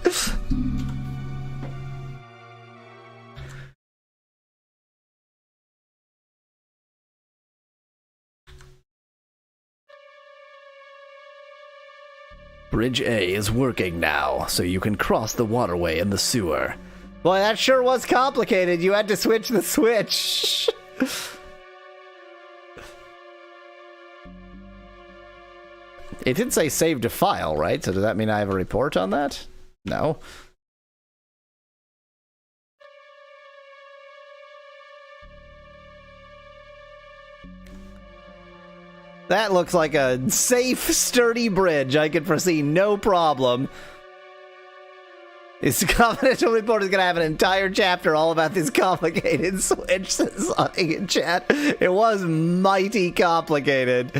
A: Bridge A is working now, so you can cross the waterway in the sewer. Boy, that sure was complicated. You had to switch the switch. It did say save to file, right? So does that mean I have a report on that? No. That looks like a safe, sturdy bridge. I can foresee no problem. His confidential report is going to have an entire chapter all about this complicated switch, says Sonic in chat. It was mighty complicated.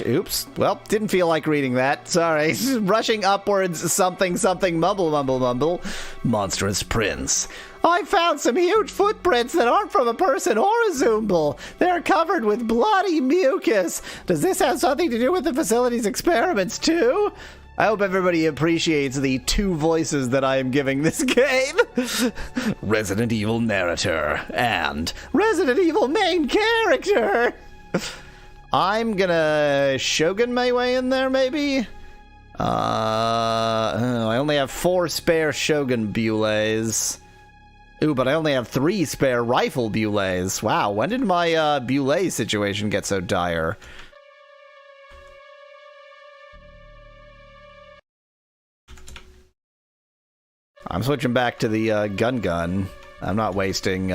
A: Oops. Well, didn't feel like reading that. Sorry. Rushing upwards, something, mumble, mumble, mumble. Monstrous prince. I found some huge footprints that aren't from a person or a Zoombal. They're covered with bloody mucus. Does this have something to do with the facility's experiments, too? I hope everybody appreciates the two voices that I am giving this game. Resident Evil narrator and Resident Evil main character. I'm gonna Shogun my way in there, maybe? I only have 4 spare Shogun Bulays. Ooh, but I only have 3 spare rifle Bulays. Wow, when did my Bulay situation get so dire? I'm switching back to the gun. I'm not wasting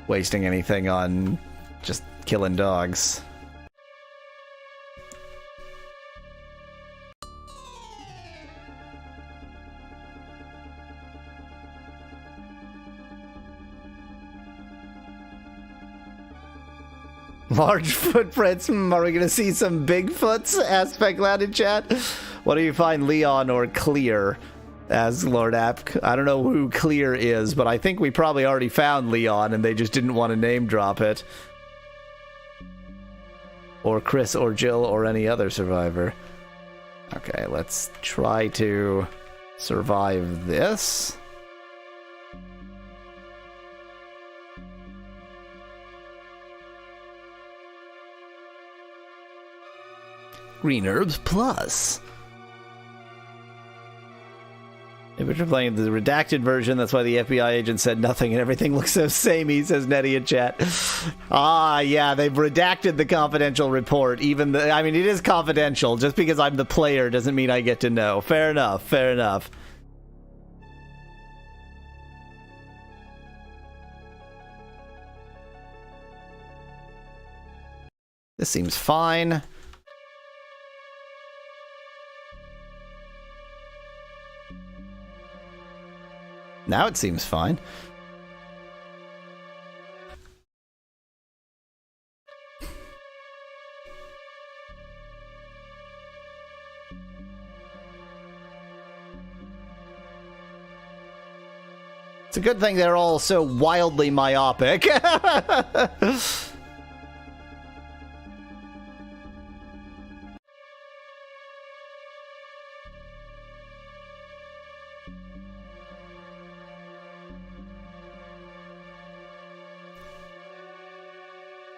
A: anything on just killing dogs. Large footprints. Are we gonna see some Bigfoots? Asked Specloud in chat. What do you find, Leon or Clear? As Lord App. I don't know who Clear is, but I think we probably already found Leon and they just didn't want to name drop it. Or Chris or Jill or any other survivor. Okay, let's try to survive this. Green Herbs Plus. If you're playing the redacted version, that's why the FBI agent said nothing and everything looks so samey, says Nettie in chat. Ah, yeah, they've redacted the confidential report. I mean, it is confidential. Just because I'm the player doesn't mean I get to know. Fair enough, fair enough. This seems fine. Now it seems fine. It's a good thing they're all so wildly myopic.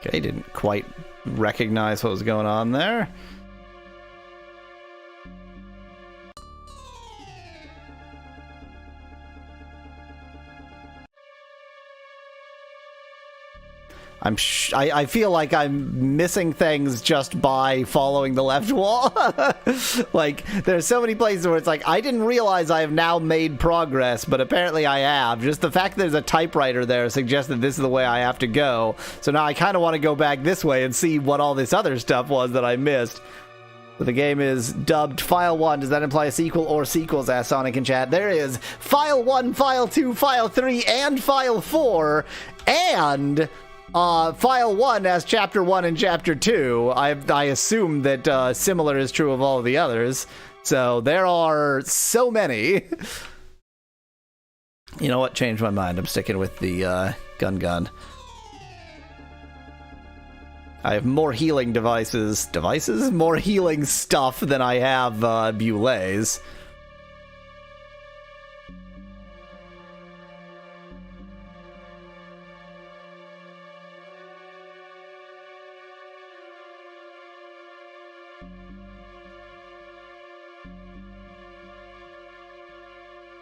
A: Okay, didn't quite recognize what was going on there. I feel like I'm missing things just by following the left wall. Like, there's so many places where it's like, I didn't realize I have now made progress, but apparently I have. Just the fact that there's a typewriter there suggests that this is the way I have to go. So now I kind of want to go back this way and see what all this other stuff was that I missed. So the game is dubbed File 1. Does that imply a sequel or sequels? Asked Sonic in chat. There is File 1, File 2, File 3, and File 4, and... File 1 as Chapter 1 and Chapter 2. I assume that similar is true of all of the others. So there are so many. You know what? Changed my mind. I'm sticking with the gun. I have more healing devices. More healing stuff than I have Bulay's.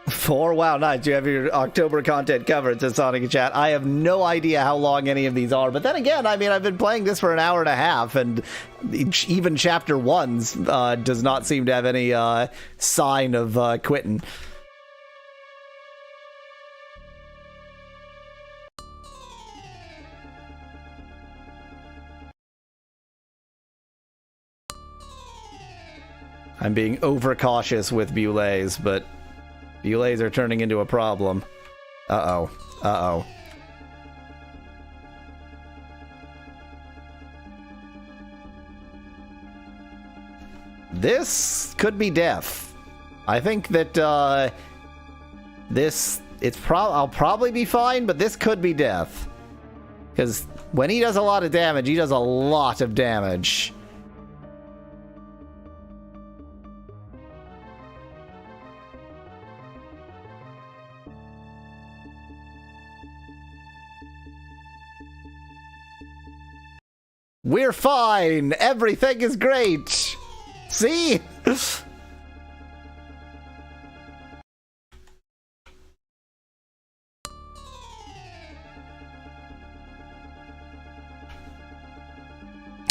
A: Four? Wow, nice. You have your October content covered, says Sonic in chat. I have no idea how long any of these are. But then again, I mean, I've been playing this for an hour and a half, and even Chapter 1's does not seem to have any sign of quitting. I'm being overcautious with Bulay's, but... Bulay's are turning into a problem. Uh-oh. This could be death. I think that, I'll probably be fine, but this could be death. Because when he does a lot of damage, he does a lot of damage. We're fine! Everything is great! See?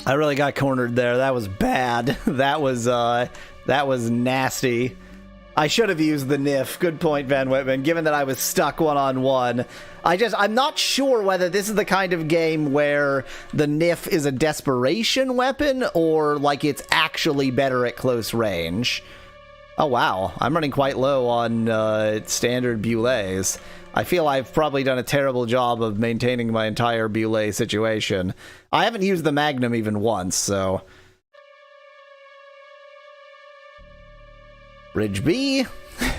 A: I really got cornered there. That was bad. That was nasty. I should have used the NIF. Good point, Van Whitman. Given that I was stuck one-on-one, I'm not sure whether this is the kind of game where the NIF is a desperation weapon or like it's actually better at close range. Oh wow, I'm running quite low on standard Boulets. I feel I've probably done a terrible job of maintaining my entire Boulet situation. I haven't used the Magnum even once, so... Bridge B.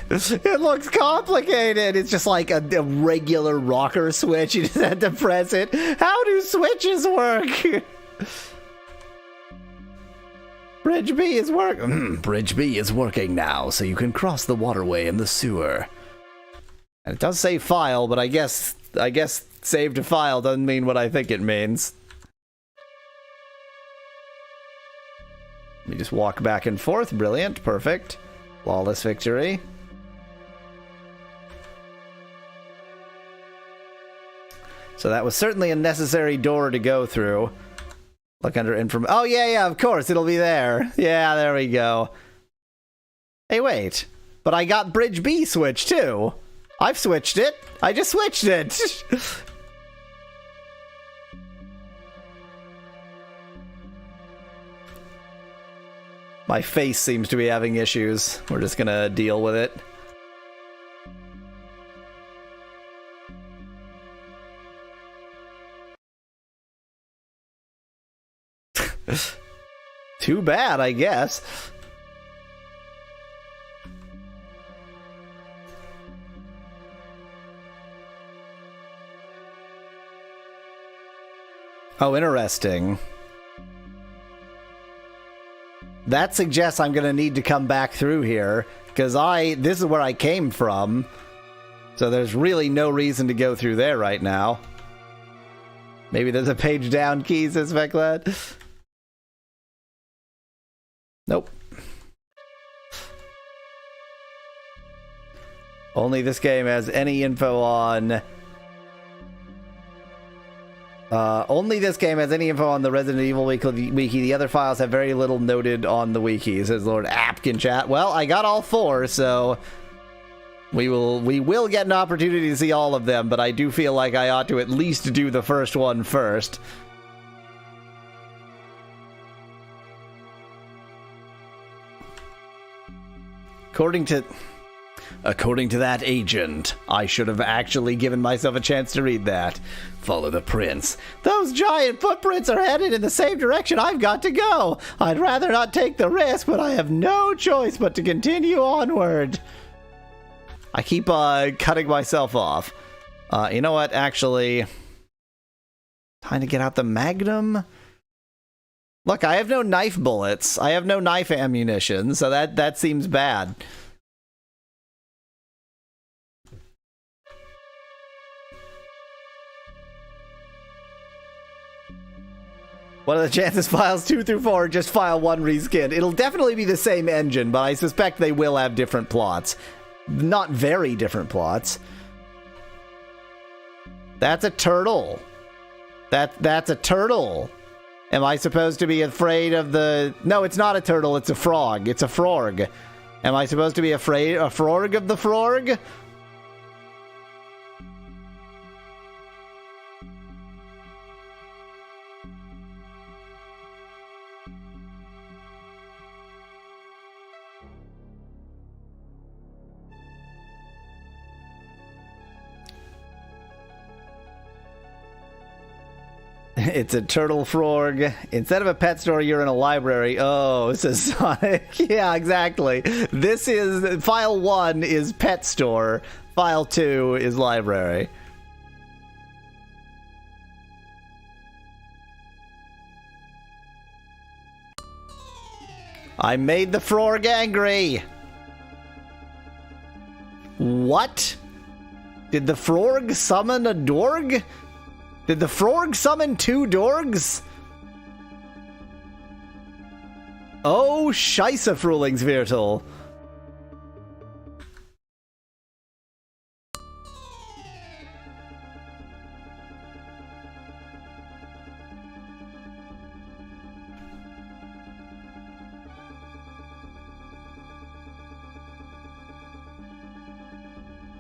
A: It looks complicated. It's just like a regular rocker switch. You just had to press it. How do switches work? Bridge B is Bridge B is working now, so you can cross the waterway in the sewer. And it does say file, but I guess save to file doesn't mean what I think it means. Let me just walk back and forth. Brilliant. Perfect. Flawless victory. So that was certainly a necessary door to go through. Look under inform. Oh, yeah, of course. It'll be there. Yeah, there we go. Hey, wait. But I got Bridge B switched, too. I've switched it. I just switched it. My face seems to be having issues. We're just gonna deal with it. Too bad, I guess. Oh, interesting. That suggests I'm gonna need to come back through here, because this is where I came from. So there's really no reason to go through there right now. Maybe there's a page down key, says Veclad. Nope. Only this game has any info on... only this game has any info on the Resident Evil Wiki. The other files have very little noted on the wiki, says Lord Apkin chat. Well, I got all 4, so we will get an opportunity to see all of them, but I do feel like I ought to at least do the first one first. According to that agent, I should have actually given myself a chance to read that. Follow the prints. Those giant footprints are headed in the same direction I've got to go. I'd rather not take the risk, but I have no choice but to continue onward. I keep cutting myself off. You know what? Actually, time to get out the Magnum. Look, I have no knife bullets. I have no knife ammunition, so that seems bad. What are the chances files 2 through 4 just file 1 reskin? It'll definitely be the same engine, but I suspect they will have different plots. Not very different plots. That's a turtle. That's a turtle. Am I supposed to be afraid of the... No, it's not a turtle, it's a frog. It's a frog. Am I supposed to be afraid a frog of the frog? It's a turtle frog. Instead of a pet store, you're in a library. Oh, says Sonic. Yeah, exactly. This is... File 1 is pet store. File 2 is library. I made the frog angry. What? Did the frog summon a dorg? Did the frog summon 2 dorgs? Oh, scheisse, Frühlingsviertel.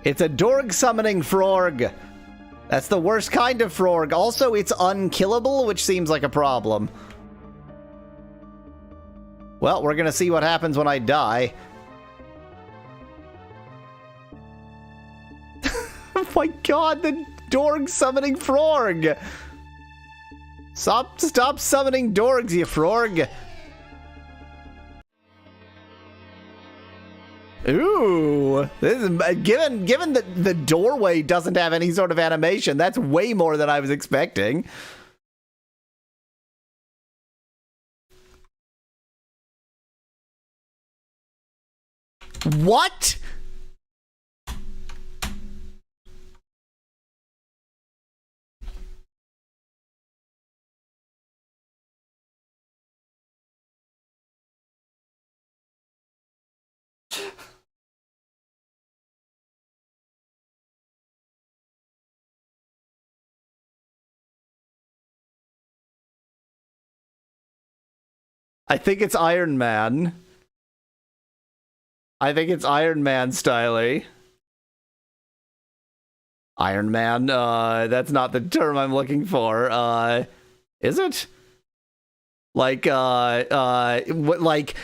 A: It's a Dorg summoning frog. That's the worst kind of frog. Also, it's unkillable, which seems like a problem. Well, we're gonna see what happens when I die. Oh my god, the Dorg summoning frog! Stop summoning Dorgs, you frog! Ooh, this is, given that the doorway doesn't have any sort of animation, that's way more than I was expecting. What? I think it's Iron Man. I think it's Iron Man styly. Iron Man, that's not the term I'm looking for. Is it? Like, like,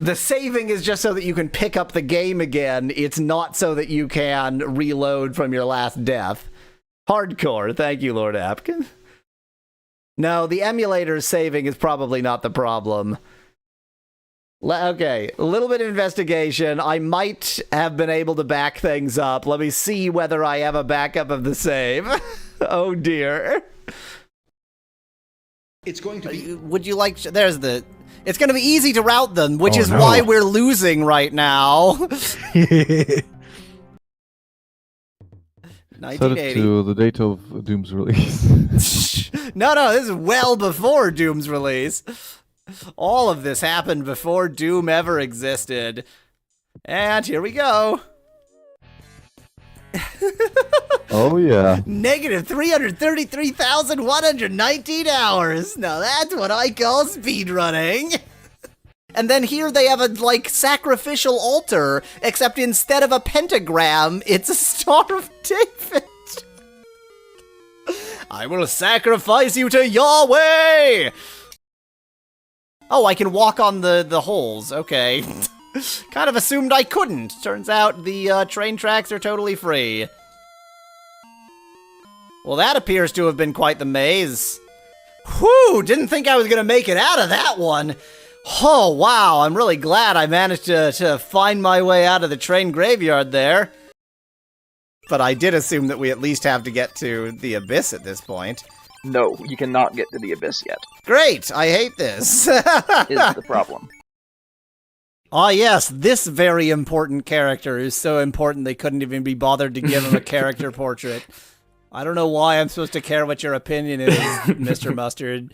A: the saving is just so that you can pick up the game again. It's not so that you can reload from your last death. Hardcore. Thank you, Lord Apkin. No, the emulator saving is probably not the problem. Okay, a little bit of investigation. I might have been able to back things up. Let me see whether I have a backup of the save. Oh dear.
G: It's going to be...
A: Would you like... There's the... It's going to be easy to route them, which is why we're losing right now. 1980.
K: To the date of Doom's release.
A: No, this is well before Doom's release. All of this happened before Doom ever existed. And here we go.
K: Oh, yeah.
A: Negative 333,119 hours. Now that's what I call speedrunning. And then here they have a, like, sacrificial altar, except instead of a pentagram, it's a Star of David. I will sacrifice you to Yahweh! Oh, I can walk on the holes. Okay. Kind of assumed I couldn't. Turns out the train tracks are totally free. Well, that appears to have been quite the maze. Whew! Didn't think I was gonna make it out of that one. Oh, wow. I'm really glad I managed to find my way out of the train graveyard there. But I did assume that we at least have to get to the abyss at this point.
F: No, you cannot get to the abyss yet.
A: Great! I hate this.
F: Is the problem.
A: Ah, yes, this very important character is so important they couldn't even be bothered to give him a character portrait. I don't know why I'm supposed to care what your opinion is, Mr. Mustard.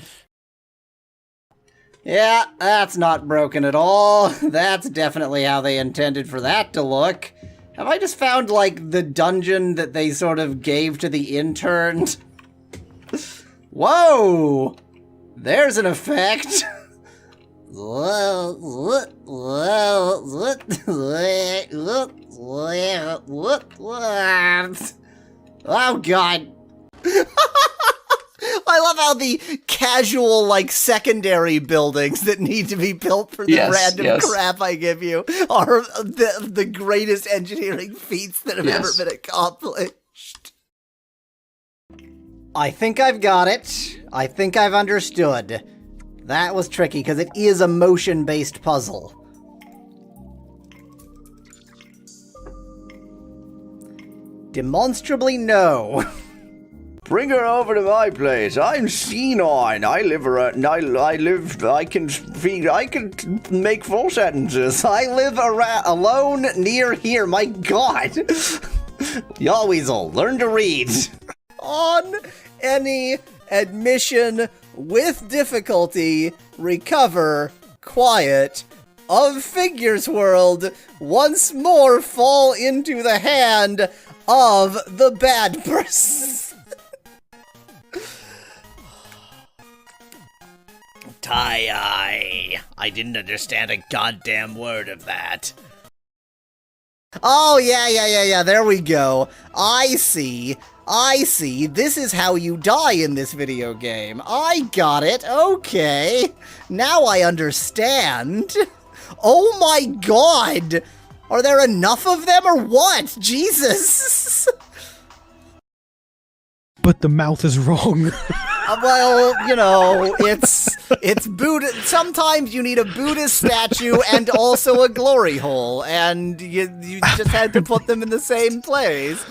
A: Yeah, that's not broken at all. That's definitely how they intended for that to look. Have I just found, like, the dungeon that they sort of gave to the intern? Whoa! There's an effect! Oh god. I love how the casual, like, secondary buildings that need to be built for the random crap I give you are the greatest engineering feats that have ever been accomplished. I think I've got it. I think I've understood. That was tricky, because it is a motion-based puzzle. Demonstrably no.
L: Bring her over to my place. I'm C9. I can make full sentences.
A: I live alone near here. My god. Y'all weasel, learn to read. On any admission with difficulty, recover, quiet, of Figures World, once more fall into the hand of the bad person. Tie-eye. I didn't understand a goddamn word of that. Oh, yeah. There we go. I see. This is how you die in this video game. I got it. Okay. Now I understand. Oh my god. Are there enough of them or what? Jesus.
I: But the mouth is wrong.
A: Well, you know, it's Buddha. Sometimes you need a Buddhist statue and also a glory hole, and you just had to put them in the same place.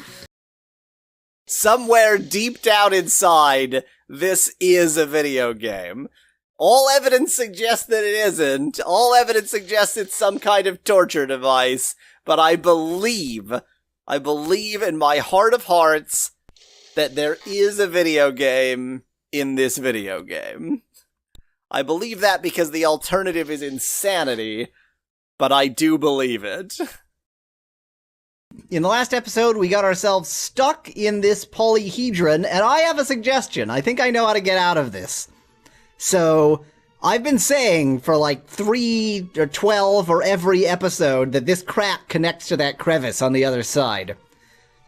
A: Somewhere deep down inside, this is a video game. All evidence suggests that it isn't. All evidence suggests it's some kind of torture device, but I believe in my heart of hearts that there is a video game in this video game. I believe that because the alternative is insanity, but I do believe it. In the last episode, we got ourselves stuck in this polyhedron, and I have a suggestion. I think I know how to get out of this. So, I've been saying for like 3 or 12 or every episode that this crack connects to that crevice on the other side.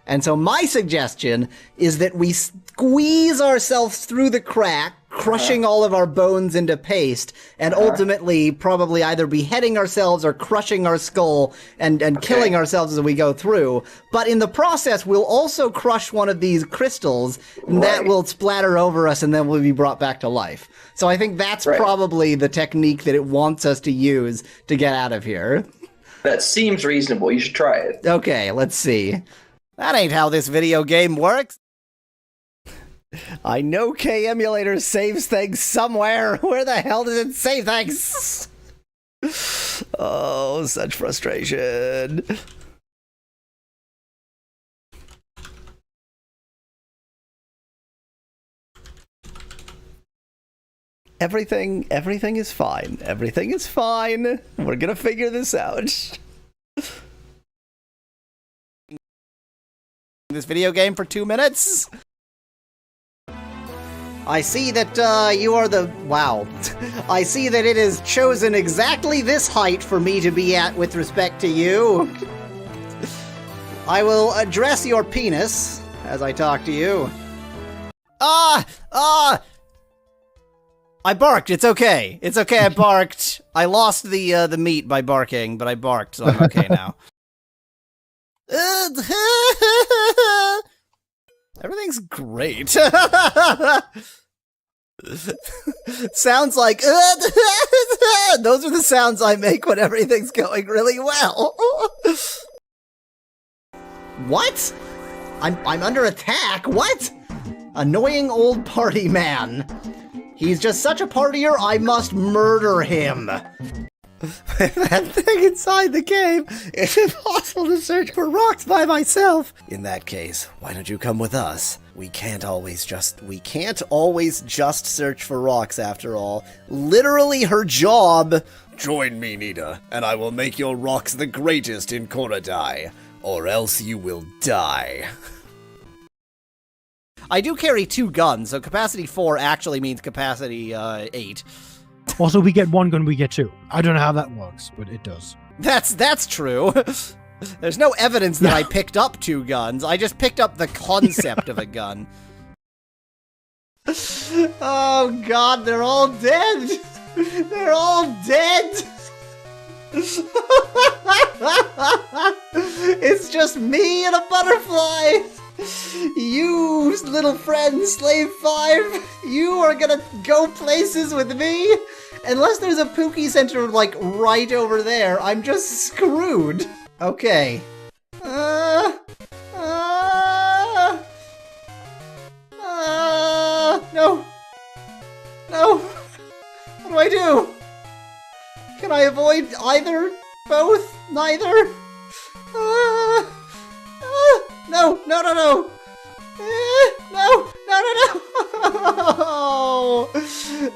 A: And so my suggestion is that we squeeze ourselves through the crack, crushing all of our bones into paste, and ultimately probably either beheading ourselves or crushing our skull and killing ourselves as we go through. But in the process, we'll also crush one of these crystals, and that will splatter over us, and then we'll be brought back to life. So I think that's probably the technique that it wants us to use to get out of here.
M: That seems reasonable. You should try it.
A: Okay, let's see. That ain't how this video game works. I know K-Emulator saves things somewhere. Where the hell does it save things? Oh, such frustration. Everything is fine. Everything is fine. We're gonna figure this out. This video game for 2 minutes. I see that you are the... Wow. I see that it has chosen exactly this height for me to be at with respect to you. I will address your penis as I talk to you. I barked. It's okay. It's okay, I barked. I lost the meat by barking, but I barked, so I'm okay now. Everything's great. Sounds like those are the sounds I make when everything's going really well. What? I'm under attack? What? Annoying old party man. He's just such a partier, I must murder him. That thing inside the cave, it's impossible to search for rocks by myself. In that case, why don't you come with us? We can't always just search for rocks after all. Literally her job. Join me, Nita, and I will make your rocks the greatest in Korodai, or else you will die. I do carry 2 guns, so capacity 4 actually means capacity 8.
I: Also, we get 1 gun, we get 2. I don't know how that works, but it does.
A: That's true. There's no evidence that I picked up 2 guns. I just picked up the concept of a gun. Oh god, they're all dead! They're all dead! It's just me and a butterfly! You, little friend, Slave 5, you are gonna go places with me? Unless there's a Pookie Center, like, right over there, I'm just screwed. Okay. No. No. What do I do? Can I avoid either? Both? Neither? No. No.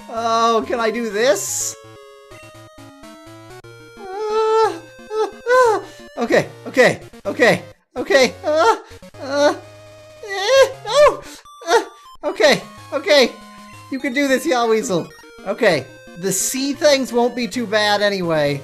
A: Oh, can I do this? Okay. No! Okay. You can do this, Yaweasel. Okay. The sea things won't be too bad anyway.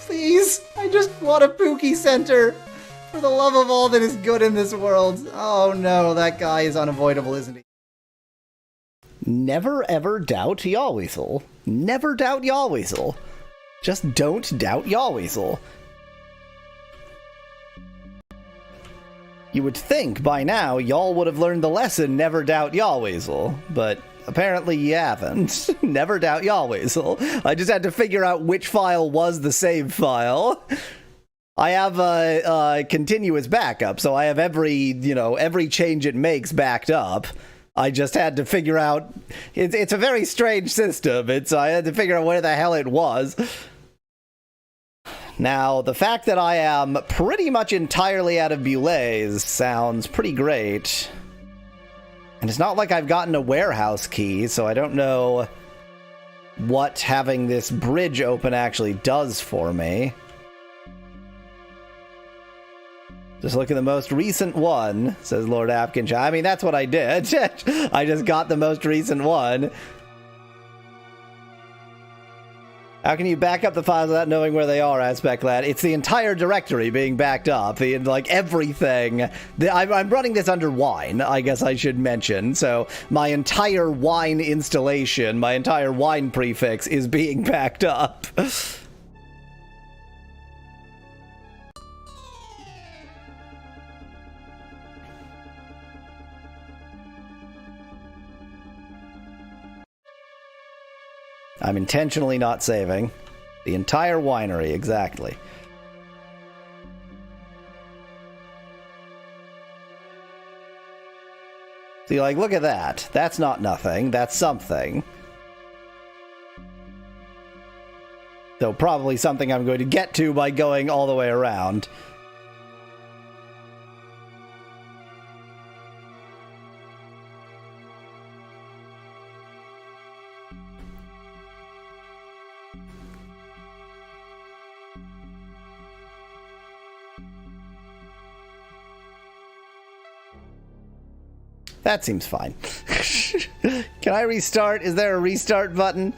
A: Please, I just want a Pookie Center. For the love of all that is good in this world. Oh no, that guy is unavoidable, isn't he? Never ever doubt Yawweasel. Never doubt Yawweasel. Just don't doubt Yawweasel. You would think by now y'all would have learned the lesson, never doubt Yawweasel, but apparently you haven't. Never doubt Yawweasel. I just had to figure out which file was the save file. I have a continuous backup, so I have every change it makes backed up. I just had to figure out. It's a very strange system. I had to figure out where the hell it was. Now, the fact that I am pretty much entirely out of Boulets sounds pretty great. And it's not like I've gotten a warehouse key, so I don't know what having this bridge open actually does for me. Just look at the most recent one, says Lord Apkinshaw. I mean, that's what I did. I just got the most recent one. How can you back up the files without knowing where they are, Aspect Lad? It's the entire directory being backed up. Everything. I'm running this under wine, I guess I should mention. So my entire wine installation, my entire wine prefix is being backed up. I'm intentionally not saving. The entire winery, exactly. See, look at that. That's not nothing. That's something. Though probably something I'm going to get to by going all the way around. That seems fine. Can I restart? Is there a restart button?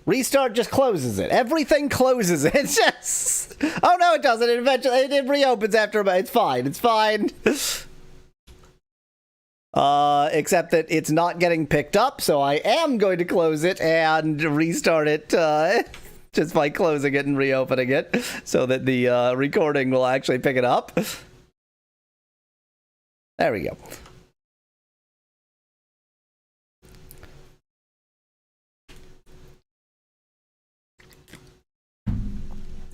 A: Restart just closes it. Everything closes it. Just... Oh no, it doesn't. It reopens after a... It's fine. It's fine. Except that it's not getting picked up, so I am going to close it and restart it just by closing it and reopening it so that the recording will actually pick it up. There we go.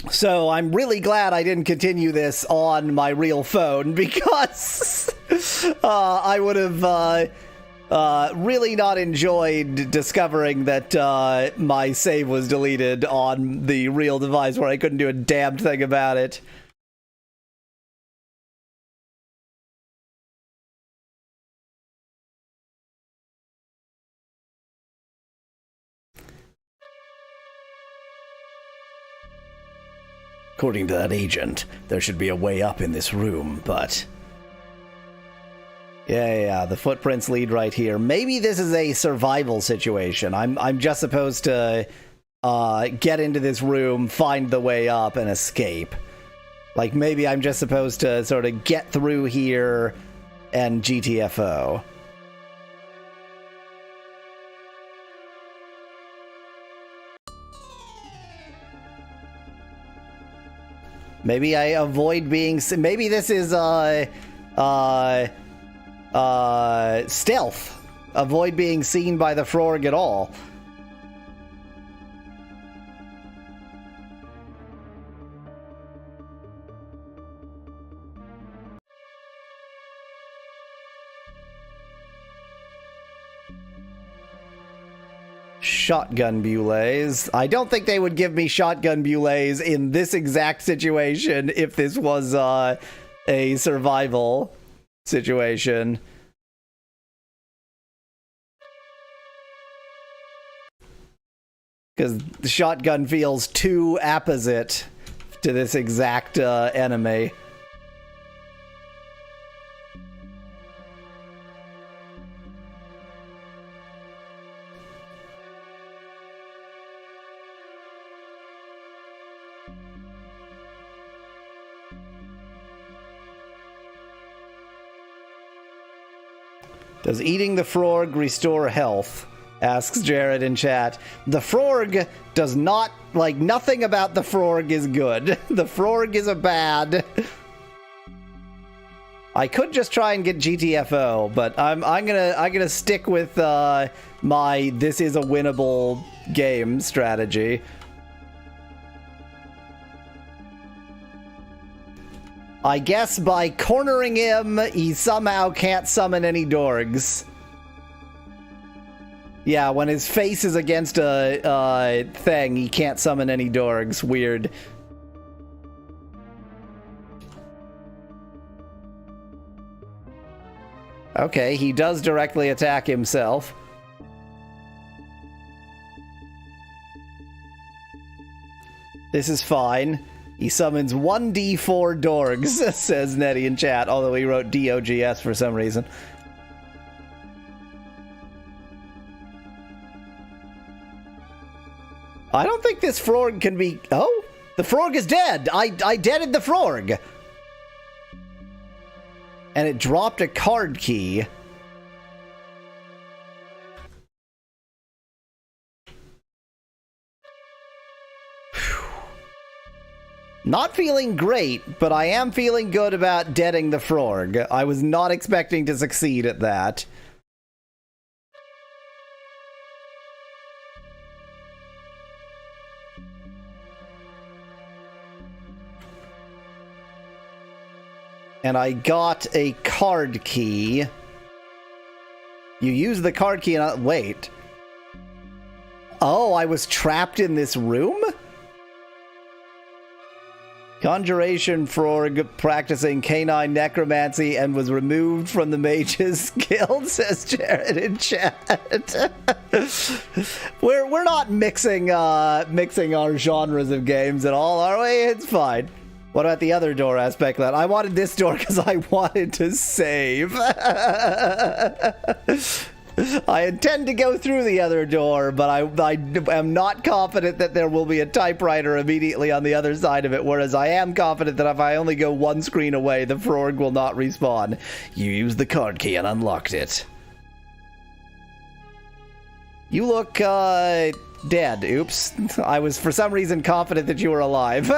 A: So I'm really glad I didn't continue this on my real phone because I would have really not enjoyed discovering that my save was deleted on the real device where I couldn't do a damned thing about it. According to that agent, there should be a way up in this room, but... Yeah, the footprints lead right here. Maybe this is a survival situation. I'm just supposed to get into this room, find the way up, and escape. Maybe I'm just supposed to sort of get through here and GTFO. Maybe I avoid being... Maybe this is, stealth. Avoid being seen by the Frorg at all. Shotgun Boulets. I don't think they would give me shotgun Boulets in this exact situation if this was a survival situation. Because the shotgun feels too opposite to this exact enemy. Does eating the frog restore health? Asks Jared in chat. The frog does not, like, nothing about the frog is good. The frog is a bad. I could just try and get GTFO, but I'm gonna stick with my this is a winnable game strategy. I guess by cornering him, he somehow can't summon any dorgs. Yeah, when his face is against a thing, he can't summon any dorgs. Weird. Okay, he does directly attack himself. This is fine. He summons 1d4 dorgs, says Nettie in chat, although he wrote DOGS for some reason. I don't think this frog can be... Oh, the frog is dead! I deaded the frog! And it dropped a card key. Not feeling great, but I am feeling good about deading the frog. I was not expecting to succeed at that. And I got a card key. You use the card key and wait. Oh, I was trapped in this room? Conjuration frog practicing canine necromancy and was removed from the Mages Guild, says Jared in chat. We're not mixing our genres of games at all, are we? It's fine. What about the other door aspect of that? I wanted this door because I wanted to save. I intend to go through the other door, but I am not confident that there will be a typewriter immediately on the other side of it, whereas I am confident that if I only go one screen away, the frog will not respawn. You used the card key and unlocked it. You look, dead. Oops. I was, for some reason, confident that you were alive.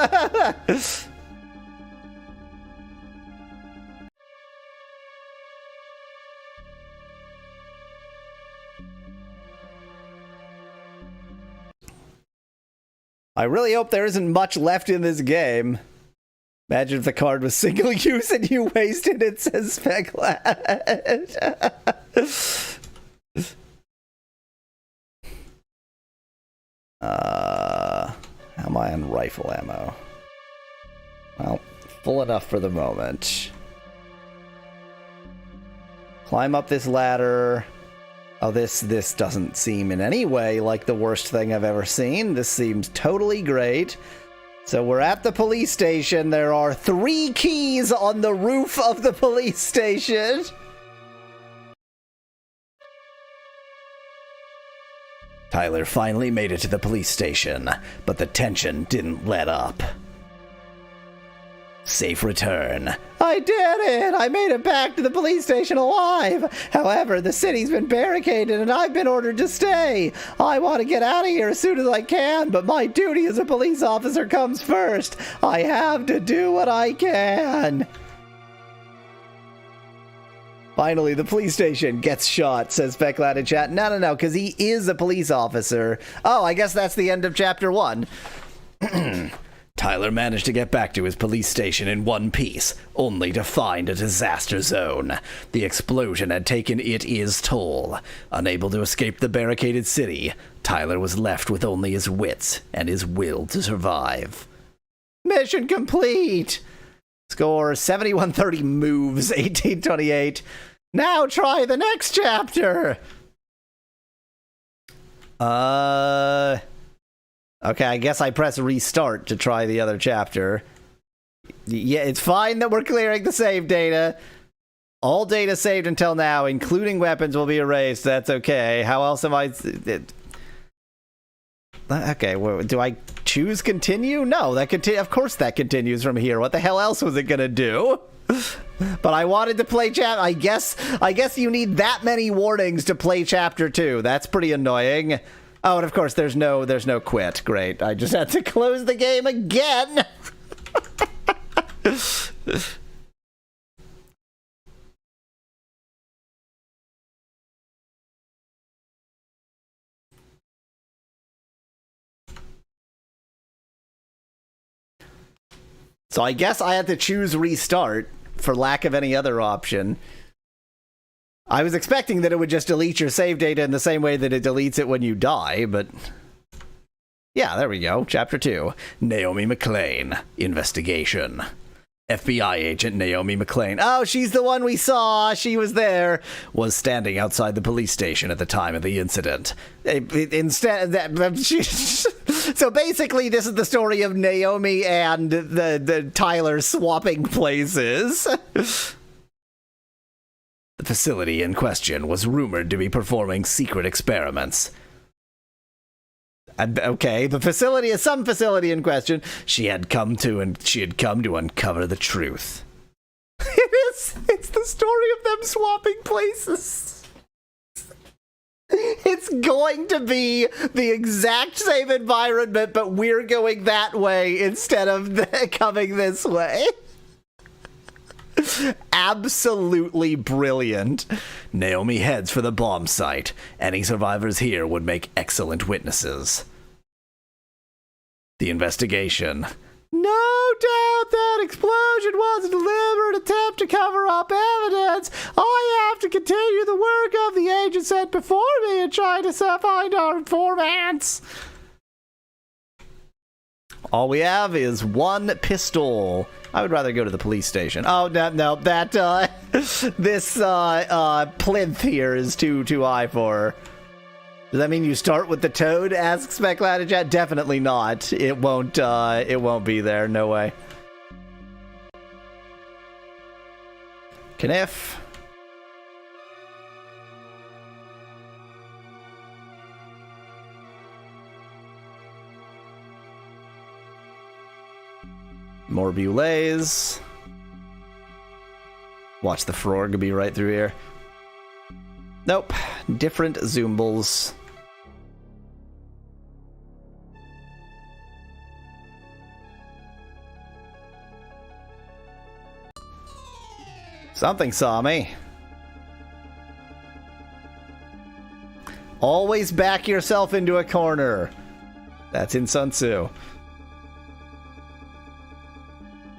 A: I really hope there isn't much left in this game. Imagine if the card was single use and you wasted it, says Specklad. How am I on rifle ammo? Well, full enough for the moment. Climb up this ladder. Oh, this doesn't seem in any way like the worst thing I've ever seen. This seems totally great. So we're at the police station. There are 3 keys on the roof of the police station. Tyler finally made it to the police station, but the tension didn't let up. Safe return. I did it! I made it back to the police station alive! However, the city's been barricaded and I've been ordered to stay! I want to get out of here as soon as I can, but my duty as a police officer comes first! I have to do what I can! Finally, the police station gets shot, says Specklad in chat. No, because he is a police officer. Oh, I guess that's the end of chapter 1. Tyler managed to get back to his police station in one piece, only to find a disaster zone. The explosion had taken his toll. Unable to escape the barricaded city, Tyler was left with only his wits and his will to survive. Mission complete! Score 7130 moves, 1828. Now try the next chapter! Okay, I guess I press restart to try the other chapter. Yeah, it's fine that we're clearing the save data. All data saved until now, including weapons, will be erased. That's okay. How else am I... Okay, well, do I choose continue? No, of course that continues from here. What the hell else was it gonna do? But I wanted to play I guess you need that many warnings to play chapter 2. That's pretty annoying. Oh, and of course there's no quit. Great. I just had to close the game again. So I guess I had to choose restart for lack of any other option. I was expecting that it would just delete your save data in the same way that it deletes it when you die, but... Yeah, there we go. Chapter 2. Naomi McClane. Investigation. FBI agent Naomi McClane. Oh, she's the one we saw. She was there. Was standing outside the police station at the time of the incident. So basically, this is the story of Naomi and the Tyler swapping places. The facility in question was rumored to be performing secret experiments. Okay, the facility is some facility in question. She had come to uncover the truth. It's the story of them swapping places. It's going to be the exact same environment, but we're going that way instead of coming this way. Absolutely brilliant. Naomi heads for the bomb site. Any survivors here would make excellent witnesses. The investigation. No doubt that explosion was a deliberate attempt to cover up evidence. I have to continue the work of the agent sent before me and try to find our informants. All we have is one pistol. I would rather go to the police station. Oh, no, this plinth here is too high for her. Does that mean you start with the toad? Asks Speclatichat. Definitely not. It won't be there. No way. Kniff. More Boulets. Watch the frog be right through here. Nope. Different Zoombles. Something saw me. Always back yourself into a corner. That's in Sun Tzu.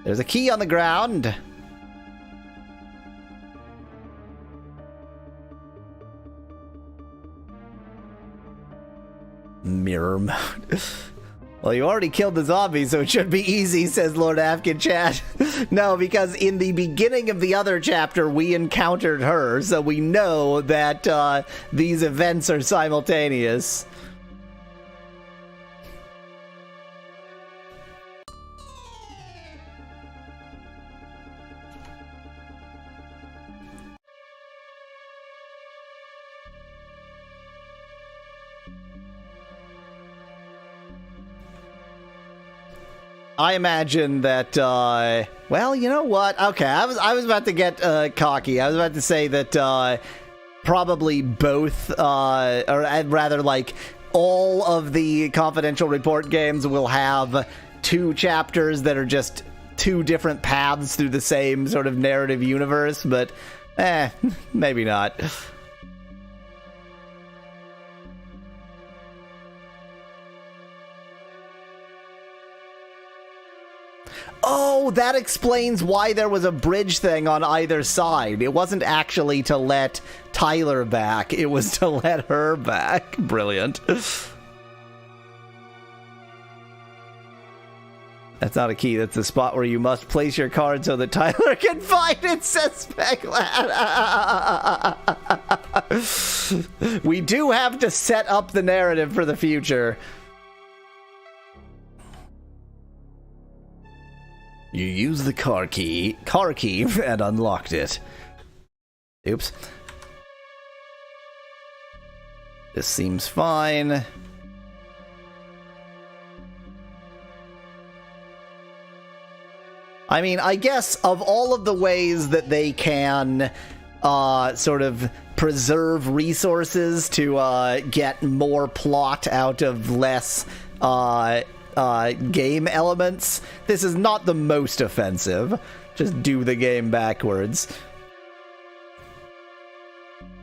A: There's a key on the ground. Mirror mode. Well, you already killed the zombie, so it should be easy, says Lord Afghan Chat. No, because in the beginning of the other chapter, we encountered her, so we know that these events are simultaneous. I imagine that, well, you know what? Okay, I was about to get cocky. I was about to say that probably both, or rather, like, all of the confidential report games will have 2 chapters that are just 2 different paths through the same sort of narrative universe, but, maybe not. Oh, that explains why there was a bridge thing on either side. It wasn't actually to let Tyler back. It was to let her back. Brilliant. That's not a key. That's the spot where you must place your card so that Tyler can find it, says Speclat. We do have to set up the narrative for the future. You used the car key, and unlocked it. Oops. This seems fine. I mean, I guess of all of the ways that they can sort of preserve resources to get more plot out of less game elements, this is not the most offensive. Just do the game backwards.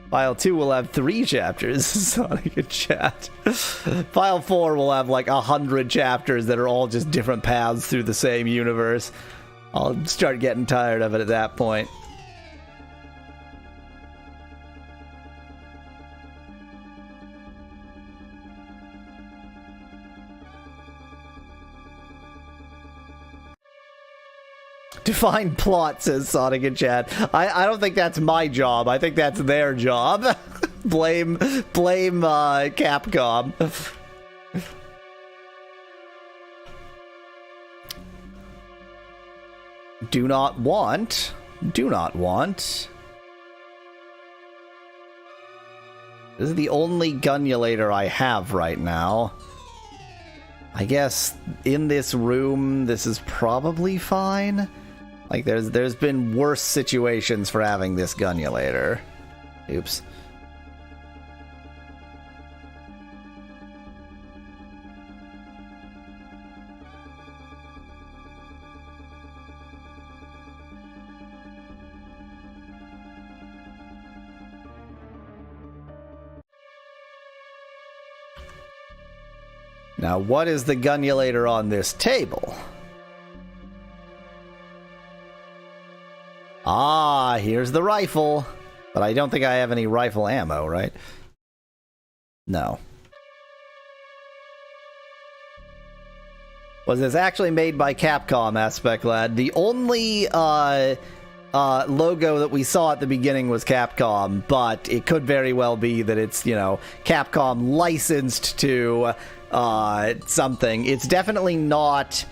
A: File 2 will have 3 chapters, Sonic in chat. File 4 will have like 100 chapters that are all just different paths through the same universe. I'll start getting tired of it at that point. Define plot, says Sonic in chat. I don't think that's my job. I think that's their job. blame Capcom. Do not want. This is the only gunnulator I have right now. I guess in this room, this is probably fine. Like, there's been worse situations for having this gunnulator. Oops. Now, what is the gunnulator on this table? Ah, here's the rifle. But I don't think I have any rifle ammo, right? No. Was this actually made by Capcom, Aspect Lad? The only logo that we saw at the beginning was Capcom, but it could very well be that it's, you know, Capcom licensed to something. It's definitely not...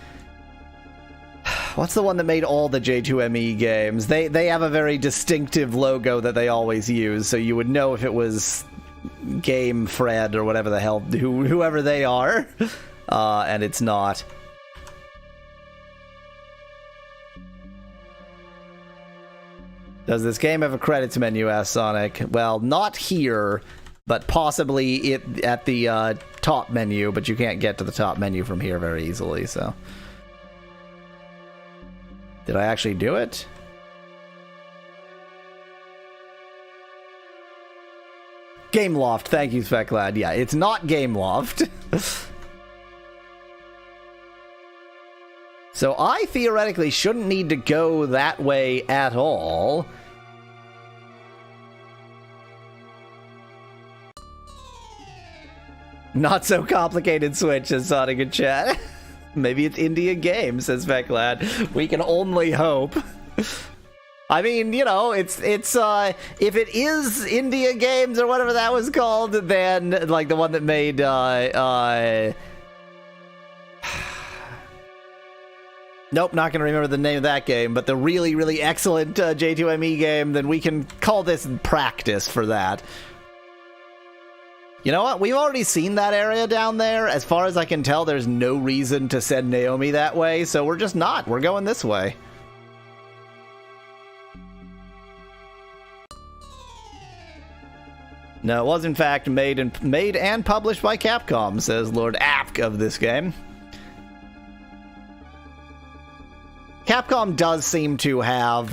A: What's the one that made all the J2ME games? They have a very distinctive logo that they always use, so you would know if it was Game Fred or whatever the hell, whoever they are, and it's not. Does this game have a credits menu, asks Sonic? Well, not here, but possibly at the top menu, but you can't get to the top menu from here very easily, so... Did I actually do it? Gameloft, thank you, Speclad. Yeah, it's not Gameloft. So I theoretically shouldn't need to go that way at all. Not so complicated Switch, says Sonic in chat. Maybe it's India Games, says Veclad. We can only hope. I mean, you know, it's if it is India Games or whatever that was called, then like the one that made nope, not gonna remember the name of that game, but the really, really excellent J2ME game, then we can call this practice for that. You know what? We've already seen that area down there. As far as I can tell, there's no reason to send Naomi that way, so we're just not. We're going this way. No, it was in fact made and published by Capcom, says Lord Apk of this game. Capcom does seem to have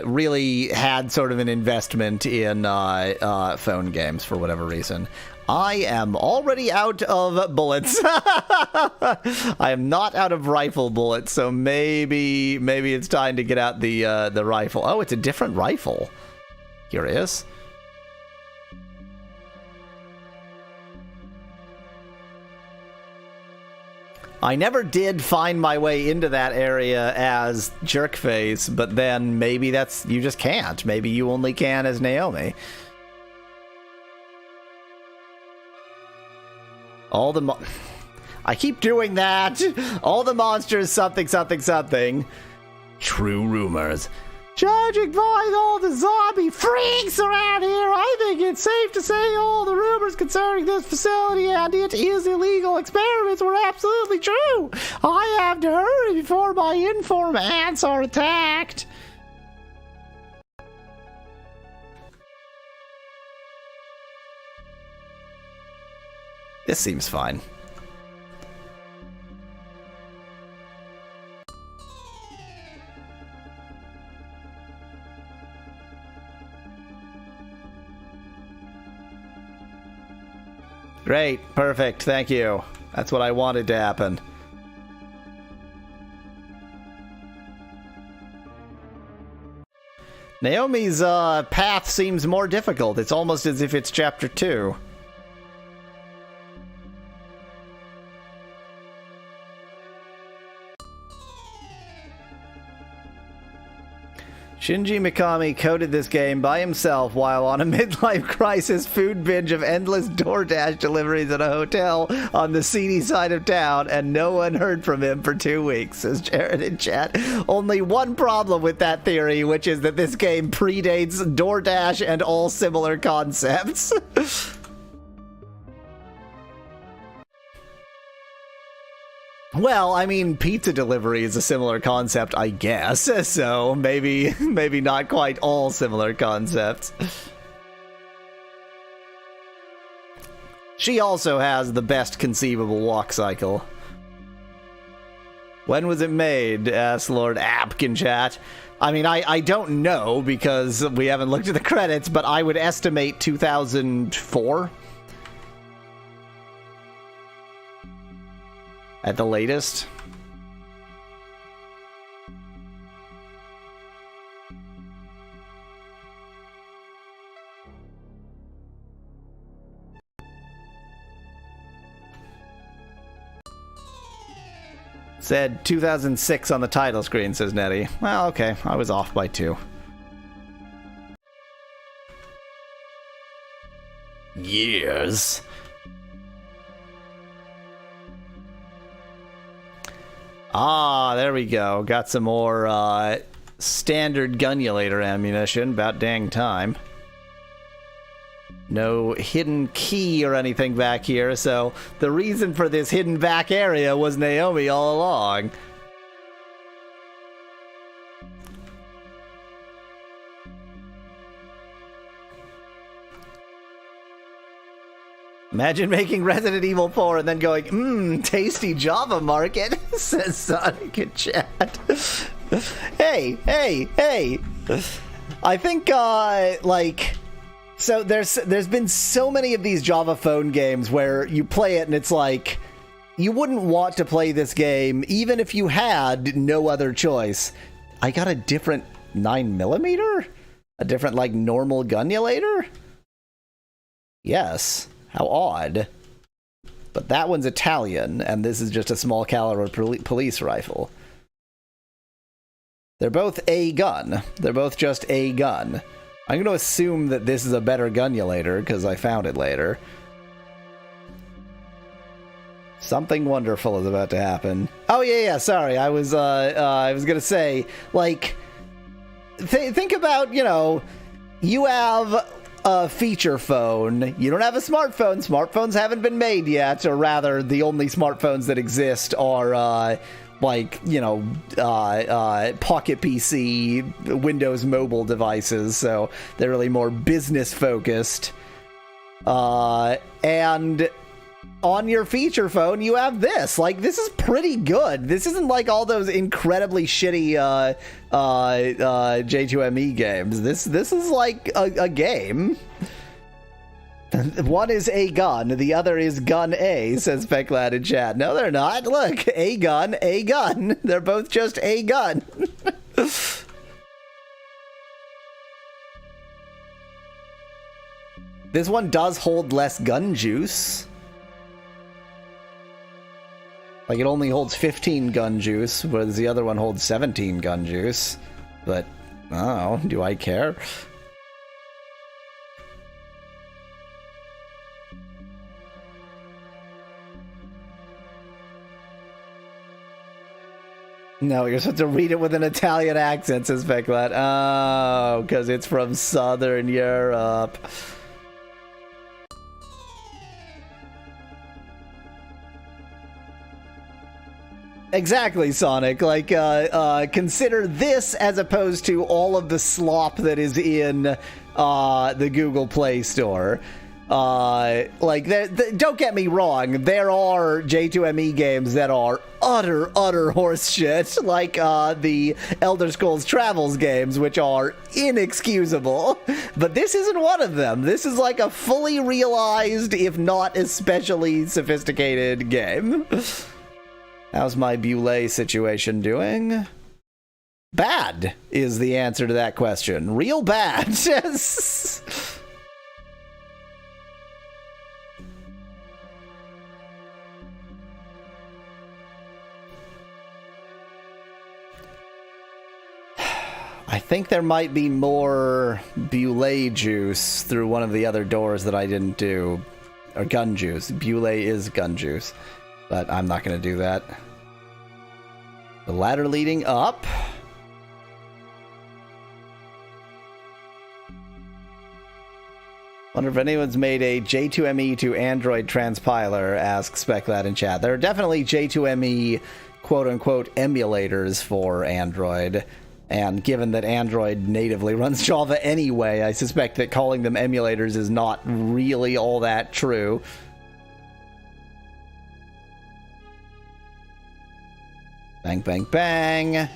A: really had sort of an investment in phone games for whatever reason. I am already out of bullets. I am not out of rifle bullets, so maybe it's time to get out the rifle. Oh, it's a different rifle. Curious. I never did find my way into that area as Jerkface, but then maybe that's... you just can't. Maybe you only can as Naomi. All the I keep doing that! All the monsters, something, something, something. True rumors. Judging by all the zombie freaks around here, I think it's safe to say all the rumors concerning this facility and it is illegal experiments were absolutely true. I have to hurry before my informants are attacked. This seems fine. Great, perfect, thank you. That's what I wanted to happen. Naomi's path seems more difficult. It's almost as if it's chapter 2. Shinji Mikami coded this game by himself while on a midlife crisis food binge of endless DoorDash deliveries at a hotel on the seedy side of town, and no one heard from him for 2 weeks, says Jared in chat. Only one problem with that theory, which is that this game predates DoorDash and all similar concepts. Well, I mean, pizza delivery is a similar concept, I guess, so maybe not quite all similar concepts. She also has the best conceivable walk cycle. When was it made? Asked Lord Apkin chat. I mean, I don't know because we haven't looked at the credits, but I would estimate 2004. At the latest. Said 2006 on the title screen, says Nettie. Well, okay, I was off by 2. Years. Ah, there we go. Got some more standard gunulator ammunition. About dang time. No hidden key or anything back here, so the reason for this hidden back area was Naomi all along. Imagine making Resident Evil 4 and then going, tasty Java market, says Sonic in chat. Hey. I think, so there's been so many of these Java phone games where you play it and it's like, you wouldn't want to play this game even if you had no other choice. I got a different 9mm? A different, normal gunulator? Yes. How odd. But that one's Italian, and this is just a small caliber police rifle. They're both a gun. They're both just a gun. I'm going to assume that this is a better gunulator, because I found it later. Something wonderful is about to happen. Oh, yeah, sorry. I was going to say, think about, you have a feature phone. You don't have a smartphone. Smartphones haven't been made yet, or rather, the only smartphones that exist are, pocket PC, Windows mobile devices, so they're really more business focused. And on your feature phone, you have this. This is pretty good. This isn't like all those incredibly shitty J2ME games. This is like a game. One is a gun, the other is gun A, says Pecklad in chat. No, they're not. Look, a gun, a gun. They're both just a gun. This one does hold less gun juice. It only holds 15 gun juice, whereas the other one holds 17 gun juice. But, I don't know, do I care? No, you're supposed to read it with an Italian accent, says Pecklad. Oh, because it's from Southern Europe. Exactly, Sonic. Like, consider this as opposed to all of the slop that is in the Google Play Store. Like, don't get me wrong, there are J2ME games that are utter horse shit, like the Elder Scrolls Travels games, which are inexcusable. But this isn't one of them. This is like a fully realized, if not especially sophisticated game. How's my Beulah situation doing? Bad is the answer to that question. Real bad. I think there might be more Beulah juice through one of the other doors that I didn't do. Or gun juice. Beulah is gun juice. But I'm not going to do that. The ladder leading up. Wonder if anyone's made a J2ME to Android transpiler, asks Speclad in chat. There are definitely J2ME quote-unquote emulators for Android. And given that Android natively runs Java anyway, I suspect that calling them emulators is not really all that true. Bang, bang, bang.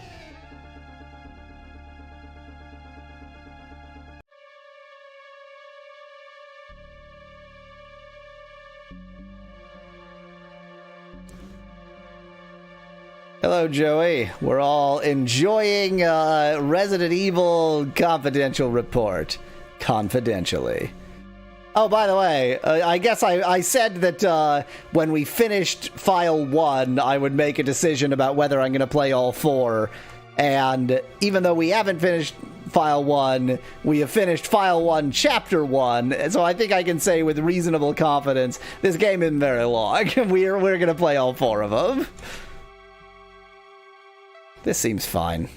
A: Hello, Joey. We're all enjoying Resident Evil Confidential Report. Confidentially. Oh, by the way, I guess I said that when we finished File 1, I would make a decision about whether I'm going to play all 4. And even though we haven't finished File 1, we have finished File 1, Chapter 1. So I think I can say with reasonable confidence, this game isn't very long. We're going to play all 4 of them. This seems fine.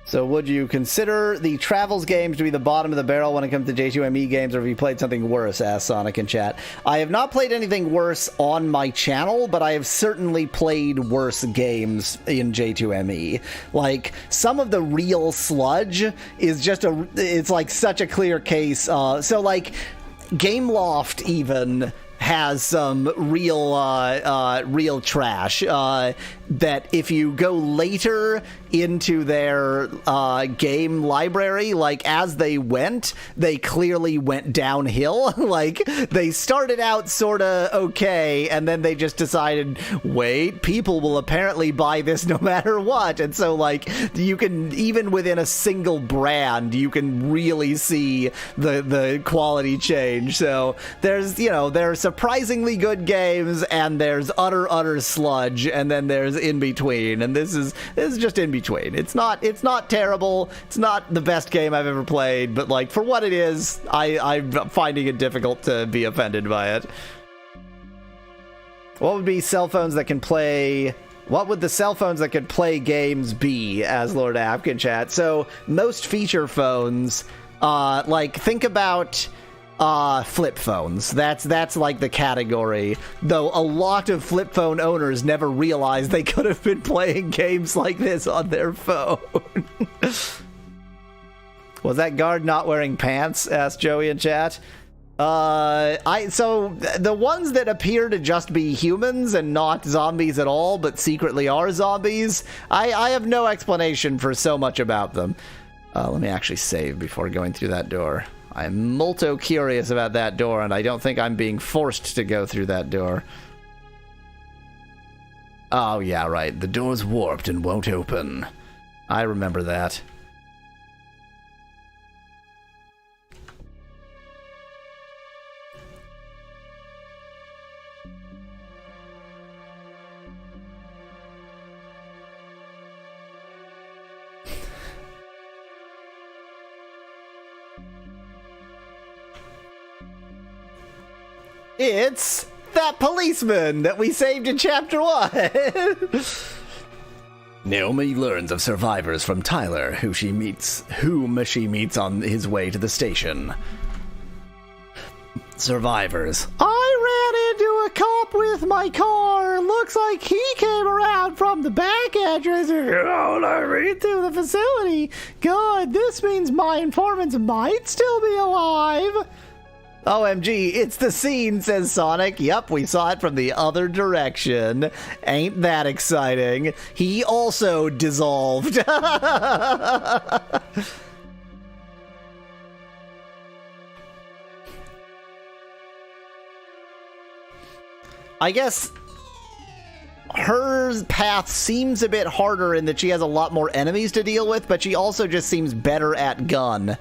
A: So would you consider the Travels games to be the bottom of the barrel when it comes to J2ME games, or have you played something worse, asked Sonic in chat. I have not played anything worse on my channel, but I have certainly played worse games in J2ME. Like, some of the real sludge is just it's like such a clear case. So like, Gameloft even has some real trash that if you go later into their game library, like as they clearly went downhill. Like, they started out sorta okay, and then they just decided, wait, people will apparently buy this no matter what. And so, like, you can, even within a single brand, you can really see the quality change. So there's, you know, there are surprisingly good games, and there's utter sludge, and then there's in between, and this is just in between. It's not terrible. It's not the best game I've ever played, but like, for what it is, I'm finding it difficult to be offended by it. What would be cell phones that can play? What would the cell phones that could play games be? As Lord Apkin chat. So most feature phones, like, think about flip phones. That's like the category, though a lot of flip phone owners never realized they could have been playing games like this on their phone. Was that guard not wearing pants? Asked Joey in chat. So the ones that appear to just be humans and not zombies at all, but secretly are zombies, I have no explanation for so much about them. Let me actually save before going through that door. I'm multo curious about that door, and I don't think I'm being forced to go through that door. Oh, yeah, right. The door's warped and won't open. I remember that. It's that policeman that we saved in Chapter 1! Naomi learns of survivors from Tyler, whom she meets on his way to the station. Survivors. I ran into a cop with my car. Looks like he came around from the back entrance. I read through the facility. Good. This means my informants might still be alive. OMG, it's the scene, says Sonic. Yep, we saw it from the other direction. Ain't that exciting? He also dissolved. I guess her path seems a bit harder in that she has a lot more enemies to deal with, but she also just seems better at gun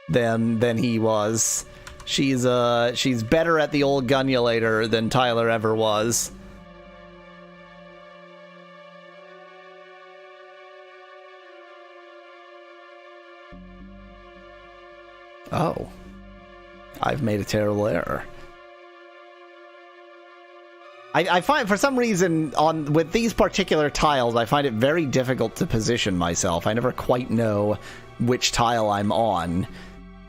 A: than he was. She's better at the old gunulator than Tyler ever was. Oh. I've made a terrible error. I find, for some reason, with these particular tiles, I find it very difficult to position myself. I never quite know which tile I'm on.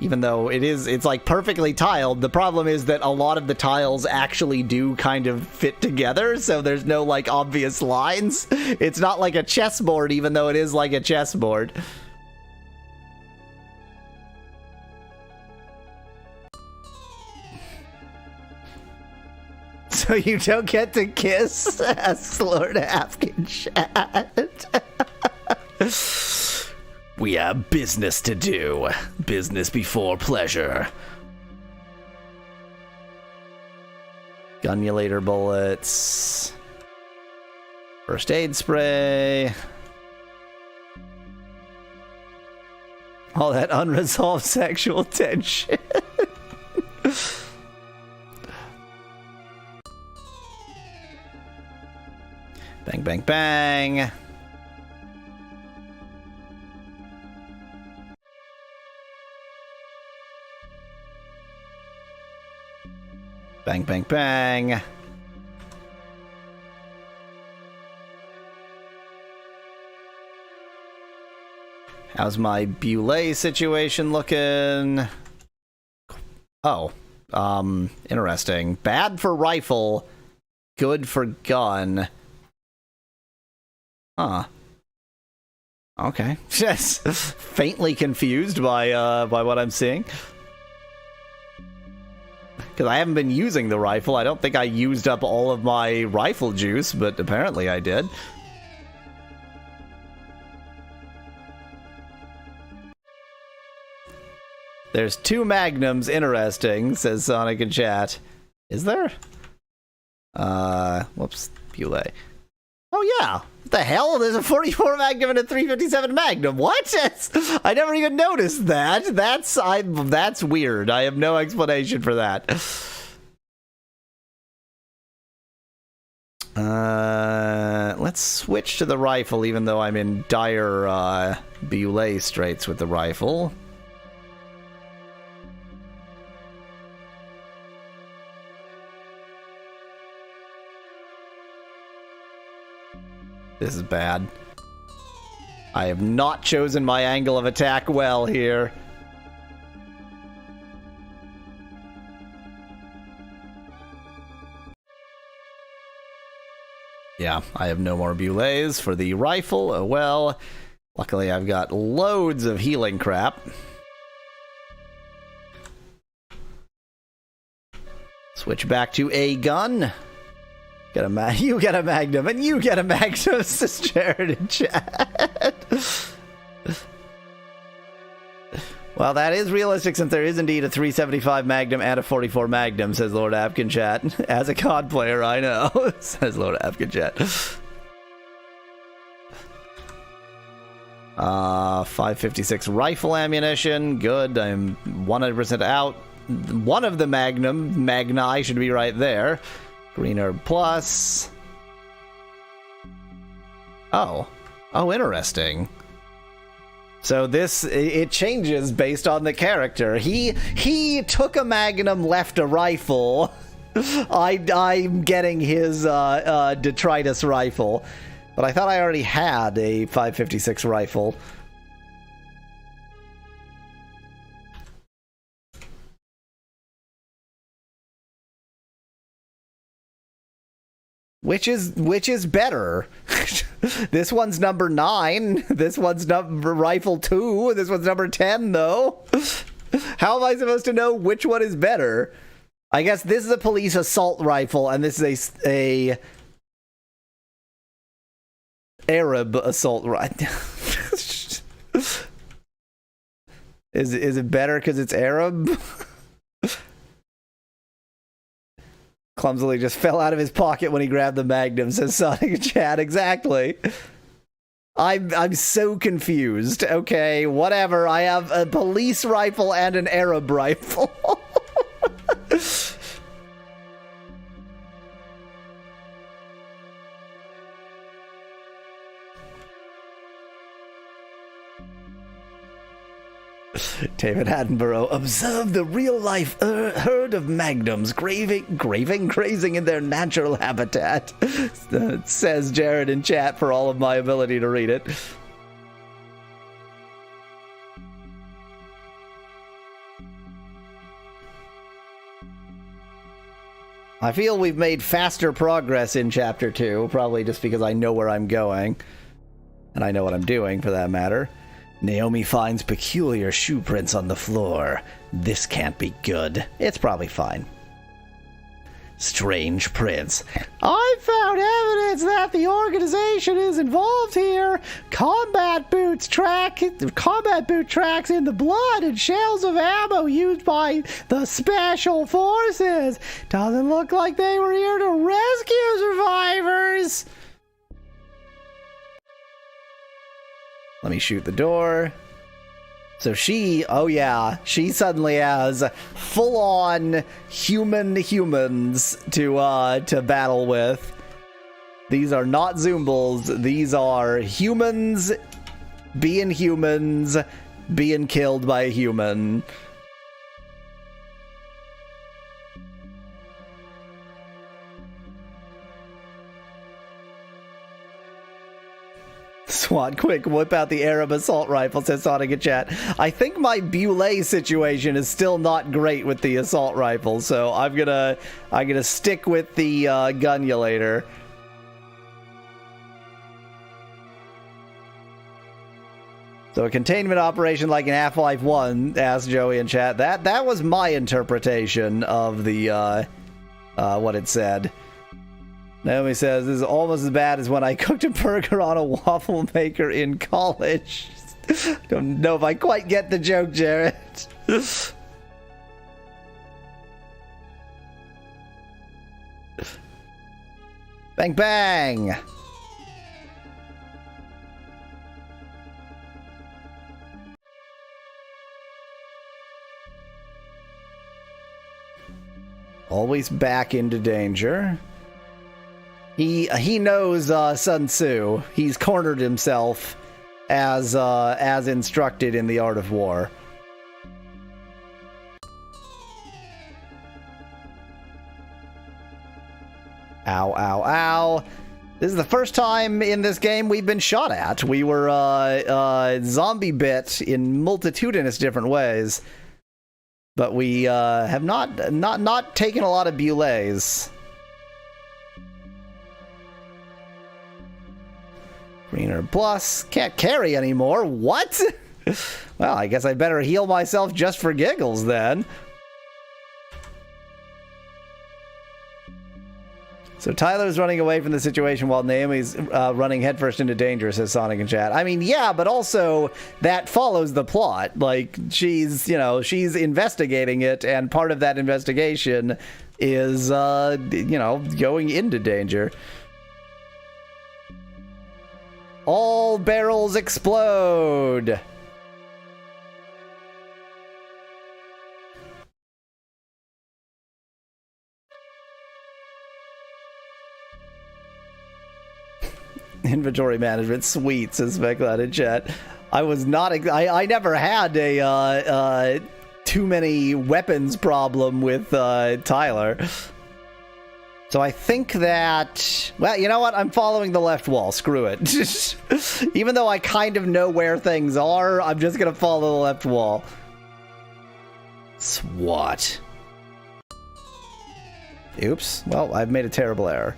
A: Even though it's like perfectly tiled, the problem is that a lot of the tiles actually do kind of fit together, so there's no, like, obvious lines. It's not like a chessboard, even though it is like a chessboard. So you don't get to kiss? Asks Lord Afghan Chat. We have business to do. Business before pleasure. Gunulator bullets. First aid spray. All that unresolved sexual tension. Bang, bang, bang. Bang, bang, bang. How's my Beulah situation looking? Oh, interesting. Bad for rifle, good for gun. Huh. Okay. Just faintly confused by what I'm seeing. Because I haven't been using the rifle. I don't think I used up all of my rifle juice, but apparently I did. There's 2 magnums. Interesting, says Sonic in chat. Is there? Whoops. Beulah. Oh, yeah. What the hell? There's a 44 Magnum and a 357 Magnum. What? I never even noticed that. That's weird. I have no explanation for that. Let's switch to the rifle, even though I'm in dire Beulah straits with the rifle. This is bad. I have not chosen my angle of attack well here. Yeah, I have no more Beulahs for the rifle. Oh well. Luckily, I've got loads of healing crap. Switch back to a gun. You get a Magnum, and you get a Magnum, says Jared in chat. Well, that is realistic, since there is indeed a 375 Magnum and a 44 Magnum, says Lord Afghan chat. As a COD player, I know, says Lord Afghan chat. 556 rifle ammunition, good. I'm 100% out. One of the Magni should be right there. Green herb plus. Oh, interesting. So it changes based on the character. He took a Magnum, left a rifle. I'm getting his detritus rifle. But I thought I already had a 5.56 rifle. Which is better? This one's number 9. This one's number rifle 2. This one's number 10, though. How am I supposed to know which one is better? I guess this is a police assault rifle, and this is a Arab assault rifle. Is it better because it's Arab? Clumsily just fell out of his pocket when he grabbed the Magnum, says Sonic in chat. Exactly. I'm so confused. Okay, whatever. I have a police rifle and an Arab rifle. David Attenborough, observe the real-life herd of magnums grazing in their natural habitat. Says Jared in chat for all of my ability to read it. I feel we've made faster progress in Chapter 2, probably just because I know where I'm going. And I know what I'm doing, for that matter. Naomi finds peculiar shoe prints on the floor. This can't be good. It's probably fine. Strange prints. I found evidence that the organization is involved here. Combat boot tracks in the blood and shells of ammo used by the special forces. Doesn't look like they were here to rescue survivors. Let me shoot the door. So she suddenly has full-on humans to battle with. These are not Zoombals. These are humans being killed by a human. SWAT, quick, whip out the Arab assault rifle, says Sonic in chat. I think my Bullet situation is still not great with the assault rifle, so I'm gonna stick with the gunulator. So a containment operation like in Half-Life 1, asked Joey in chat. That was my interpretation of the what it said. Naomi says, this is almost as bad as when I cooked a burger on a waffle maker in college. Don't know if I quite get the joke, Jared. Bang, bang! Always back into danger. He knows Sun Tzu. He's cornered himself as instructed in the art of war. Ow, ow, ow. This is the first time in this game we've been shot at. We were zombie bit in multitudinous different ways. But we have not taken a lot of bullets. Greener plus. Can't carry anymore. What? Well, I guess I better heal myself just for giggles then. So Tyler's running away from the situation while Naomi's running headfirst into danger, says Sonic in chat. I mean, yeah, but also that follows the plot. Like, she's investigating it, and part of that investigation is, going into danger. All barrels explode! Inventory management, sweet, says Specklad in chat. I never had a too many weapons problem with Tyler. So I think that... Well, you know what? I'm following the left wall. Screw it. Even though I kind of know where things are, I'm just going to follow the left wall. SWAT. Oops. Well, I've made a terrible error.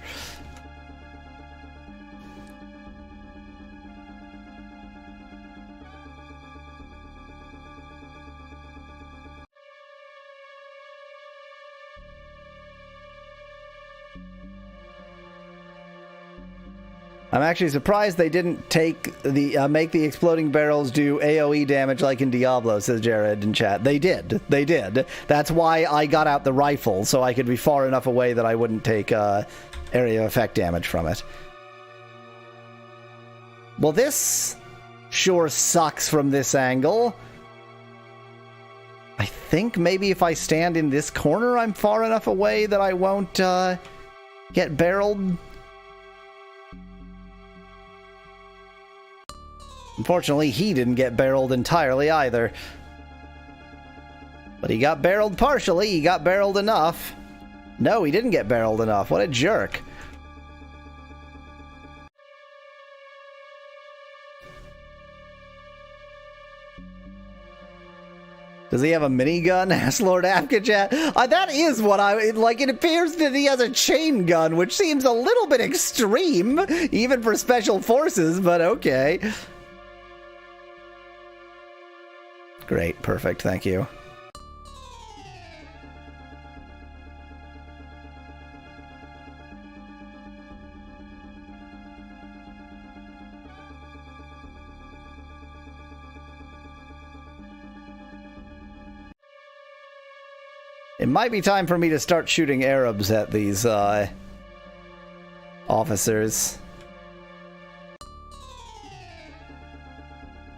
A: I'm actually surprised they didn't take the make the exploding barrels do AoE damage like in Diablo, says Jared in chat. They did. They did. That's why I got out the rifle, so I could be far enough away that I wouldn't take area effect damage from it. Well, this sure sucks from this angle. I think maybe if I stand in this corner, I'm far enough away that I won't get barreled. Unfortunately, he didn't get barreled entirely either. But he got barreled partially. He got barreled enough. No, he didn't get barreled enough. What a jerk. Does he have a minigun? Asked Lord Afgachat. That is what I... Like, it appears that he has a chain gun, which seems a little bit extreme, even for special forces, but okay. Great, perfect, thank you. It might be time for me to start shooting Arabs at these officers.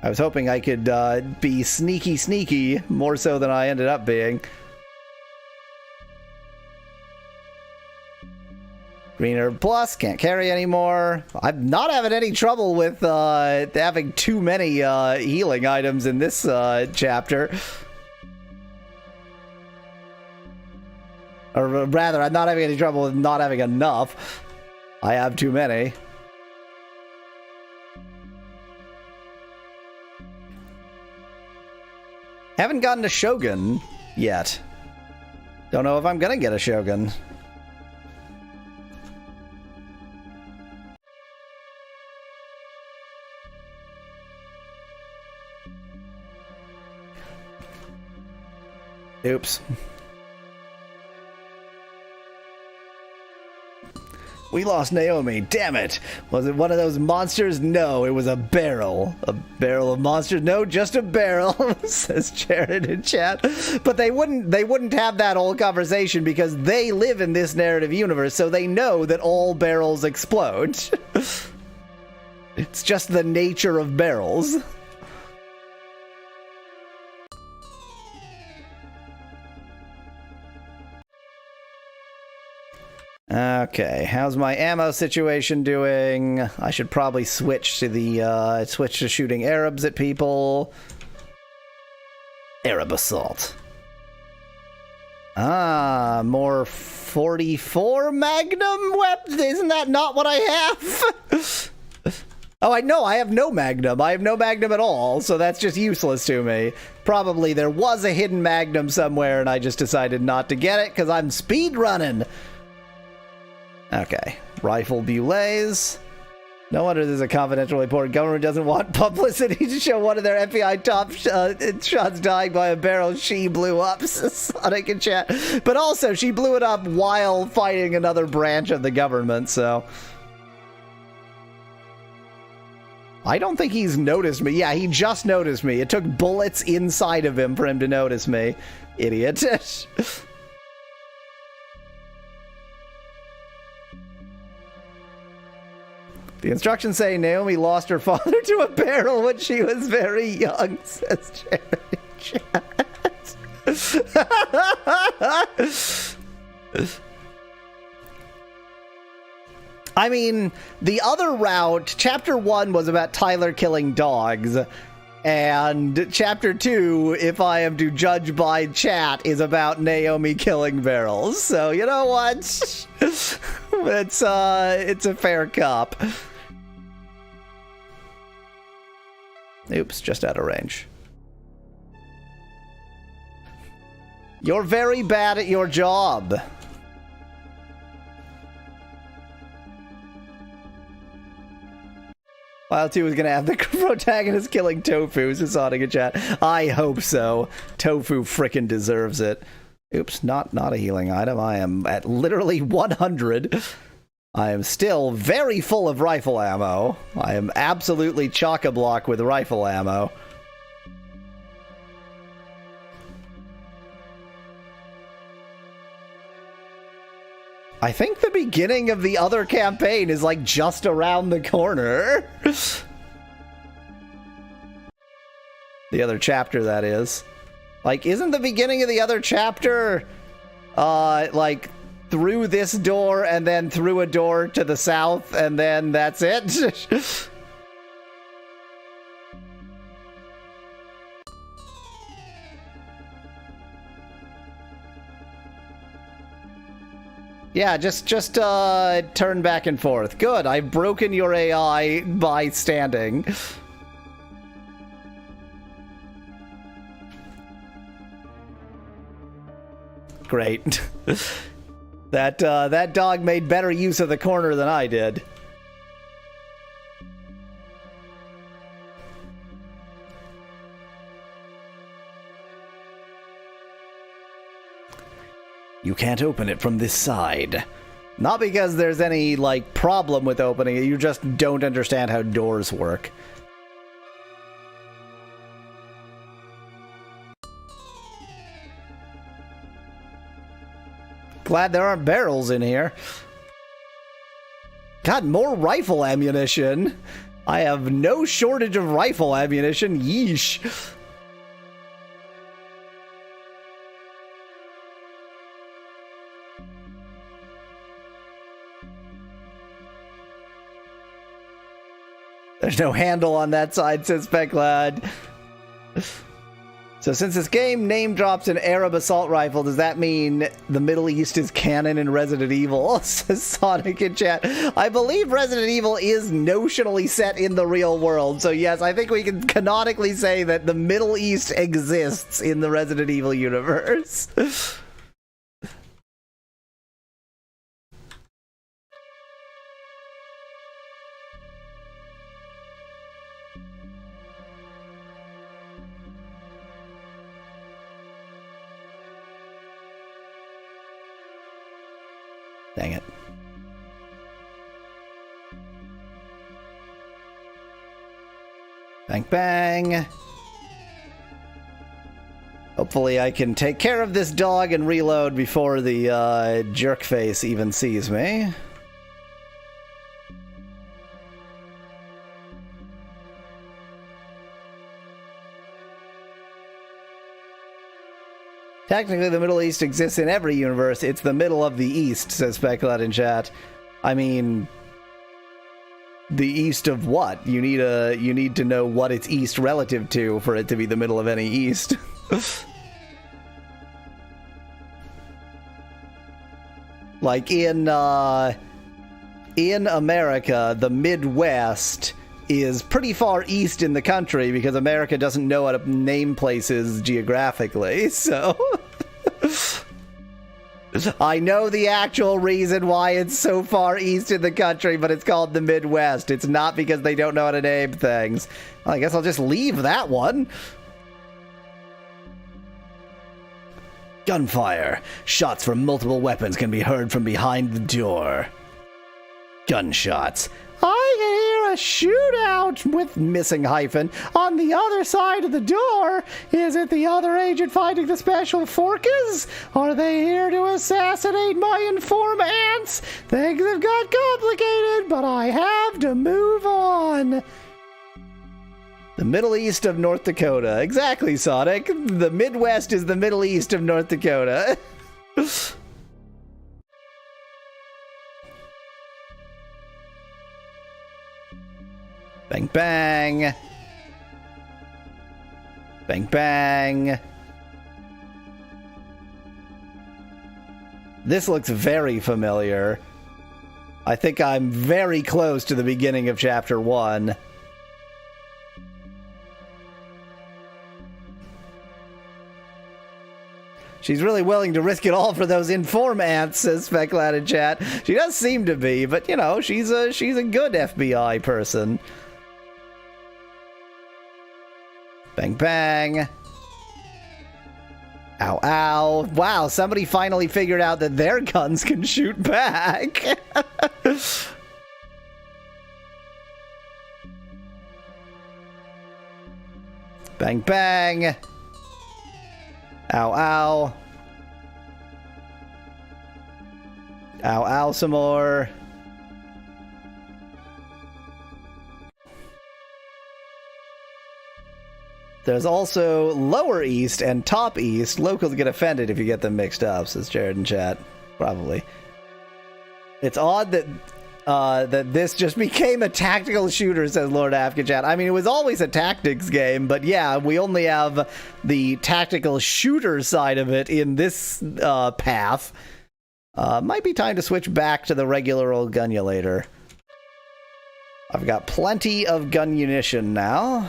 A: I was hoping I could be sneaky, more so than I ended up being. Green Herb Plus, can't carry anymore. I'm not having any trouble with having too many healing items in this chapter. Or rather, I'm not having any trouble with not having enough. I have too many. Haven't gotten a Shogun yet. Don't know if I'm gonna get a Shogun. Oops. We lost Naomi, damn it! Was it one of those monsters? No, it was a barrel. A barrel of monsters? No, just a barrel, says Jared in chat. But they wouldn't have that whole conversation because they live in this narrative universe, so they know that all barrels explode. It's just the nature of barrels. Okay, how's my ammo situation doing? I should probably switch to the switch to shooting Arabs at people. Arab assault. Ah, more 44 Magnum weapons. Isn't that not what I have? Oh, I know. I have no Magnum. I have no Magnum at all, so that's just useless to me. Probably there was a hidden Magnum somewhere, and I just decided not to get it because I'm speed running. Okay, rifle Boulets. No wonder there's a confidential report. Government doesn't want publicity to show one of their FBI top shots dying by a barrel she blew up, Sonic in chat. But also, she blew it up while fighting another branch of the government, so... I don't think he's noticed me. Yeah, he just noticed me. It took bullets inside of him for him to notice me. Idiot. The instructions say Naomi lost her father to a barrel when she was very young, says Jared Chat. I mean, the other route, Chapter 1 was about Tyler killing dogs, And Chapter 2, if I am to judge by chat, is about Naomi killing barrels. So, you know what? It's a fair cop. Oops, just out of range. You're very bad at your job. File 2 is going to have the protagonist killing Tofu, Sonic in chat. I hope so. Tofu frickin' deserves it. Oops, not a healing item. I am at literally 100. I am still very full of rifle ammo. I am absolutely chock-a-block with rifle ammo. I think the beginning of the other campaign is like just around the corner. The other chapter, that is. Like, isn't the beginning of the other chapter, like, through this door and then through a door to the south and then that's it? Yeah, just turn back and forth. Good, I've broken your AI by standing. Great. That dog made better use of the corner than I did. You can't open it from this side. Not because there's any, like, problem with opening it, you just don't understand how doors work. Glad there aren't barrels in here. God, more rifle ammunition. I have no shortage of rifle ammunition. Yeesh. There's no handle on that side, says Speclad. So since this game name drops an Arab assault rifle, does that mean the Middle East is canon in Resident Evil? Says Sonic in chat. I believe Resident Evil is notionally set in the real world. So yes, I think we can canonically say that the Middle East exists in the Resident Evil universe. Dang it. Bang, bang. Hopefully I can take care of this dog and reload before the jerk face even sees me. Technically, the Middle East exists in every universe. It's the middle of the East, says Speculat in chat. I mean, the East of what? You need to know what it's East relative to for it to be the middle of any East. Like in America, the Midwest is pretty far east in the country because America doesn't know how to name places geographically, so... I know the actual reason why it's so far east in the country, but it's called the Midwest. It's not because they don't know how to name things. Well, I guess I'll just leave that one. Gunfire. Shots from multiple weapons can be heard from behind the door. Gunshots. I can hear a shootout with missing hyphen on the other side of the door. Is it the other agent fighting the special forces? Are they here to assassinate my informants? Things have got complicated, but I have to move on. The Middle East of North Dakota. Exactly, Sonic. The Midwest is the Middle East of North Dakota. Bang, bang. Bang, bang. This looks very familiar. I think I'm very close to the beginning of Chapter 1. She's really willing to risk it all for those informants, says Specklad in chat. She does seem to be, but, you know, she's a good FBI person. Bang, bang. Ow, ow. Wow, somebody finally figured out that their guns can shoot back. Bang, bang. Ow, ow. Ow, ow, some more. There's also Lower East and Top East. Locals get offended if you get them mixed up, says Jared in chat. Probably. It's odd that that this just became a tactical shooter, says Lord Afghan. I mean, it was always a tactics game, but yeah, we only have the tactical shooter side of it in this path. Might be time to switch back to the regular old gunulator. I've got plenty of gun munition now.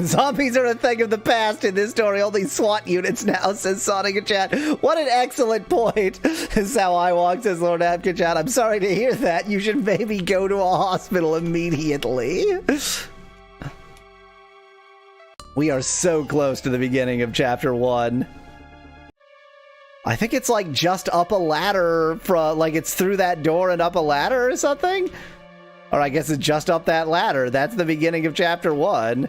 A: Zombies are a thing of the past in this story. Only SWAT units now, says Sonic in chat. What an excellent point, is how I walk, says Lord Apkin chat. I'm sorry to hear that. You should maybe go to a hospital immediately. We are so close to the beginning of Chapter 1. I think it's like just up a ladder, like it's through that door and up a ladder or something? Or I guess it's just up that ladder. That's the beginning of Chapter 1.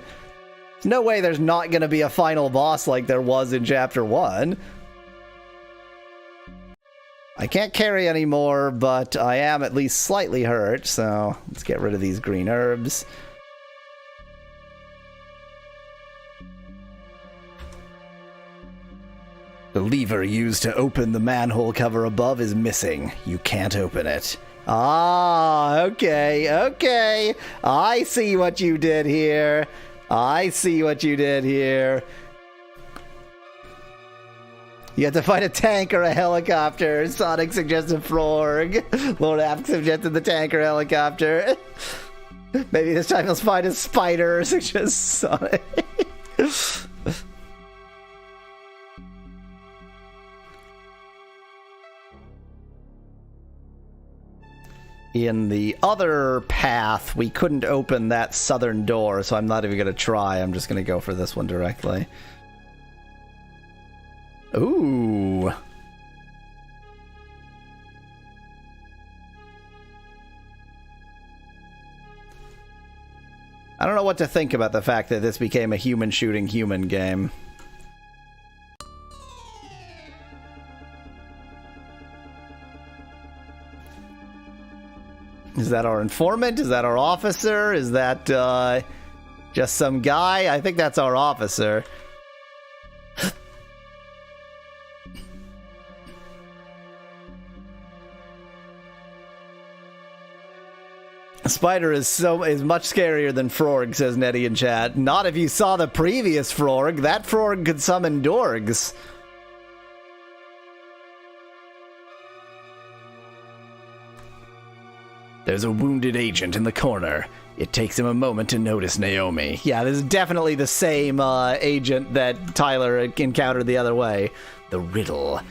A: There's no way there's not going to be a final boss like there was in Chapter 1. I can't carry anymore, but I am at least slightly hurt, so let's get rid of these green herbs. The lever used to open the manhole cover above is missing. You can't open it. Ah, okay. I see what you did here. You have to fight a tank or a helicopter. Sonic suggested Frorg. Lord App suggested the tank or helicopter. Maybe this time he'll find a spider, suggests Sonic. In the other path, we couldn't open that southern door, so I'm not even going to try. I'm just going to go for this one directly. Ooh. I don't know what to think about the fact that this became a human shooting human game. Is that our informant? Is that our officer? Is that just some guy? I think that's our officer. Spider is much scarier than Frorg, says Nettie in chat. Not if you saw the previous Frorg. That Frorg could summon Dorgs. There's a wounded agent in the corner. It takes him a moment to notice Naomi. Yeah, this is definitely the same agent that Tyler encountered the other way. The riddle.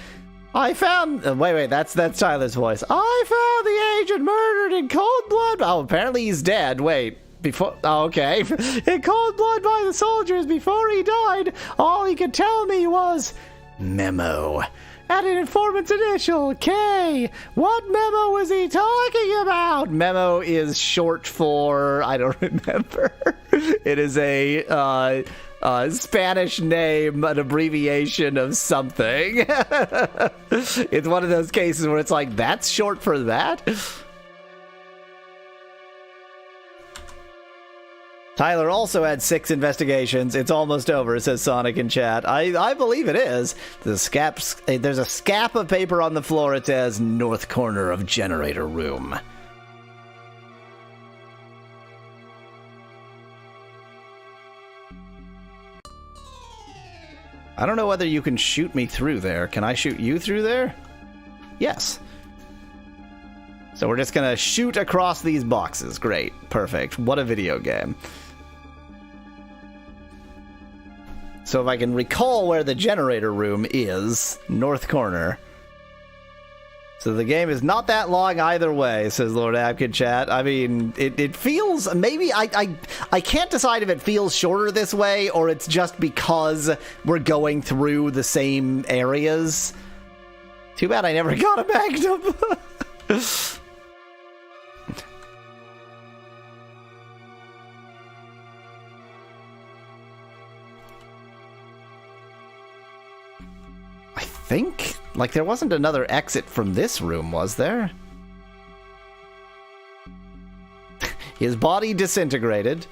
A: I found... wait, that's Tyler's voice. I found the agent murdered in cold blood. Oh, apparently he's dead. Wait, before... Oh, okay. In cold blood by the soldiers before he died. All he could tell me was... Memo. At an informant's initial, K. What memo was he talking about? Memo is short for... I don't remember. It is a Spanish name, an abbreviation of something. It's one of those cases where it's like, that's short for that? Tyler also had 6 investigations. It's almost over, says Sonic in chat. I believe it is. There's a scap of paper on the floor. It says, north corner of generator room. I don't know whether you can shoot me through there. Can I shoot you through there? Yes. So we're just gonna shoot across these boxes. Great. Perfect. What a video game. So if I can recall where the generator room is, north corner. So the game is not that long either way, says Lord Apkin chat. I mean, it feels, maybe, I can't decide if it feels shorter this way, or it's just because we're going through the same areas. Too bad I never got a magnum. I think, like, there wasn't another exit from this room, was there? His body disintegrated.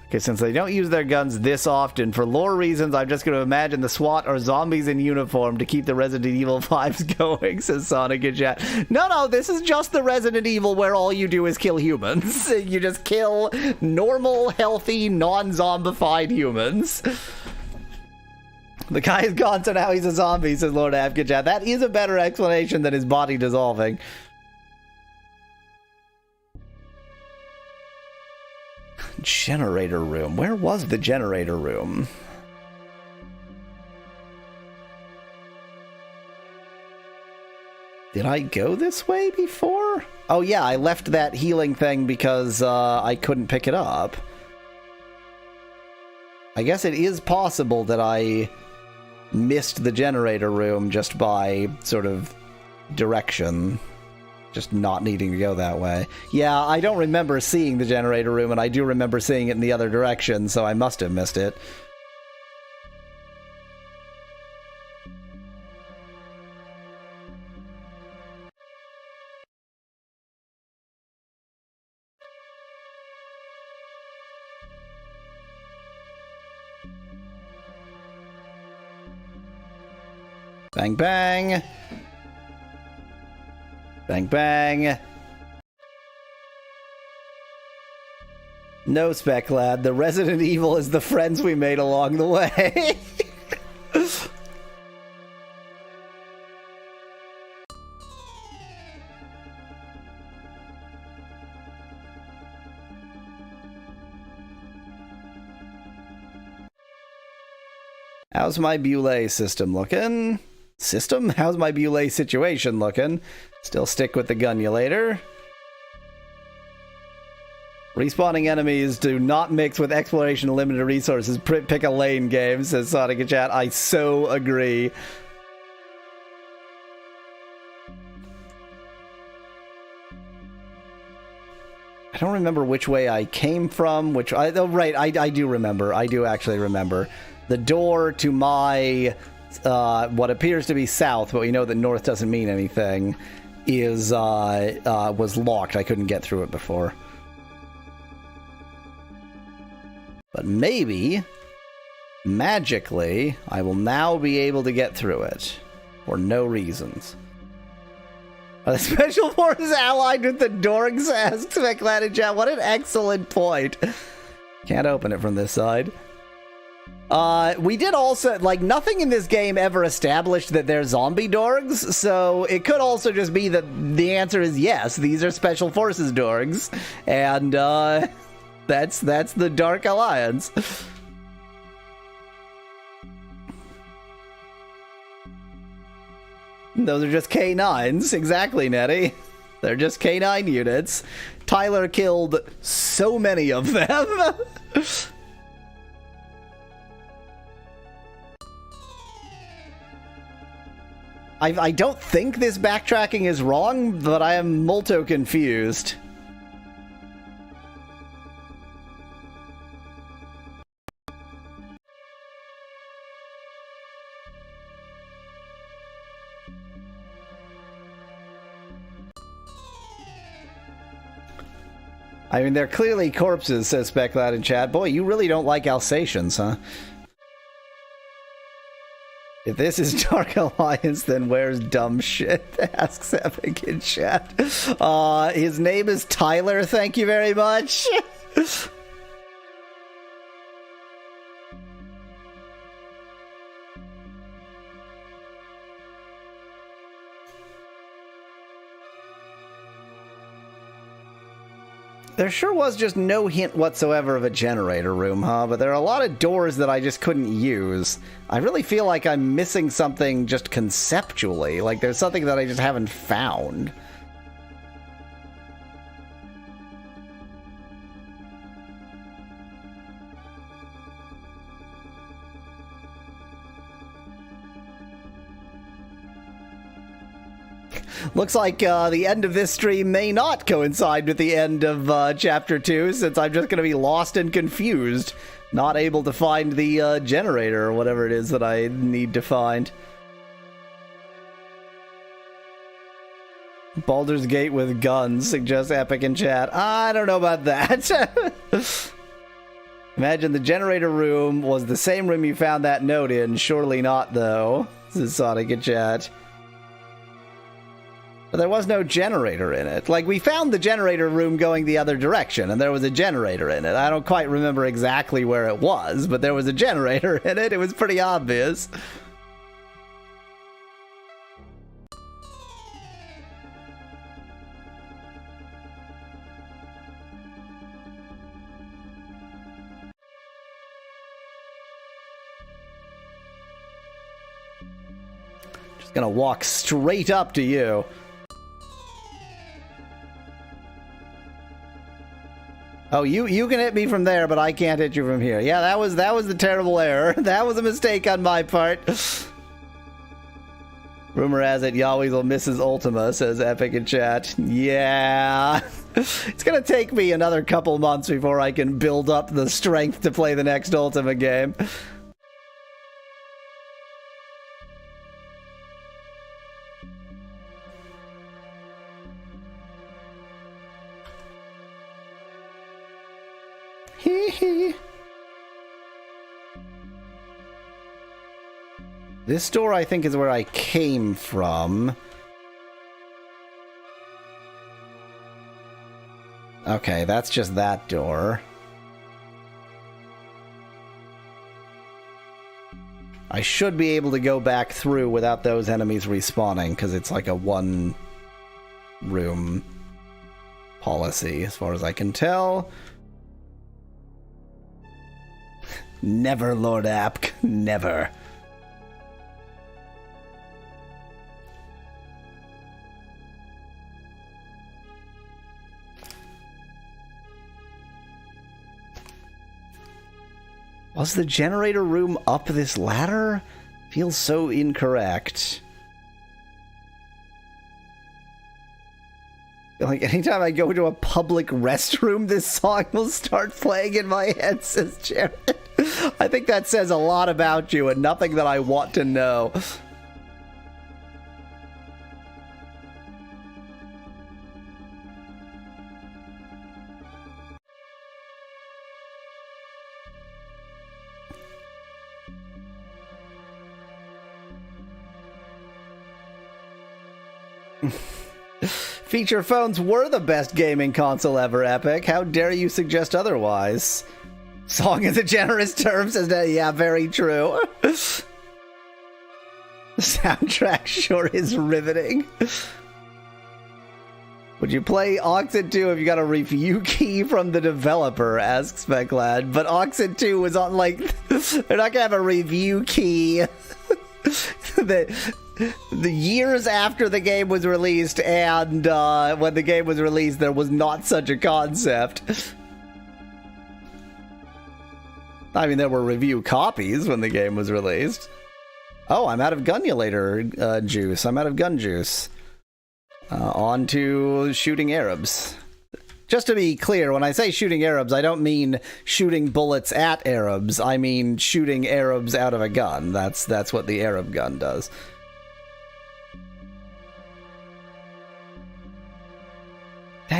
A: Okay, since they don't use their guns this often, for lore reasons, I'm just going to imagine the SWAT are zombies in uniform to keep the Resident Evil vibes going, says Sonic in chat. No, this is just the Resident Evil where all you do is kill humans. You just kill normal, healthy, non-zombified humans. The guy is gone, so now he's a zombie, says Lord Apkin chat. That is a better explanation than his body dissolving. Generator room. Where was the generator room? Did I go this way before? Oh yeah, I left that healing thing because I couldn't pick it up. I guess it is possible that I missed the generator room just by sort of direction. Just not needing to go that way. Yeah, I don't remember seeing the generator room, and I do remember seeing it in the other direction, so I must have missed it. Bang, bang. Bang, bang. No, Spec Lad. The Resident Evil is the friends we made along the way. How's my Beulah system looking? How's my Beulah situation looking? Still stick with the gunulator. Respawning enemies do not mix with exploration of limited resources. Pick a lane game, says Sonic in chat. I so agree. I don't remember which way I came from. I do remember. I do actually remember. The door to my what appears to be south, but we know that north doesn't mean anything, is was locked. I couldn't get through it before. But maybe, magically, I will now be able to get through it. For no reasons. Are the special forces allied with the Dorgs? Asks McLaren. What an excellent point. Can't open it from this side. We did also, like, nothing in this game ever established that they're zombie Dorgs, so it could also just be that the answer is yes, these are Special Forces Dorgs, and, that's the Dark Alliance. Those are just K9s, exactly, Nettie. They're just K9 units. Tyler killed so many of them. I don't think this backtracking is wrong, but I am molto confused. I mean, they're clearly corpses, says Specklad in chat. Boy, you really don't like Alsatians, huh? If this is Dark Alliance, then where's dumb shit? Asks Epic in chat. His name is Tyler, thank you very much. There sure was just no hint whatsoever of a generator room, huh? But there are a lot of doors that I just couldn't use. I really feel like I'm missing something just conceptually. Like there's something that I just haven't found. Looks like the end of this stream may not coincide with the end of Chapter 2, since I'm just going to be lost and confused, not able to find the generator or whatever it is that I need to find. Baldur's Gate with guns, suggests Epic in chat. I don't know about that. Imagine the generator room was the same room you found that note in. Surely not, though. This is Sonic in chat. But there was no generator in it. Like, we found the generator room going the other direction, and there was a generator in it. I don't quite remember exactly where it was, but there was a generator in it. It was pretty obvious. Just gonna walk straight up to you. Oh, you can hit me from there, but I can't hit you from here. Yeah, that was the terrible error. That was a mistake on my part. Rumor has it Yahweh will miss his Ultima, says Epic in chat. Yeah. It's gonna take me another couple months before I can build up the strength to play the next Ultima game. This door, I think, is where I came from. Okay, that's just that door. I should be able to go back through without those enemies respawning, because it's like a one-room policy, as far as I can tell. Never, Lord Apk. Never. Was the generator room up this ladder? Feels so incorrect. Like, anytime I go into a public restroom, this song will start playing in my head, says Jared. I think that says a lot about you and nothing that I want to know. Feature phones were the best gaming console ever, Epic. How dare you suggest otherwise? Song is a generous term, says that. Yeah, very true. The soundtrack sure is riveting. Would you play Oxen 2 if you got a review key from the developer? Asks Specklad. But Oxen 2 was on, like... They're not gonna have a review key. The years after the game was released, and when the game was released, there was not such a concept. I mean, there were review copies when the game was released. Oh, I'm out of Gunulator juice. I'm out of gun juice. On to shooting Arabs. Just to be clear, when I say shooting Arabs, I don't mean shooting bullets at Arabs. I mean shooting Arabs out of a gun. That's what the Arab gun does.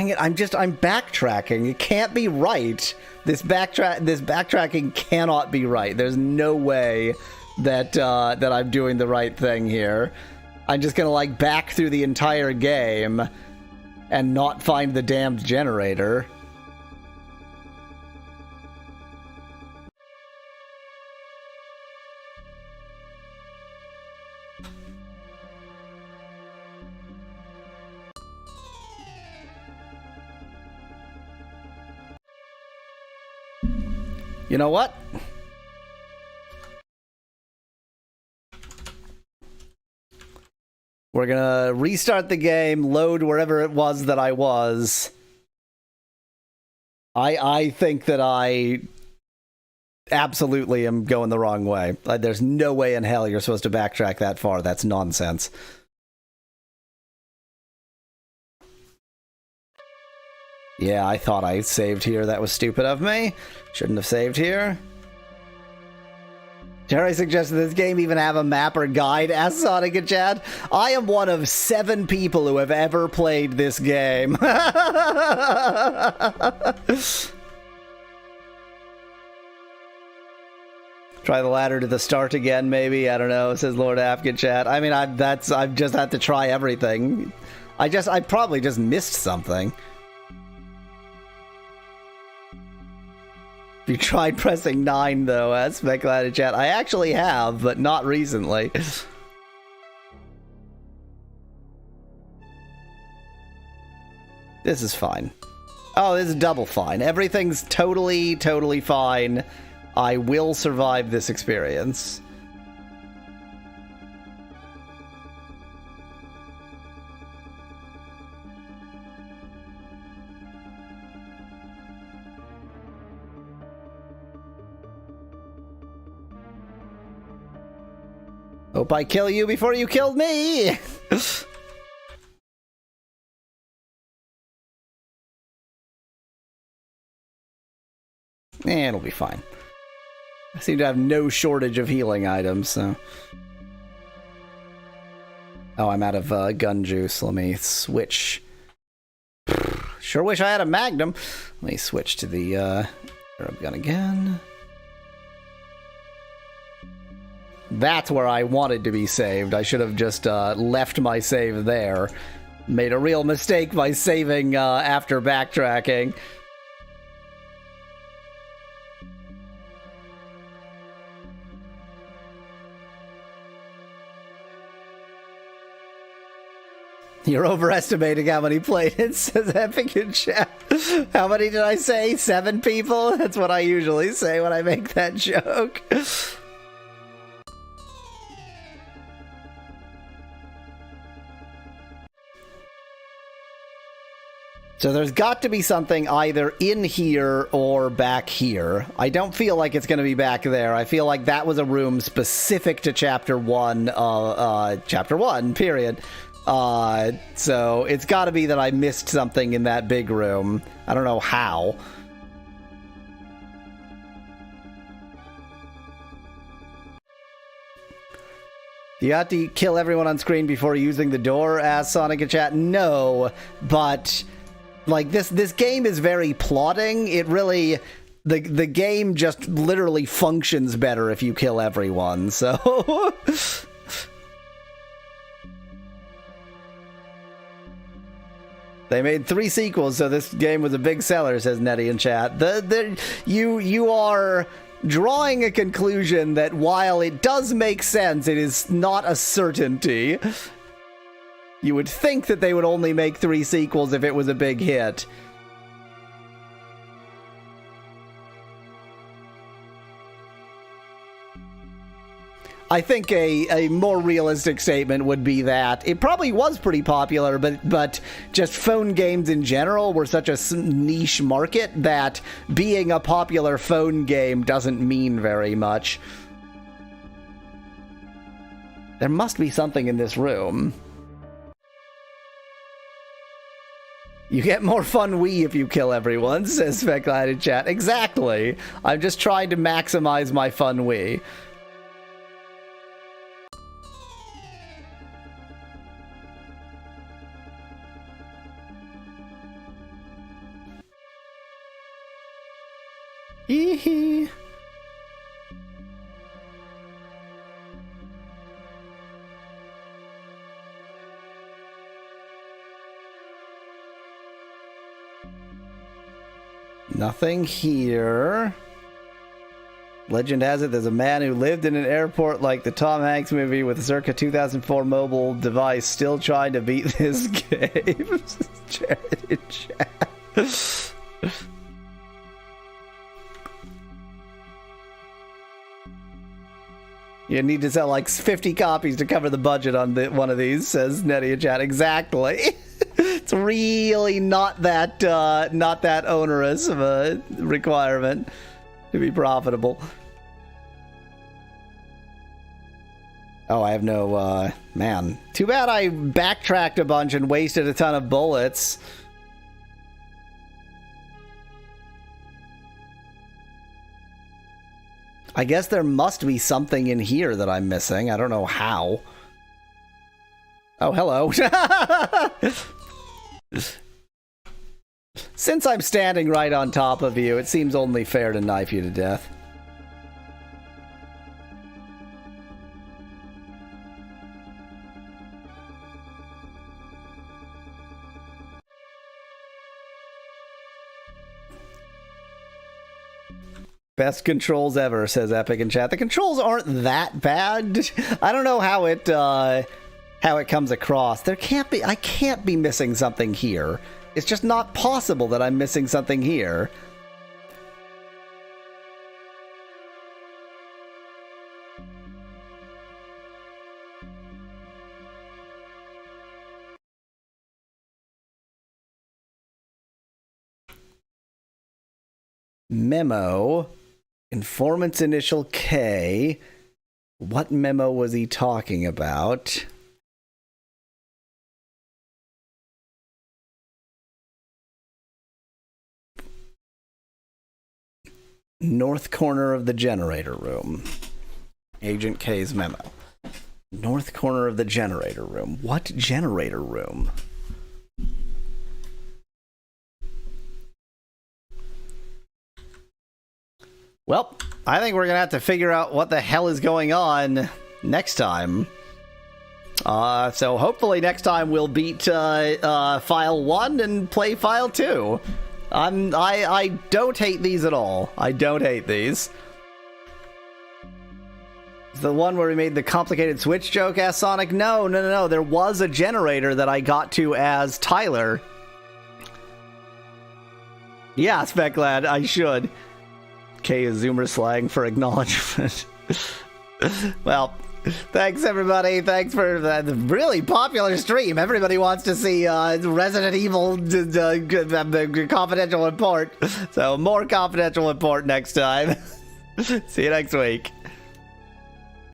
A: Dang it, I'm backtracking. It can't be right. This backtracking cannot be right. There's no way that that I'm doing the right thing here. I'm just gonna like back through the entire game and not find the damned generator. You know what? We're gonna restart the game, load wherever it was that I was. I think that I absolutely am going the wrong way. There's no way in hell you're supposed to backtrack that far. That's nonsense. Yeah, I thought I saved here. That was stupid of me. Shouldn't have saved here. Jerry suggested this game even have a map or guide. Ask Sonic and Chad. I am one of 7 people who have ever played this game. Try the ladder to the start again, maybe. I don't know, says Lord Afghan Chat. I mean, I've just had to try everything. I probably just missed something. You tried pressing 9, though, as Speculated Chat. I actually have, but not recently. This is fine. Oh, this is double fine. Everything's totally fine. I will survive this experience. Hope I kill you before you killed me! It'll be fine. I seem to have no shortage of healing items, so... Oh, I'm out of gun juice. Let me switch. Sure wish I had a Magnum. Let me switch to the herb gun again. That's where I wanted to be saved. I should have just left my save there. Made a real mistake by saving after backtracking. You're overestimating how many played it, says Epic in chat. How many did I say? 7 people? That's what I usually say when I make that joke. So there's got to be something either in here or back here. I don't feel like it's going to be back there. I feel like that was a room specific to Chapter 1, Chapter 1, period. So it's got to be that I missed something in that big room. I don't know how. You have to kill everyone on screen before using the door, asked Sonic in chat. No, but... like, this game is very plotting. It really... The game just literally functions better if you kill everyone, so... They made 3 sequels, so this game was a big seller, says Nettie in chat. You are drawing a conclusion that while it does make sense, it is not a certainty. You would think that they would only make 3 sequels if it was a big hit. I think a more realistic statement would be that it probably was pretty popular, but just phone games in general were such a niche market that being a popular phone game doesn't mean very much. There must be something in this room. You get more fun Wii if you kill everyone, says Speclight in chat. Exactly. I'm just trying to maximize my fun Wii. Hee. Nothing here. Legend has it there's a man who lived in an airport like the Tom Hanks movie with a circa 2004 mobile device still trying to beat this game. Jared in chat. You need to sell like 50 copies to cover the budget on one of these, says Nettie in chat. Exactly. It's really not that onerous of a requirement to be profitable. Oh, I have no, man. Too bad I backtracked a bunch and wasted a ton of bullets. I guess there must be something in here that I'm missing. I don't know how. Oh, hello. Since I'm standing right on top of you, it seems only fair to knife you to death. Best controls ever, says Epic in chat. The controls aren't that bad. I don't know how it comes across. I can't be missing something here. It's just not possible that I'm missing something here. Memo. Informant's initial K. What memo was he talking about? North corner of the generator room. Agent K's memo. North corner of the generator room. What generator room? Well, I think we're going to have to figure out what the hell is going on next time. So hopefully next time we'll beat File 1 and play File 2. I don't hate these at all. I don't hate these. The one where we made the complicated switch joke, asked Sonic? No. There was a generator that I got to as Tyler. Yeah, Speclad, I should. K is Zoomer slang for acknowledgement. Well, thanks everybody. Thanks for the really popular stream. Everybody wants to see Resident Evil the confidential report. So more confidential report next time. See you next week.